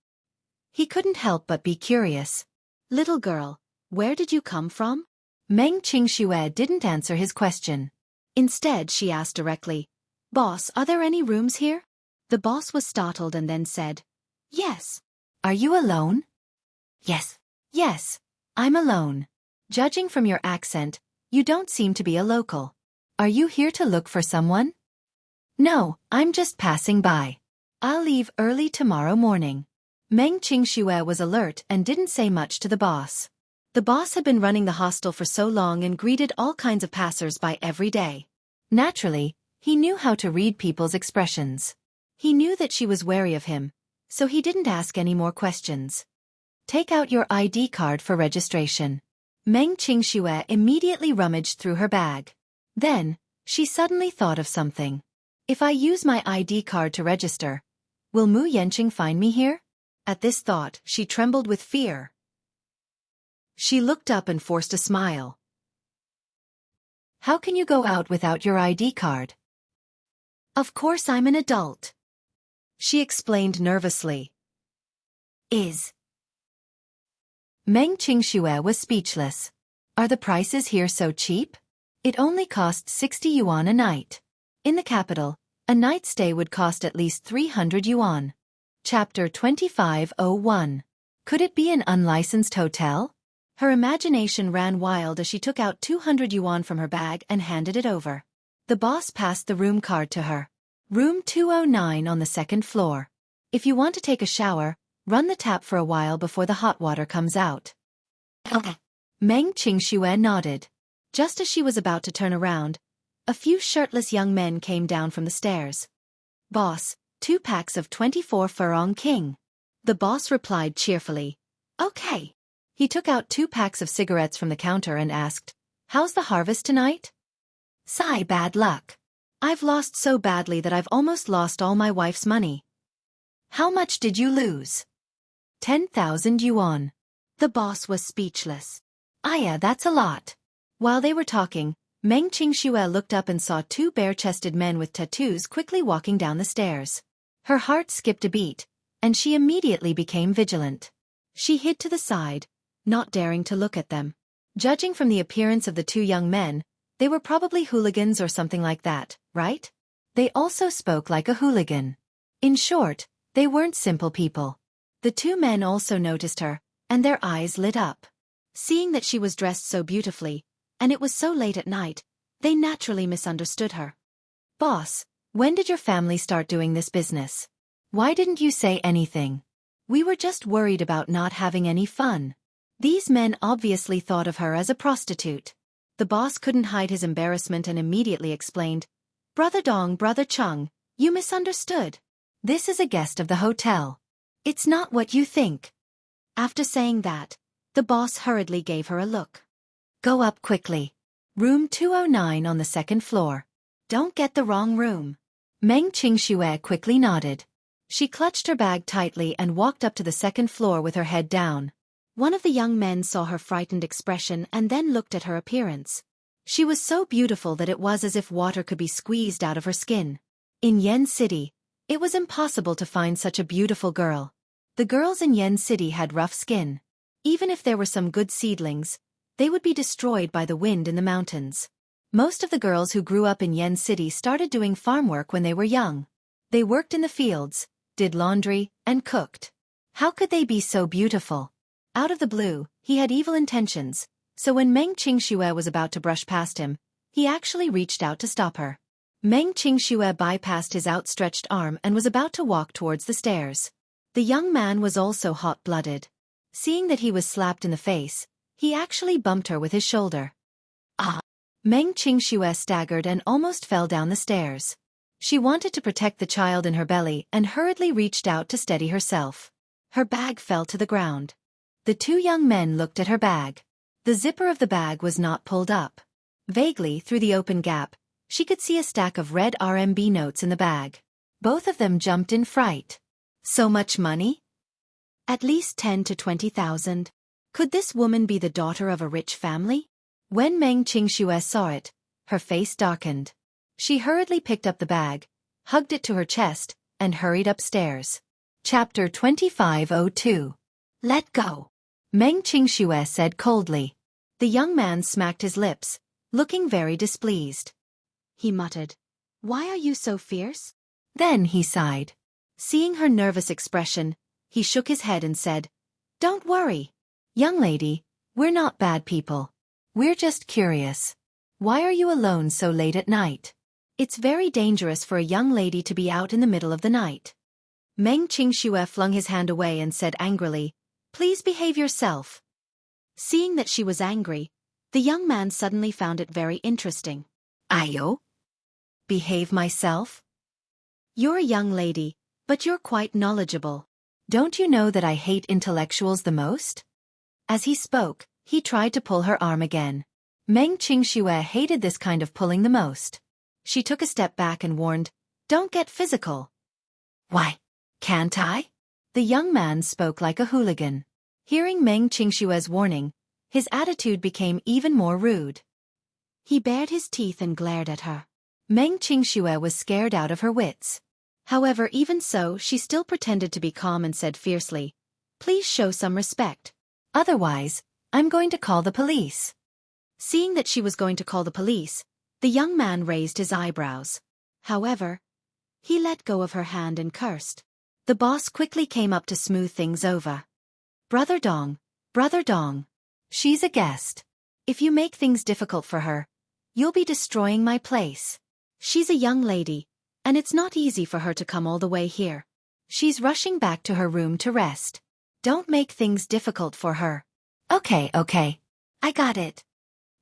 He couldn't help but be curious.
Little girl, where did you come from?
Meng Qingxue didn't answer his question.
Instead, she asked directly, Boss, are there any rooms here? The boss was startled and then said, Yes.
Are you alone?
Yes.
Yes, I'm alone. Judging from your accent, you don't seem to be a local. Are you here to look for someone? No, I'm just passing by. I'll leave early tomorrow morning. Meng Qingxue was alert and didn't say much to the boss. The boss had been running the hostel for so long and greeted all kinds of passers-by every day. Naturally, he knew how to read people's expressions. He knew that she was wary of him, so he didn't ask any more questions. Take out your ID card for registration. Meng Qingxue immediately rummaged through her bag. Then, she suddenly thought of something. If I use my ID card to register, will Mu Yanqing find me here? At this thought, she trembled with fear. She looked up and forced a smile. How can you go out without your ID card? Of course I'm an adult. She explained nervously. Meng Qingxue was speechless. Are the prices here so cheap? It only costs 60 yuan a night. In the capital, a night stay would cost at least 300 yuan. Chapter 2501. Could it be an unlicensed hotel? Her imagination ran wild as she took out 200 yuan from her bag and handed it over. The boss passed the room card to her. Room 209 on the second floor. If you want to take a shower, run the tap for a while before the hot water comes out.
Okay.
Meng Qingxue nodded. Just as she was about to turn around, a few shirtless young men came down from the stairs. Boss, 2 packs of 24 Furong King. The boss replied cheerfully. Okay. He took out 2 packs of cigarettes from the counter and asked, How's the harvest tonight? Sigh, bad luck. I've lost so badly that I've almost lost all my wife's money. How much did you lose? 10,000 yuan. The boss was speechless. Yeah, that's a lot. While they were talking, Meng Qingxue looked up and saw 2 bare-chested men with tattoos quickly walking down the stairs. Her heart skipped a beat, and she immediately became vigilant. She hid to the side, not daring to look at them. Judging from the appearance of the 2 young men, they were probably hooligans or something like that, right? They also spoke like a hooligan. In short, they weren't simple people. The 2 men also noticed her, and their eyes lit up. Seeing that she was dressed so beautifully, and it was so late at night, they naturally misunderstood her. Boss, when did your family start doing this business? Why didn't you say anything? We were just worried about not having any fun. These men obviously thought of her as a prostitute. The boss couldn't hide his embarrassment and immediately explained, Brother Dong, Brother Chung, you misunderstood. This is a guest of the hotel. It's not what you think. After saying that, the boss hurriedly gave her a look. Go up quickly. Room 209 on the second floor. Don't get the wrong room. Meng Qingxue quickly nodded. She clutched her bag tightly and walked up to the second floor with her head down. One of the young men saw her frightened expression and then looked at her appearance. She was so beautiful that it was as if water could be squeezed out of her skin. In Yen City, it was impossible to find such a beautiful girl. The girls in Yen City had rough skin. Even if there were some good seedlings, they would be destroyed by the wind in the mountains. Most of the girls who grew up in Yen City started doing farm work when they were young. They worked in the fields, did laundry, and cooked. How could they be so beautiful? Out of the blue, he had evil intentions, so when Meng Qingxue was about to brush past him, he actually reached out to stop her. Meng Qingxue bypassed his outstretched arm and was about to walk towards the stairs. The young man was also hot-blooded. Seeing that he was slapped in the face, he actually bumped her with his shoulder. Ah! Meng Qingxue staggered and almost fell down the stairs. She wanted to protect the child in her belly and hurriedly reached out to steady herself. Her bag fell to the ground. The two young men looked at her bag. The zipper of the bag was not pulled up. Vaguely, through the open gap, she could see a stack of red RMB notes in the bag. Both of them jumped in fright. So much money?
At least 10 to 20,000. Could this woman be the daughter of a rich family?
When Meng Qingxue saw it, her face darkened. She hurriedly picked up the bag, hugged it to her chest, and hurried upstairs. Chapter 2502.
Let go.
Meng Qingxue said coldly.
The young man smacked his lips, looking very displeased. He muttered, "Why are you so fierce?"
Then he sighed.
Seeing her nervous expression, he shook his head and said, "Don't worry.
Young lady, we're not bad people. We're just curious. Why are you alone so late at night?
It's very dangerous for a young lady to be out in the middle of the night."
Meng Qingxue flung his hand away and said angrily, "Please behave yourself."
Seeing that she was angry, the young man suddenly found it very interesting.
Ayo? Behave myself?
You're a young lady, but you're quite knowledgeable.
Don't you know that I hate intellectuals the most? As he spoke, he tried to pull her arm again. Meng Qingxue hated this kind of pulling the most. She took a step back and warned, "Don't get physical."
"Why,
can't I?" The young man spoke like a hooligan. Hearing Meng Qingxue's warning, his attitude became even more rude.
He bared his teeth and glared at her.
Meng Qingxue was scared out of her wits.
However, even so, she still pretended to be calm and said fiercely, "Please show some respect.
Otherwise, I'm going to call the police."
Seeing that she was going to call the police, the young man raised his eyebrows. However, he let go of her hand and cursed. The boss quickly came up to smooth things over.
Brother Dong, she's a guest. If you make things difficult for her, you'll be destroying my place.
She's a young lady, and it's not easy for her to come all the way here.
She's rushing back to her room to rest. Don't make things difficult for her." Okay, I got it."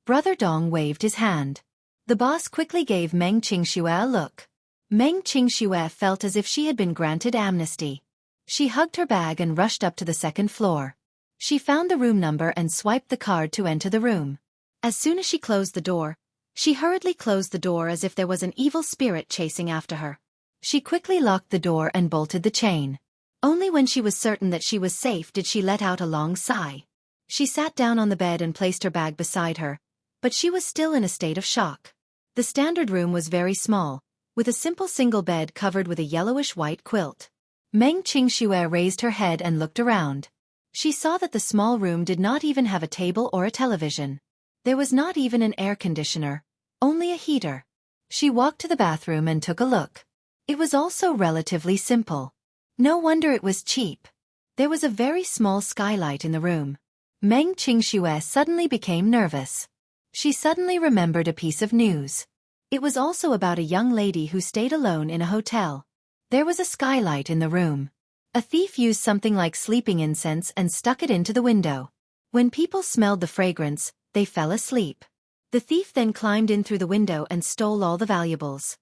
Brother Dong waved his hand. The boss quickly gave Meng Qingxue a look. Meng Qingxue felt as if she had been granted amnesty. She hugged her bag and rushed up to the second floor. She found the room number and swiped the card to enter the room.
As soon as she closed the door, she hurriedly closed the door as if there was an evil spirit chasing after her.
She quickly locked the door and bolted the chain.
Only when she was certain that she was safe did she let out a long sigh.
She sat down on the bed and placed her bag beside her, but she was still in a state of shock. The standard room was very small, with a simple single bed covered with a yellowish-white quilt. Meng Qingxue raised her head and looked around. She saw that the small room did not even have a table or a television. There was not even an air conditioner, only a heater. She walked to the bathroom and took a look. It was also relatively simple. No wonder it was cheap. There was a very small skylight in the room. Meng Qingxue suddenly became nervous. She suddenly remembered a piece of news. It was also about a young lady who stayed alone in a hotel. There was a skylight in the room. A thief used something like sleeping incense and stuck it into the window. When people smelled the fragrance, they fell asleep. The thief then climbed in through the window and stole all the valuables.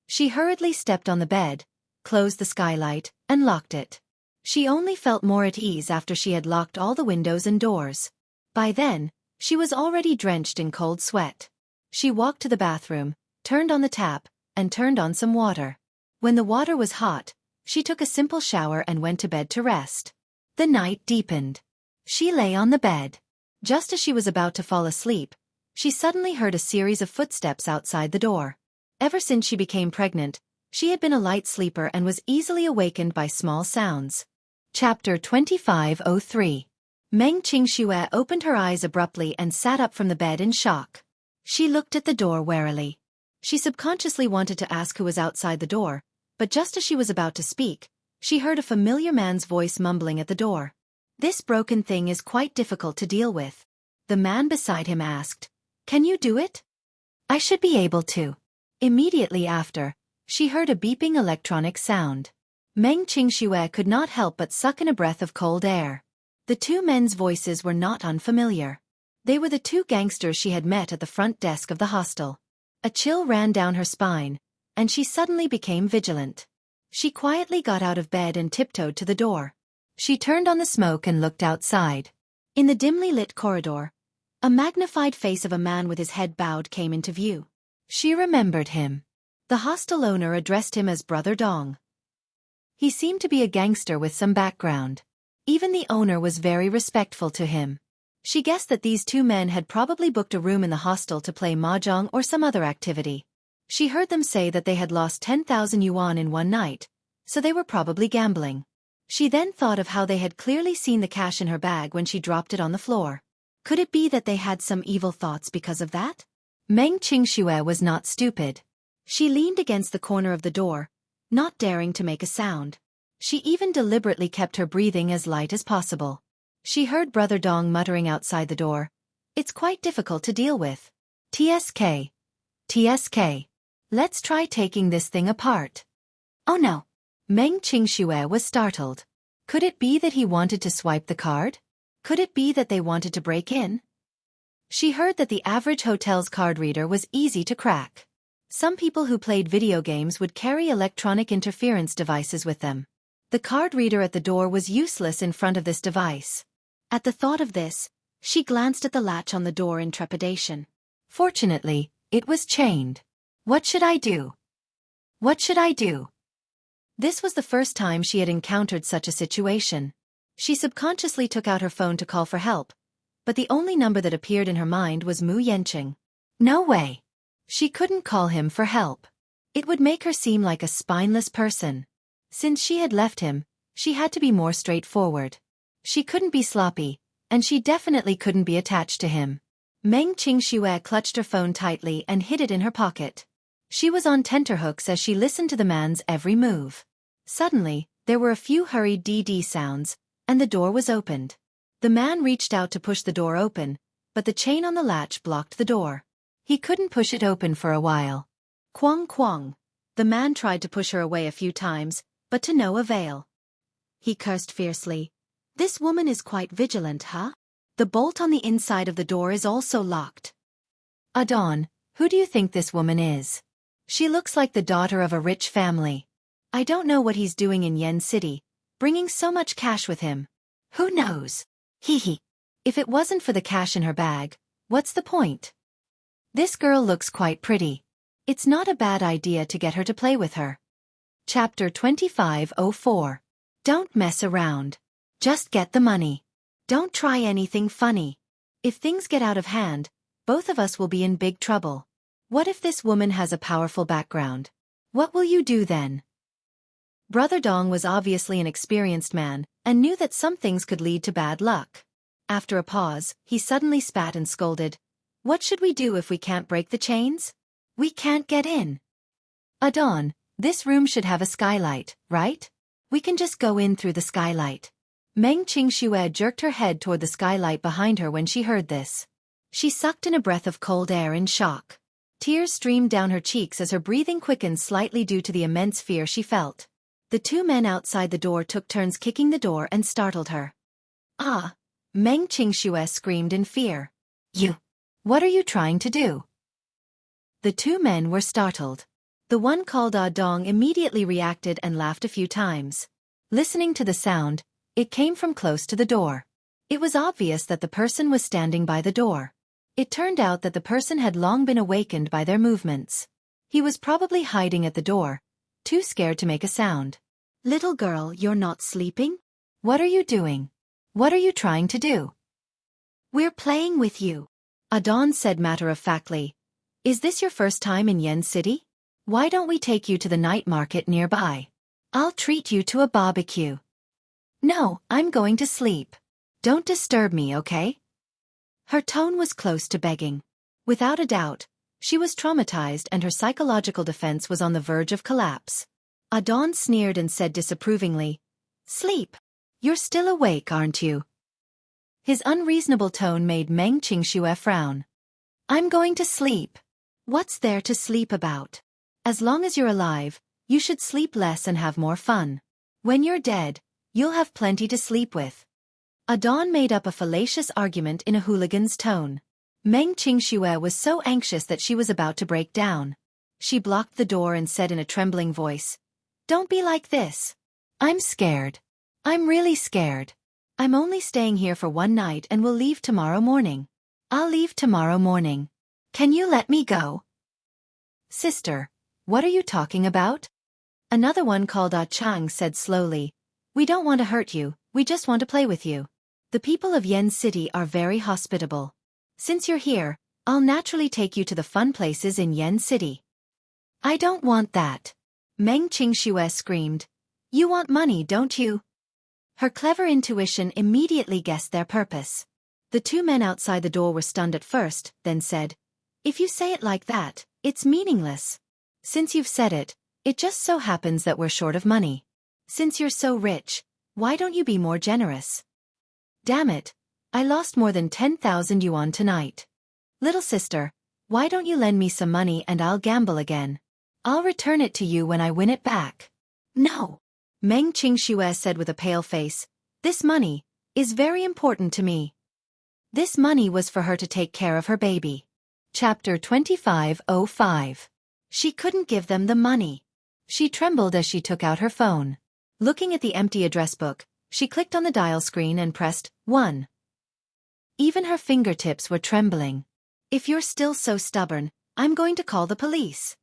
She hurriedly stepped on the bed, closed the skylight, and locked it. She only felt more at ease after she had locked all the windows and doors. By then, she was already drenched in cold sweat. She walked to the bathroom, turned on the tap, and turned on some water. When the water was hot, she took a simple shower and went to bed to rest. The night deepened. She lay on the bed. Just as she was about to fall asleep, she suddenly heard a series of footsteps outside the door. Ever since she became pregnant, she had been a light sleeper and was easily awakened by small sounds. Chapter 2503. Meng Qingxue opened her eyes abruptly and sat up from the bed in shock. She looked at the door warily. She subconsciously wanted to ask who was outside the door, but just as she was about to speak, she heard a familiar man's voice mumbling at the door. "This broken thing is quite difficult to deal with." The man beside him asked, "Can you do it?" "I should be able to." Immediately after, she heard a beeping electronic sound. Meng Qingxue could not help but suck in a breath of cold air. The two men's voices were not unfamiliar.
They were the two gangsters she had met at the front desk of the hostel. A chill ran down her spine, and she suddenly became vigilant. She quietly got out of bed and tiptoed to the door. She turned on the smoke and looked outside. In the dimly lit corridor, a magnified face of a man with his head bowed came into view. She remembered him. The hostel owner addressed him as Brother Dong. He seemed to be a gangster with some background. Even the owner was very respectful to him. She guessed that these two men had probably booked a room in the hostel to play mahjong or some other activity. She heard them say that they had lost 10,000 yuan in one night, so they were probably gambling. She then thought of how they had clearly seen the cash in her bag when she dropped it on the floor. Could it be that they had some evil thoughts because of that? Meng Qingxue was not stupid. She leaned against the corner of the door, not daring to make a sound. She even deliberately kept her breathing as light as possible. She heard Brother Dong muttering outside the door. It's quite difficult to deal with. TSK. TSK. Let's try taking this thing apart. Oh no. Meng Qingxue was startled. Could it be that he wanted to swipe the card? Could it be that they wanted to break in? She heard that the average hotel's card reader was easy to crack. Some people who played video games would carry electronic interference devices with them. The card reader at the door was useless in front of this device. At the thought of this, she glanced at the latch on the door in trepidation. Fortunately, it was chained. What should I do? What should I do? This was the first time she had encountered such a situation. She subconsciously took out her phone to call for help, but the only number that appeared in her mind was Mu Yanqing. No way. She couldn't call him for help. It would make her seem like a spineless person. Since she had left him, she had to be more straightforward. She couldn't be sloppy, and she definitely couldn't be attached to him. Meng Qingxue clutched her phone tightly and hid it in her pocket. She was on tenterhooks as she listened to the man's every move. Suddenly, there were a few hurried DD sounds, and the door was opened. The man reached out to push the door open, but the chain on the latch blocked the door. He couldn't push it open for a while. Quang quang. The man tried to push her away a few times, but to no avail. He cursed fiercely. This woman is quite vigilant, huh? The bolt on the inside of the door is also locked. Adon, who do you think this woman is? She looks like the daughter of a rich family. I don't know what he's doing in Yen City, bringing so much cash with him. Who knows? Hee. If it wasn't for the cash in her bag, what's the point? This girl looks quite pretty. It's not a bad idea to get her to play with her. Chapter 2504. Don't mess around. Just get the money. Don't try anything funny. If things get out of hand, both of us will be in big trouble. What if this woman has a powerful background? What will you do then? Brother Dong was obviously an experienced man, and knew that some things could lead to bad luck. After a pause, he suddenly spat and scolded. What should we do if we can't break the chains? We can't get in. Adon, this room should have a skylight, right? We can just go in through the skylight. Meng Qingxue jerked her head toward the skylight behind her when she heard this. She sucked in a breath of cold air in shock. Tears streamed down her cheeks as her breathing quickened slightly due to the immense fear she felt. The two men outside the door took turns kicking the door and startled her. Ah! Meng Qingxue screamed in fear. You! What are you trying to do? The two men were startled. The one called Ah Dong immediately reacted and laughed a few times. Listening to the sound, it came from close to the door. It was obvious that the person was standing by the door. It turned out that the person had long been awakened by their movements. He was probably hiding at the door, too scared to make a sound. Little girl, you're not sleeping? What are you doing? What are you trying to do? We're playing with you. Adon said matter-of-factly. Is this your first time in Yen City? Why don't we take you to the night market nearby? I'll treat you to a barbecue. No, I'm going to sleep. Don't disturb me, okay? Her tone was close to begging. Without a doubt, she was traumatized and her psychological defense was on the verge of collapse. Adon sneered and said disapprovingly, Sleep. You're still awake, aren't you? His unreasonable tone made Meng Qingxue frown. I'm going to sleep. What's there to sleep about? As long as you're alive, you should sleep less and have more fun. When you're dead, you'll have plenty to sleep with. Adon made up a fallacious argument in a hooligan's tone. Meng Qingxue was so anxious that she was about to break down. She blocked the door and said in a trembling voice, "Don't be like this. I'm scared. I'm really scared. I'm only staying here for one night and will leave tomorrow morning. I'll leave tomorrow morning. Can you let me go?" "Sister, what are you talking about?" Another one called Ah Chang said slowly, "We don't want to hurt you, we just want to play with you. The people of Yen City are very hospitable. Since you're here, I'll naturally take you to the fun places in Yen City." "I don't want that," Meng Qingxue screamed. "You want money, don't you?" Her clever intuition immediately guessed their purpose. The two men outside the door were stunned at first, then said, "If you say it like that, it's meaningless. Since you've said it, it just so happens that we're short of money. Since you're so rich, why don't you be more generous?" "Damn it, I lost more than 10,000 yuan tonight. Little sister, why don't you lend me some money and I'll gamble again? I'll return it to you when I win it back." "No," Meng Qingxue said with a pale face, "this money is very important to me." This money was for her to take care of her baby. Chapter 25:05. She couldn't give them the money. She trembled as she took out her phone. Looking at the empty address book, she clicked on the dial screen and pressed 1. Even her fingertips were trembling. "If you're still so stubborn, I'm going to call the police."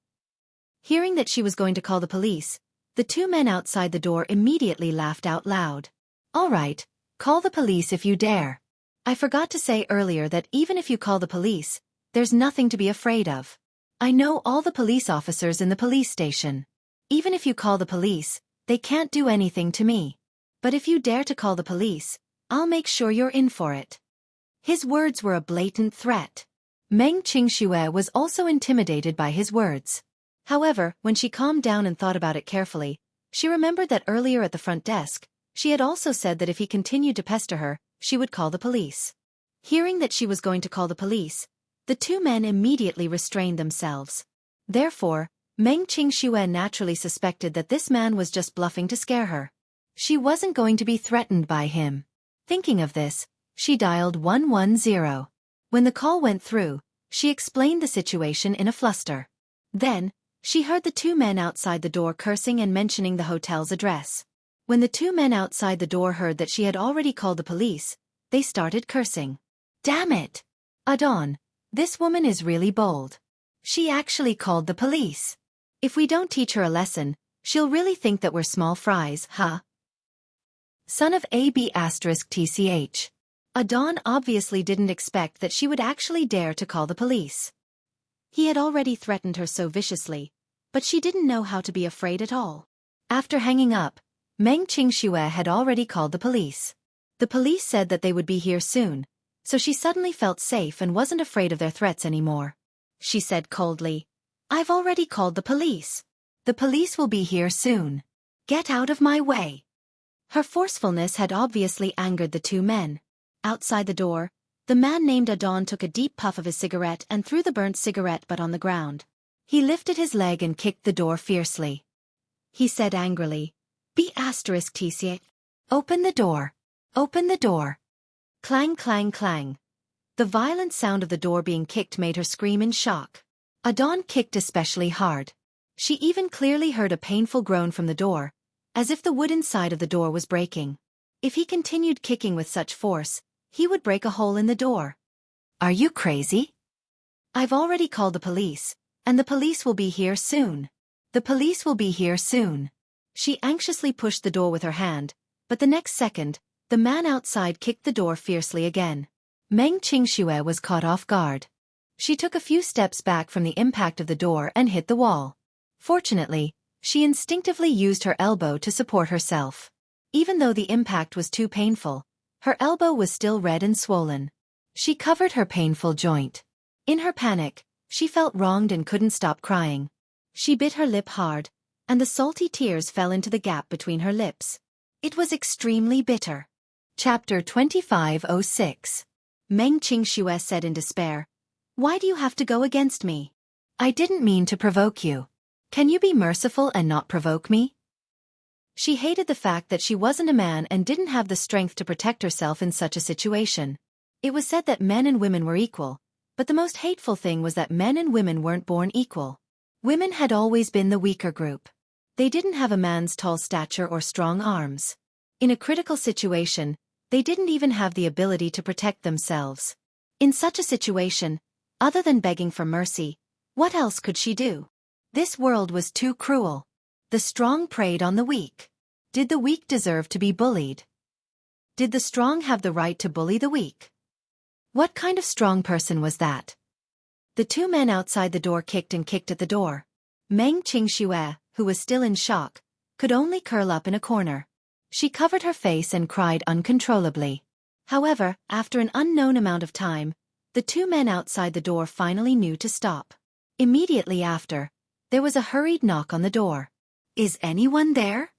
Hearing that she was going to call the police, the two men outside the door immediately laughed out loud. "All right, call the police if you dare. I forgot to say earlier that even if you call the police, there's nothing to be afraid of. I know all the police officers in the police station. Even if you call the police, they can't do anything to me. But if you dare to call the police, I'll make sure you're in for it." His words were a blatant threat. Meng Qingxue was also intimidated by his words. However, when she calmed down and thought about it carefully, she remembered that earlier at the front desk, she had also said that if he continued to pester her, she would call the police. Hearing that she was going to call the police, the two men immediately restrained themselves. Therefore, Meng Qingxue naturally suspected that this man was just bluffing to scare her. She wasn't going to be threatened by him. Thinking of this, she dialed 110. When the call went through, she explained the situation in a fluster. Then, she heard the two men outside the door cursing and mentioning the hotel's address. When the two men outside the door heard that she had already called the police, they started cursing. "Damn it! Adon, this woman is really bold. She actually called the police. If we don't teach her a lesson, she'll really think that we're small fries, huh?" Son of AB*TCH. Adon obviously didn't expect that she would actually dare to call the police. He had already threatened her so viciously, but she didn't know how to be afraid at all. After hanging up, Meng Qingxue had already called the police. The police said that they would be here soon, so she suddenly felt safe and wasn't afraid of their threats anymore. She said coldly, "I've already called the police. The police will be here soon. Get out of my way." Her forcefulness had obviously angered the two men. Outside the door, the man named Adon took a deep puff of his cigarette and threw the burnt cigarette butt on the ground. He lifted his leg and kicked the door fiercely. He said angrily, "B*TCH. Open the door. Open the door." Clang, clang, clang. The violent sound of the door being kicked made her scream in shock. Adon kicked especially hard. She even clearly heard a painful groan from the door, as if the wood inside of the door was breaking. If he continued kicking with such force, he would break a hole in the door. "Are you crazy? I've already called the police, and the police will be here soon. The police will be here soon." She anxiously pushed the door with her hand, but the next second, the man outside kicked the door fiercely again. Meng Qingxue was caught off guard. She took a few steps back from the impact of the door and hit the wall. Fortunately, she instinctively used her elbow to support herself. Even though the impact was too painful, her elbow was still red and swollen. She covered her painful joint. In her panic, she felt wronged and couldn't stop crying. She bit her lip hard, and the salty tears fell into the gap between her lips. It was extremely bitter. Chapter 25:06. Meng Qingxue said in despair, "Why do you have to go against me? I didn't mean to provoke you. Can you be merciful and not provoke me?" She hated the fact that she wasn't a man and didn't have the strength to protect herself in such a situation. It was said that men and women were equal, but the most hateful thing was that men and women weren't born equal. Women had always been the weaker group. They didn't have a man's tall stature or strong arms. In a critical situation, they didn't even have the ability to protect themselves. In such a situation, other than begging for mercy, what else could she do? This world was too cruel. The strong preyed on the weak. Did the weak deserve to be bullied? Did the strong have the right to bully the weak? What kind of strong person was that? The two men outside the door kicked and kicked at the door. Meng Qingxue, who was still in shock, could only curl up in a corner. She covered her face and cried uncontrollably. However, after an unknown amount of time, the two men outside the door finally knew to stop. Immediately after, there was a hurried knock on the door. "Is anyone there?"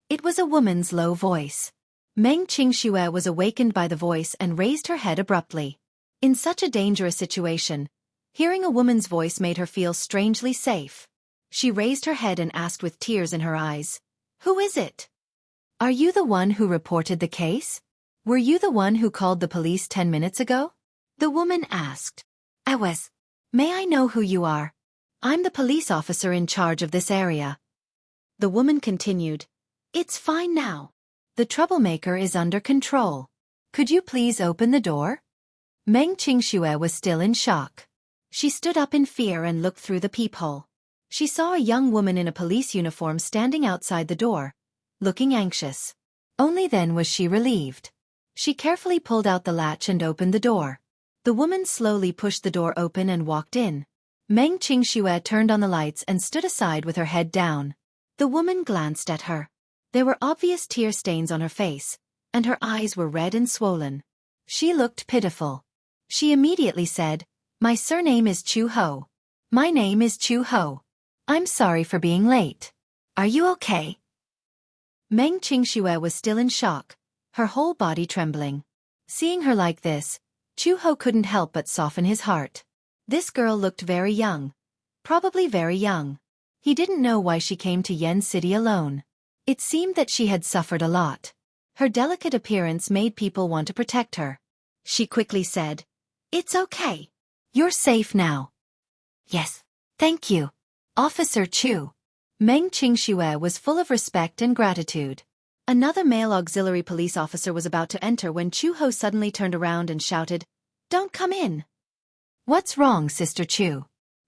It was a woman's low voice. Meng Qingxue was awakened by the voice and raised her head abruptly. In such a dangerous situation, hearing a woman's voice made her feel strangely safe. She raised her head and asked with tears in her eyes, "Who is it? Are you the one who reported the case? Were you the one who called the police 10 minutes ago?" The woman asked. "I was. May I know who you are? I'm the police officer in charge of this area." The woman continued, "It's fine now. The troublemaker is under control. Could you please open the door?" Meng Qingxue was still in shock. She stood up in fear and looked through the peephole. She saw a young woman in a police uniform standing outside the door, looking anxious. Only then was she relieved. She carefully pulled out the latch and opened the door. The woman slowly pushed the door open and walked in. Meng Qingxue turned on the lights and stood aside with her head down. The woman glanced at her. There were obvious tear stains on her face, and her eyes were red and swollen. She looked pitiful. She immediately said, "My surname is Chu Ho. My name is Chu Ho. I'm sorry for being late. Are you okay?" Meng Qingxue was still in shock, her whole body trembling. Seeing her like this, Chu Ho couldn't help but soften his heart. This girl looked very young. Probably very young. He didn't know why she came to Yen City alone. It seemed that she had suffered a lot. Her delicate appearance made people want to protect her. She quickly said, "It's okay. You're safe now." "Yes, thank you, Officer Chu." Meng Qingxue was full of respect and gratitude. Another male auxiliary police officer was about to enter when Chu Ho suddenly turned around and shouted, "Don't come in." "What's wrong, Sister Chu?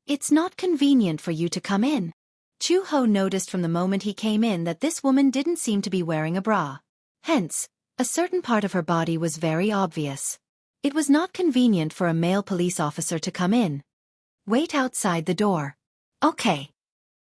It's not convenient for you to come in." Chu Ho noticed from the moment he came in that this woman didn't seem to be wearing a bra. Hence, a certain part of her body was very obvious. It was not convenient for a male police officer to come in. "Wait outside the door." "Okay."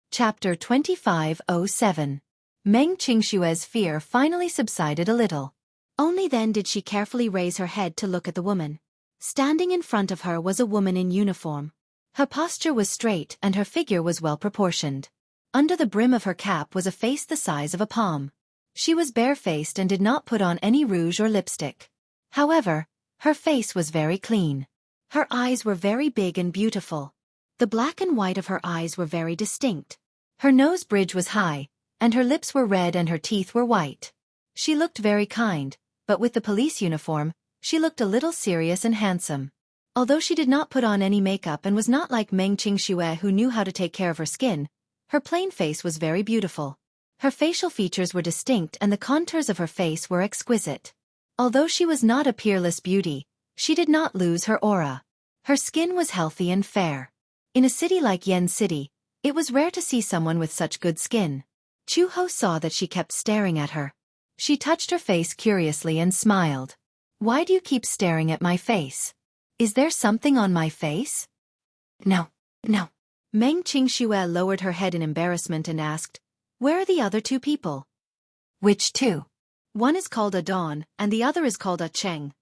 Chapter 25:07. Meng Qingxue's fear finally subsided a little. Only then did she carefully raise her head to look at the woman. Standing in front of her was a woman in uniform. Her posture was straight and her figure was well proportioned. Under the brim of her cap was a face the size of a palm. She was barefaced and did not put on any rouge or lipstick. However, her face was very clean. Her eyes were very big and beautiful. The black and white of her eyes were very distinct. Her nose bridge was high, and her lips were red and her teeth were white. She looked very kind, but with the police uniform, she looked a little serious and handsome. Although she did not put on any makeup and was not like Meng Qingxue who knew how to take care of her skin, her plain face was very beautiful. Her facial features were distinct and the contours of her face were exquisite. Although she was not a peerless beauty, she did not lose her aura. Her skin was healthy and fair. In a city like Yen City, it was rare to see someone with such good skin. Chu Ho saw that she kept staring at her. She touched her face curiously and smiled. "Why do you keep staring at my face? Is there something on my face?" No. Meng Qingxue lowered her head in embarrassment and asked, "Where are the other two people?" "Which two?" "One is called a Dawn, and the other is called a Cheng."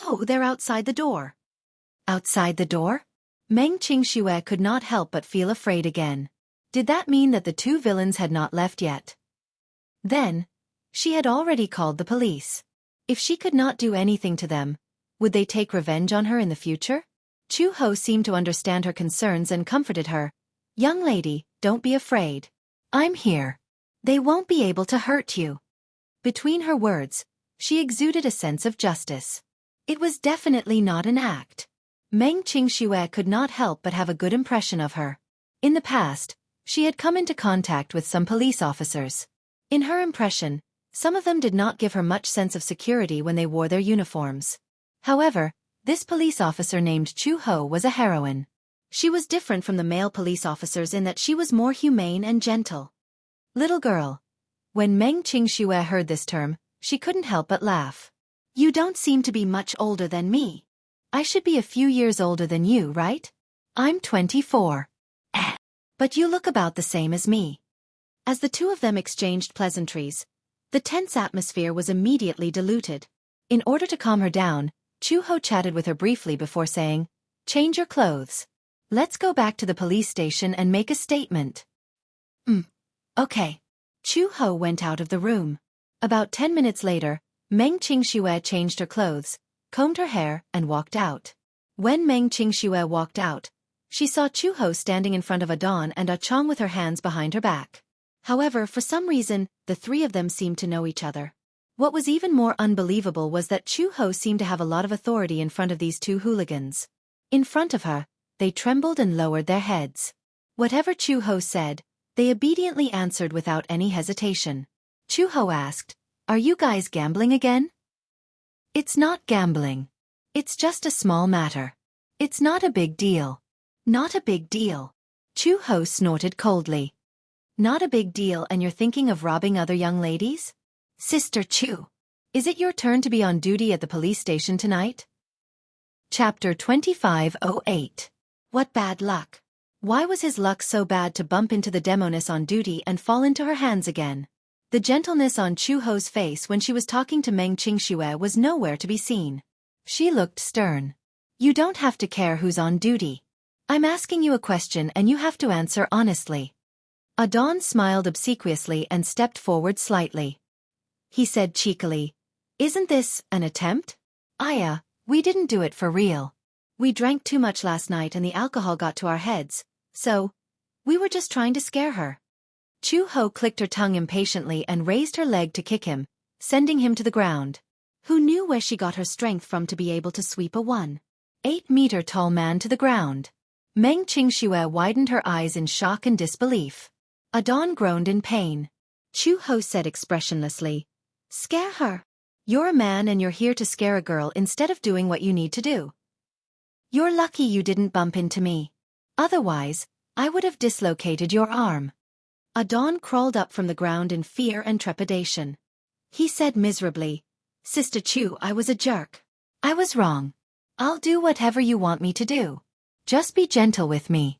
"Oh, they're outside the door." "Outside the door?" Meng Qingxue could not help but feel afraid again. Did that mean that the two villains had not left yet? Then, she had already called the police. If she could not do anything to them, would they take revenge on her in the future? Chu Ho seemed to understand her concerns and comforted her. "Young lady, don't be afraid. I'm here."
They won't be able to hurt you. Between her words, she exuded a sense of justice. It was definitely not an act. Meng Qingxue could not help but have a good impression of her. In the past, she had come into contact with some police officers. In her impression, some of them did not give her much sense of security when they wore their uniforms. However, this police officer named Chu Ho was a heroine. She was different from the male police officers in that she was more humane and gentle. Little girl. When Meng Qingxue heard this term, she couldn't help but laugh. You don't seem to be much older than me. I should be a few years older than you, right? I'm 24. But you look about the same as me. As the two of them exchanged pleasantries, the tense atmosphere was immediately diluted. In order to calm her down, Chu Ho chatted with her briefly before saying, "Change your clothes. Let's go back to the police station and make a statement." Okay. Chu Ho went out of the room. About 10 minutes later, Meng Qingxue changed her clothes, combed her hair, and walked out. When Meng Qingxue walked out, she saw Chu Ho standing in front of Adon and Ah Chong with her hands behind her back. However, for some reason, the three of them seemed to know each other. What was even more unbelievable was that Chu Ho seemed to have a lot of authority in front of these two hooligans. In front of her, they trembled and lowered their heads. Whatever Chu Ho said, they obediently answered without any hesitation. Chu Ho asked, "Are you guys gambling again?" "It's not gambling. It's just a small matter. It's not a big deal." "Not a big deal." Chu Ho snorted coldly. "Not a big deal, and you're thinking of robbing other young ladies? Sister Chu, is it your turn to be on duty at the police station tonight?" Chapter 2508. What bad luck. Why was his luck so bad to bump into the demoness on duty and fall into her hands again? The gentleness on Chu Ho's face when she was talking to Meng Qingxue was nowhere to be seen. She looked stern. "You don't have to care who's on duty. I'm asking you a question and you have to answer honestly." Adon smiled obsequiously and stepped forward slightly. He said cheekily, "Isn't this an attempt? Aya, we didn't do it for real. We drank too much last night and the alcohol got to our heads, so we were just trying to scare her." Chu Ho clicked her tongue impatiently and raised her leg to kick him, sending him to the ground. Who knew where she got her strength from to be able to sweep a 1.8-meter-tall man to the ground? Meng Qingxue widened her eyes in shock and disbelief. Adon groaned in pain. Chu Ho said expressionlessly, "Scare her. You're a man and you're here to scare a girl instead of doing what you need to do. You're lucky you didn't bump into me. Otherwise, I would have dislocated your arm." Adon crawled up from the ground in fear and trepidation. He said miserably, "Sister Chu, I was a jerk. I was wrong. I'll do whatever you want me to do. Just be gentle with me.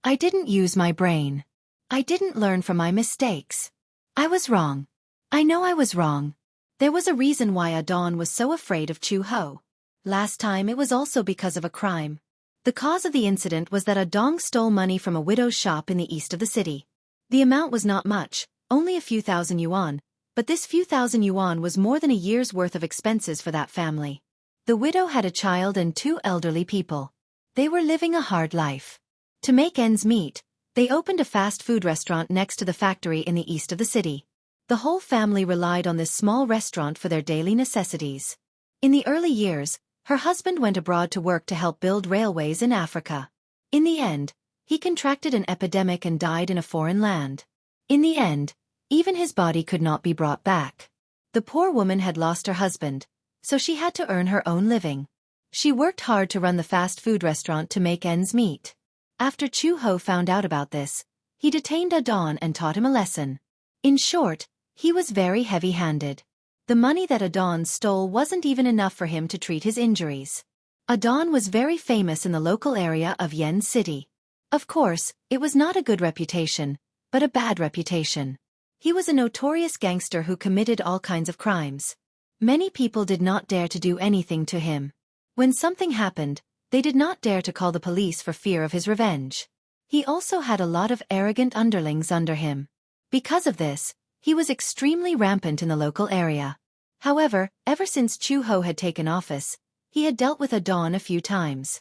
I didn't use my brain. I didn't learn from my mistakes. I was wrong. I know I was wrong." There was a reason why Adon was so afraid of Chu Ho. Last time it was also because of a crime. The cause of the incident was that Adon stole money from a widow's shop in the east of the city. The amount was not much, only a few thousand yuan, but this few thousand yuan was more than a year's worth of expenses for that family. The widow had a child and two elderly people. They were living a hard life. To make ends meet, they opened a fast food restaurant next to the factory in the east of the city. The whole family relied on this small restaurant for their daily necessities. In the early years, her husband went abroad to work to help build railways in Africa. In the end, he contracted an epidemic and died in a foreign land. In the end, even his body could not be brought back. The poor woman had lost her husband, so she had to earn her own living. She worked hard to run the fast food restaurant to make ends meet. After Chu Ho found out about this, he detained Adon and taught him a lesson. In short, he was very heavy-handed. The money that Adon stole wasn't even enough for him to treat his injuries. Adon was very famous in the local area of Yen City. Of course, it was not a good reputation, but a bad reputation. He was a notorious gangster who committed all kinds of crimes. Many people did not dare to do anything to him. When something happened, they did not dare to call the police for fear of his revenge. He also had a lot of arrogant underlings under him. Because of this, he was extremely rampant in the local area. However, ever since Chu Ho had taken office, he had dealt with Adon a few times.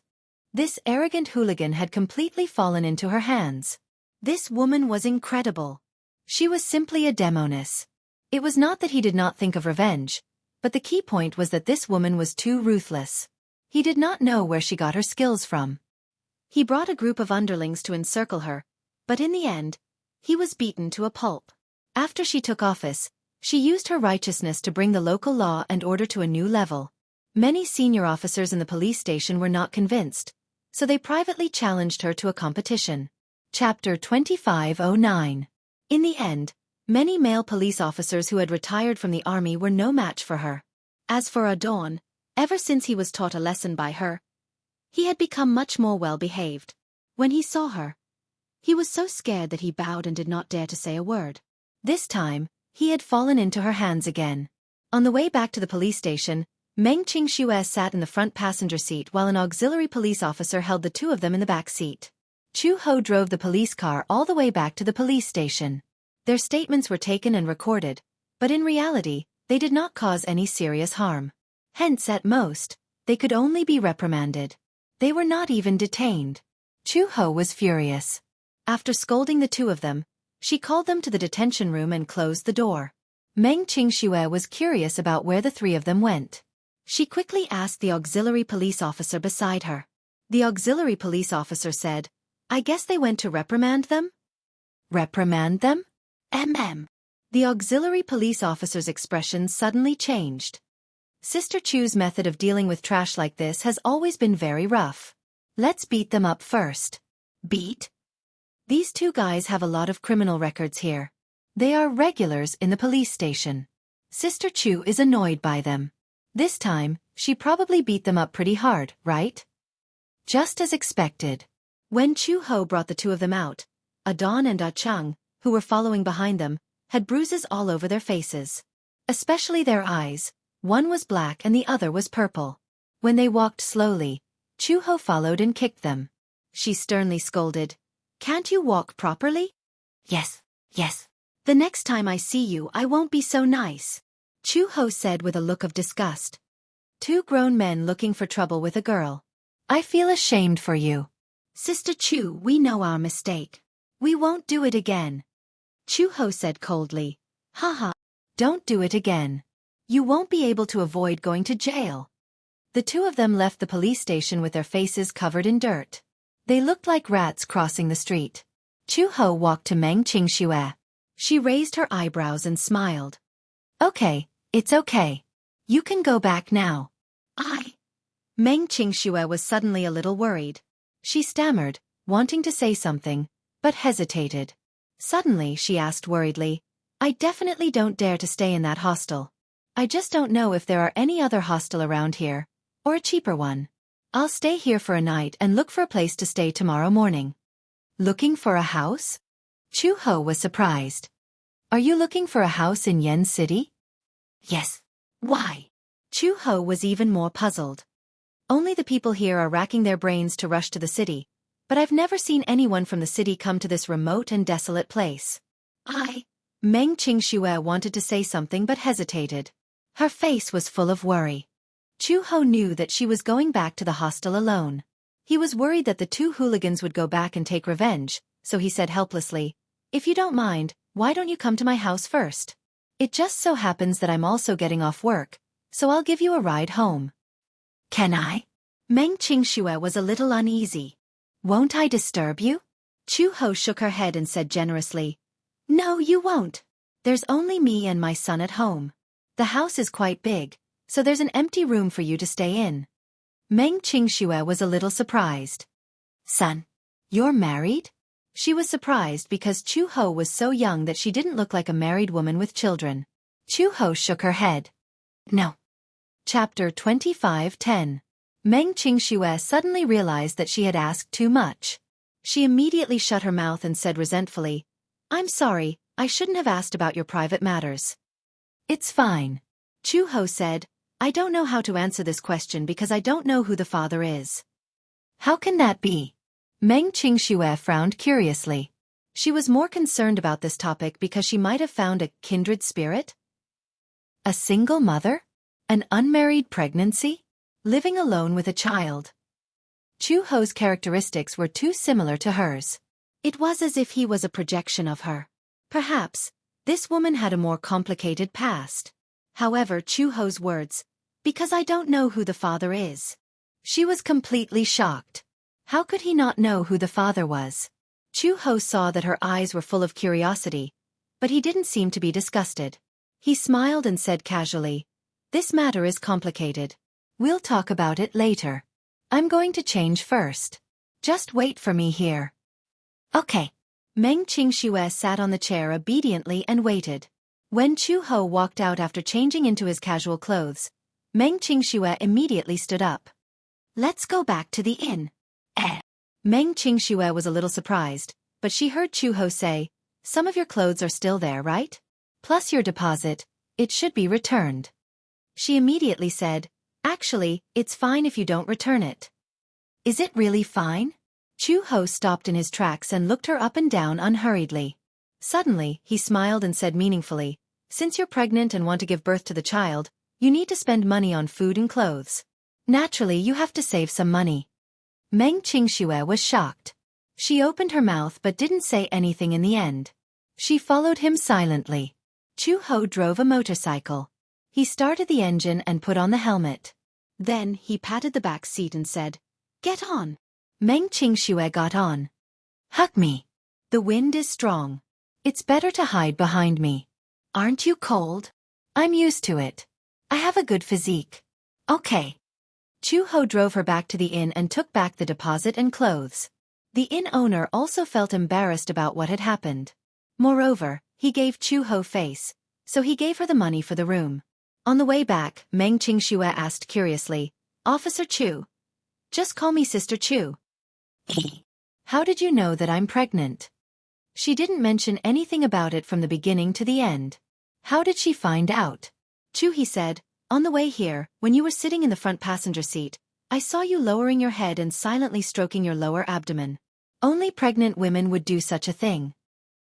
This arrogant hooligan had completely fallen into her hands. This woman was incredible.
She was simply a demoness. It was not that he did not think of revenge, but the key point was that this woman was too ruthless. He did not know where she got her skills from. He brought a group of underlings to encircle her, but in the end, he was beaten to a pulp. After she took office, she used her righteousness to bring the local law and order to a new level. Many senior officers in the police station were not convinced, so they privately challenged her to a competition. Chapter 2509. In the end, many male police officers who had retired from the army were no match for her. As for Adorn, ever since he was taught a lesson by her, he had become much more well-behaved. When he saw her, he was so scared that he bowed and did not dare to say a word. This time, he had fallen into her hands again. On the way back to the police station, Meng Qingxue sat in the front passenger seat while an auxiliary police officer held the two of them in the back seat. Chu Ho drove the police car all the way back to the police station. Their statements were taken and recorded, but in reality, they did not cause any serious harm. Hence, at most, they could only be reprimanded. They were not even detained. Chu Ho was furious. After scolding the two of them, she called them to the detention room and closed the door. Meng Qingxue was curious about where the three of them went. She quickly asked the auxiliary police officer beside her. The auxiliary police officer said, "I guess they went to reprimand them?" "Reprimand them?" The auxiliary police officer's expression suddenly changed. Sister Chu's method of dealing with trash like this has always been very rough. "Let's beat them up first." "Beat?" "These two guys have a lot of criminal records here. They are regulars in the police station. Sister Chu is annoyed by them. This time, she probably beat them up pretty hard, right?" Just as expected. When Chu Ho brought the two of them out, Adon and Chang, who were following behind them, had bruises all over their faces. Especially their eyes. One was black and the other was purple. When they walked slowly, Chu Ho followed and kicked them. She sternly scolded, "Can't you walk properly?" Yes. "The next time I see you I won't be so nice," Chu Ho said with a look of disgust. Two grown men looking for trouble with a girl. "I feel ashamed for you." "Sister Chu, we know our mistake. We won't do it again," Chu Ho said coldly. "Haha. Don't do it again. You won't be able to avoid going to jail." The two of them left the police station with their faces covered in dirt. They looked like rats crossing the street. Chu Ho walked to Meng Qingxue. She raised her eyebrows and smiled. "Okay, it's okay. You can go back now." Meng Qingxue was suddenly a little worried. She stammered, wanting to say something, but hesitated. Suddenly she asked worriedly, "I definitely don't dare to stay in that hostel. I just don't know if there are any other hostel around here, or a cheaper one. I'll stay here for a night and look for a place to stay tomorrow morning." "Looking for a house?" Chu Ho was surprised. "Are you looking for a house in Yen City?" "Yes. Why?" Chu Ho was even more puzzled. "Only the people here are racking their brains to rush to the city, but I've never seen anyone from the city come to this remote and desolate place." Meng Qingxue wanted to say something but hesitated. Her face was full of worry. Chu Ho knew that she was going back to the hostel alone. He was worried that the two hooligans would go back and take revenge, so he said helplessly, "If you don't mind, why don't you come to my house first? It just so happens that I'm also getting off work, so I'll give you a ride home." "Can I?" Meng Qingxue was a little uneasy. "Won't I disturb you?" Chu Ho shook her head and said generously, "No, you won't. There's only me and my son at home. The house is quite big, so there's an empty room for you to stay in." Meng Qingxue was a little surprised. "Son, you're married?" She was surprised because Chu Ho was so young that she didn't look like a married woman with children. Chu Ho shook her head. "No." Chapter 25:10. Meng Qingxue suddenly realized that she had asked too much. She immediately shut her mouth and said resentfully, "I'm sorry, I shouldn't have asked about your private matters." "It's fine." Chu Ho said, "I don't know how to answer this question because I don't know who the father is." "How can that be?" Meng Qingxue frowned curiously. She was more concerned about this topic because she might have found a kindred spirit. A single mother? An unmarried pregnancy? Living alone with a child? Chu Ho's characteristics were too similar to hers. It was as if he was a projection of her. Perhaps, this woman had a more complicated past. However, Chu Ho's words, because I don't know who the father is. She was completely shocked. How could he not know who the father was? Chu Ho saw that her eyes were full of curiosity, but he didn't seem to be disgusted. He smiled and said casually, "This matter is complicated. We'll talk about it later. I'm going to change first. Just wait for me here." Okay. Meng Qingxue sat on the chair obediently and waited. When Chu Ho walked out after changing into his casual clothes, Meng Qingxue immediately stood up. "Let's go back to the inn." Meng Qingxue was a little surprised, but she heard Chu Ho say, "Some of your clothes are still there, right? Plus your deposit, it should be returned." She immediately said, "Actually, it's fine if you don't return it." "Is it really fine?" Chu Ho stopped in his tracks and looked her up and down unhurriedly. Suddenly, he smiled and said meaningfully, "Since you're pregnant and want to give birth to the child, you need to spend money on food and clothes. Naturally, you have to save some money." Meng Qingxue was shocked. She opened her mouth but didn't say anything in the end. She followed him silently. Chu Ho drove a motorcycle. He started the engine and put on the helmet. Then, he patted the back seat and said, "Get on." Meng Qingxue got on. "Hug me. The wind is strong. It's better to hide behind me. Aren't you cold?" "I'm used to it. I have a good physique." "Okay." Chu Ho drove her back to the inn and took back the deposit and clothes. The inn owner also felt embarrassed about what had happened. Moreover, he gave Chu Ho face, so he gave her the money for the room. On the way back, Meng Qingxue asked curiously, "Officer Chu. Just call me Sister Chu. How did you know that I'm pregnant?" She didn't mention anything about it from the beginning to the end. How did she find out? "Chu," he said, "on the way here, when you were sitting in the front passenger seat, I saw you lowering your head and silently stroking your lower abdomen. Only pregnant women would do such a thing."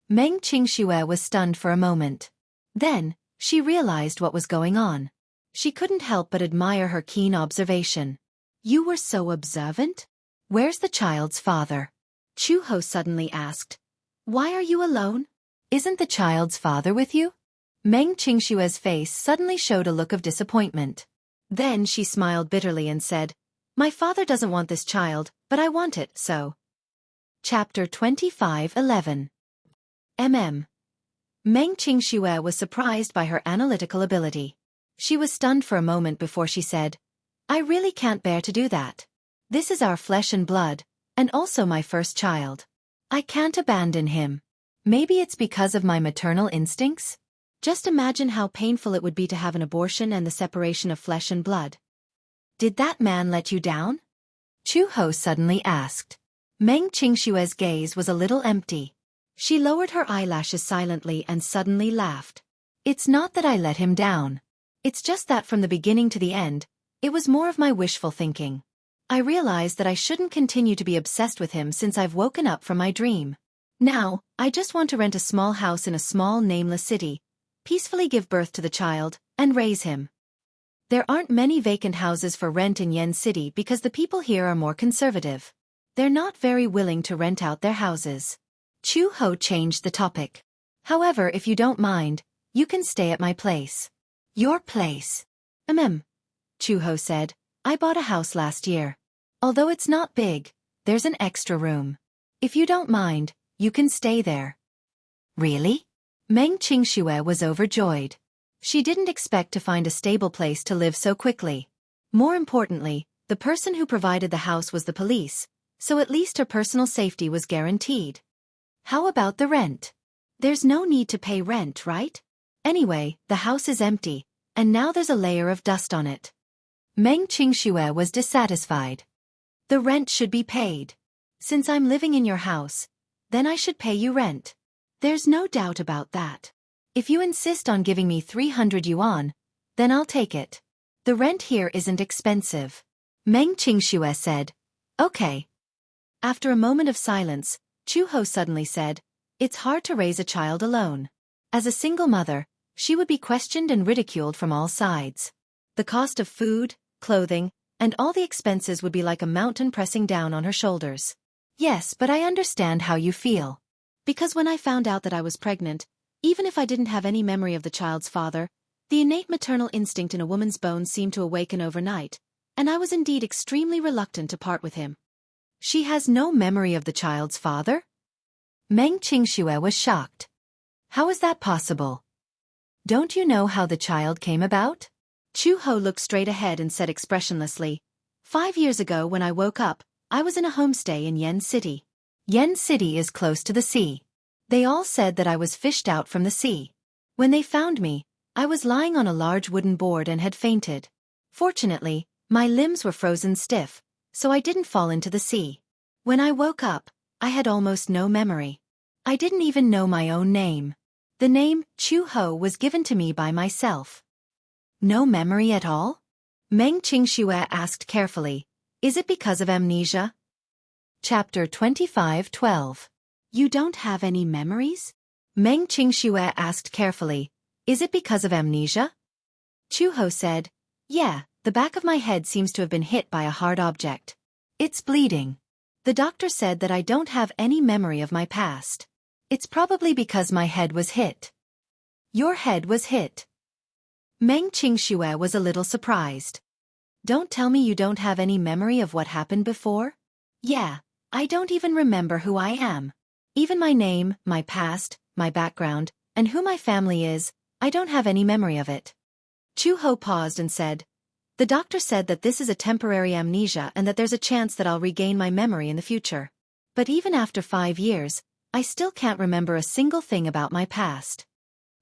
Meng Qingxue was stunned for a moment. Then, she realized what was going on. She couldn't help but admire her keen observation. "You were so observant? Where's the child's father?" Chu Ho suddenly asked. "Why are you alone? Isn't the child's father with you?" Meng Qingxue's face suddenly showed a look of disappointment. Then she smiled bitterly and said, "My father doesn't want this child, but I want it, so." Chapter 25:11. Meng Qingxue was surprised by her analytical ability. She was stunned for a moment before she said, "I really can't bear to do that. This is our flesh and blood, and also my first child. I can't abandon him. Maybe it's because of my maternal instincts? Just imagine how painful it would be to have an abortion and the separation of flesh and blood." "Did that man let you down?" Chu Ho suddenly asked. Meng Qingxue's gaze was a little empty. She lowered her eyelashes silently and suddenly laughed. "It's not that I let him down. It's just that from the beginning to the end, it was more of my wishful thinking. I realized that I shouldn't continue to be obsessed with him since I've woken up from my dream. Now, I just want to rent a small house in a small nameless city, peacefully give birth to the child, and raise him. There aren't many vacant houses for rent in Yen City because the people here are more conservative. They're not very willing to rent out their houses." Chu Ho changed the topic. "However, if you don't mind, you can stay at my place." "Your place?" Chu Ho said, "I bought a house last year. Although it's not big, there's an extra room. If you don't mind, you can stay there." "Really?" Meng Qingxue was overjoyed. She didn't expect to find a stable place to live so quickly. More importantly, the person who provided the house was the police, so at least her personal safety was guaranteed. "How about the rent?" "There's no need to pay rent, right? Anyway, the house is empty, and now there's a layer of dust on it." Meng Qingxue was dissatisfied. "The rent should be paid. Since I'm living in your house, then I should pay you rent. There's no doubt about that. If you insist on giving me 300 yuan, then I'll take it. The rent here isn't expensive." Meng Qingxue said, "Okay." After a moment of silence, Chu Ho suddenly said, "It's hard to raise a child alone. As a single mother, she would be questioned and ridiculed from all sides. The cost of food, clothing, and all the expenses would be like a mountain pressing down on her shoulders." "Yes, but I understand how you feel. Because when I found out that I was pregnant, even if I didn't have any memory of the child's father, the innate maternal instinct in a woman's bones seemed to awaken overnight, and I was indeed extremely reluctant to part with him.
She has no memory of the child's father? Meng Qingxue was shocked. How is that possible? Don't you know how the child came about?
Chu Ho looked straight ahead and said expressionlessly, 5 years ago when I woke up, I was in a homestay in Yen City.
Yen City is close to the sea. They all said that I was fished out from the sea. When they found me, I was lying on a large wooden board and had fainted. Fortunately, my limbs were frozen stiff, so I didn't fall into the sea. When I woke up, I had almost no memory. I didn't even know my own name. The name, Chu Ho, was given to me by myself. No memory at all? Meng Qingxue asked carefully. Is it because of amnesia? Chapter 25:12.
You don't have any memories?
Meng Qingxue asked carefully. Is it because of amnesia?
Chu Ho said, yeah, the back of my head seems to have been hit by a hard object.
It's bleeding.
The doctor said that I don't have any memory of my past.
It's probably because my head was hit. Your head was hit. Meng Qingxue was a little surprised.
Don't tell me you don't have any memory of what happened before?
Yeah, I don't even remember who I am. Even my name, my past, my background, and who my family is, I don't have any memory of it.
Chu Ho paused and said, the doctor said that this is a temporary amnesia and that there's a chance that I'll regain my memory in the future. But even after 5 years, I still can't remember a single thing about my past.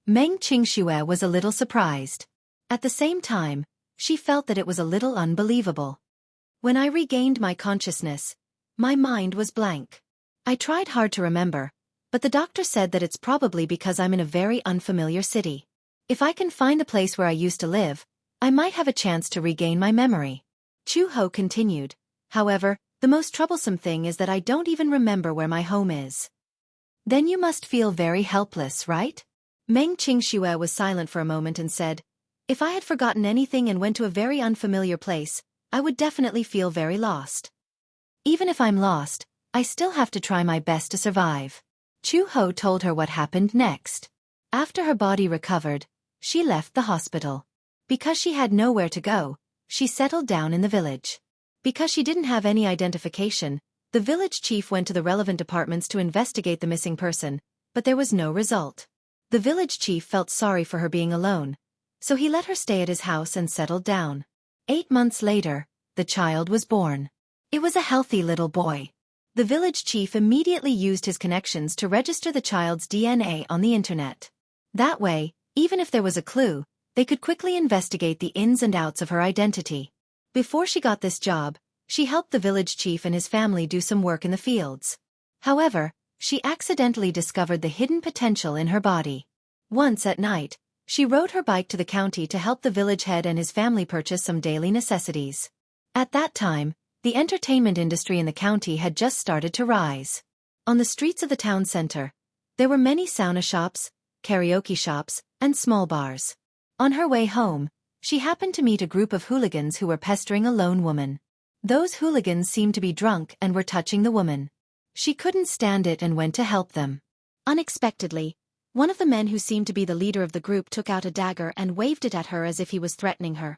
Meng Qingxue was a little surprised.
At the same time, she felt that it was a little unbelievable. When I regained my consciousness, my mind was blank. I tried hard to remember, but the doctor said that it's probably because I'm in a very unfamiliar city. If I can find the place where I used to live, I might have a chance to regain my memory.
Chu Ho continued. However, the most troublesome thing is that I don't even remember where my home is.
Then you must feel very helpless, right? Meng Qingxue was silent for a moment and said, if I had forgotten anything and went to a very unfamiliar place, I would definitely feel very lost.
Even if I'm lost, I still have to try my best to survive. Chu Ho told her what happened next. After her body recovered, she left the hospital. Because she had nowhere to go, she settled down in the village. Because she didn't have any identification, the village chief went to the relevant departments to investigate the missing person, but there was no result. The village chief felt sorry for her being alone, so he let her stay at his house and settled down.
8 months later, the child was born. It was a healthy little boy. The village chief immediately used his connections to register the child's DNA on the internet. That way, even if there was a clue, they could quickly investigate the ins and outs of her identity. Before she got this job, she helped the village chief and his family do some work in the fields. However, she accidentally discovered the hidden potential in her body. Once at night, she rode her bike to the county to help the village head and his family purchase some daily necessities. At that time, the entertainment industry in the county had just started to rise. On the streets of the town center, there were many sauna shops, karaoke shops, and small bars. On her way home, she happened to meet a group of hooligans who were pestering a lone woman. Those hooligans seemed to be drunk and were touching the woman. She couldn't stand it and went to help them. Unexpectedly, one of the men who seemed to be the leader of the group took out a dagger and waved it at her as if he was threatening her.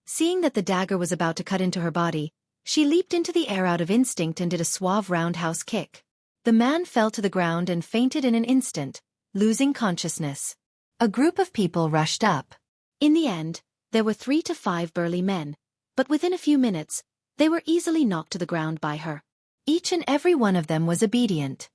Seeing that the dagger was about to cut into her body, she leaped into the air out of instinct and did a suave roundhouse kick. The man fell to the ground and fainted in an instant, losing consciousness. A group of people rushed up. In the end, there were 3 to 5 burly men, but within a few minutes, they were easily knocked to the ground by her. Each and every one of them was obedient.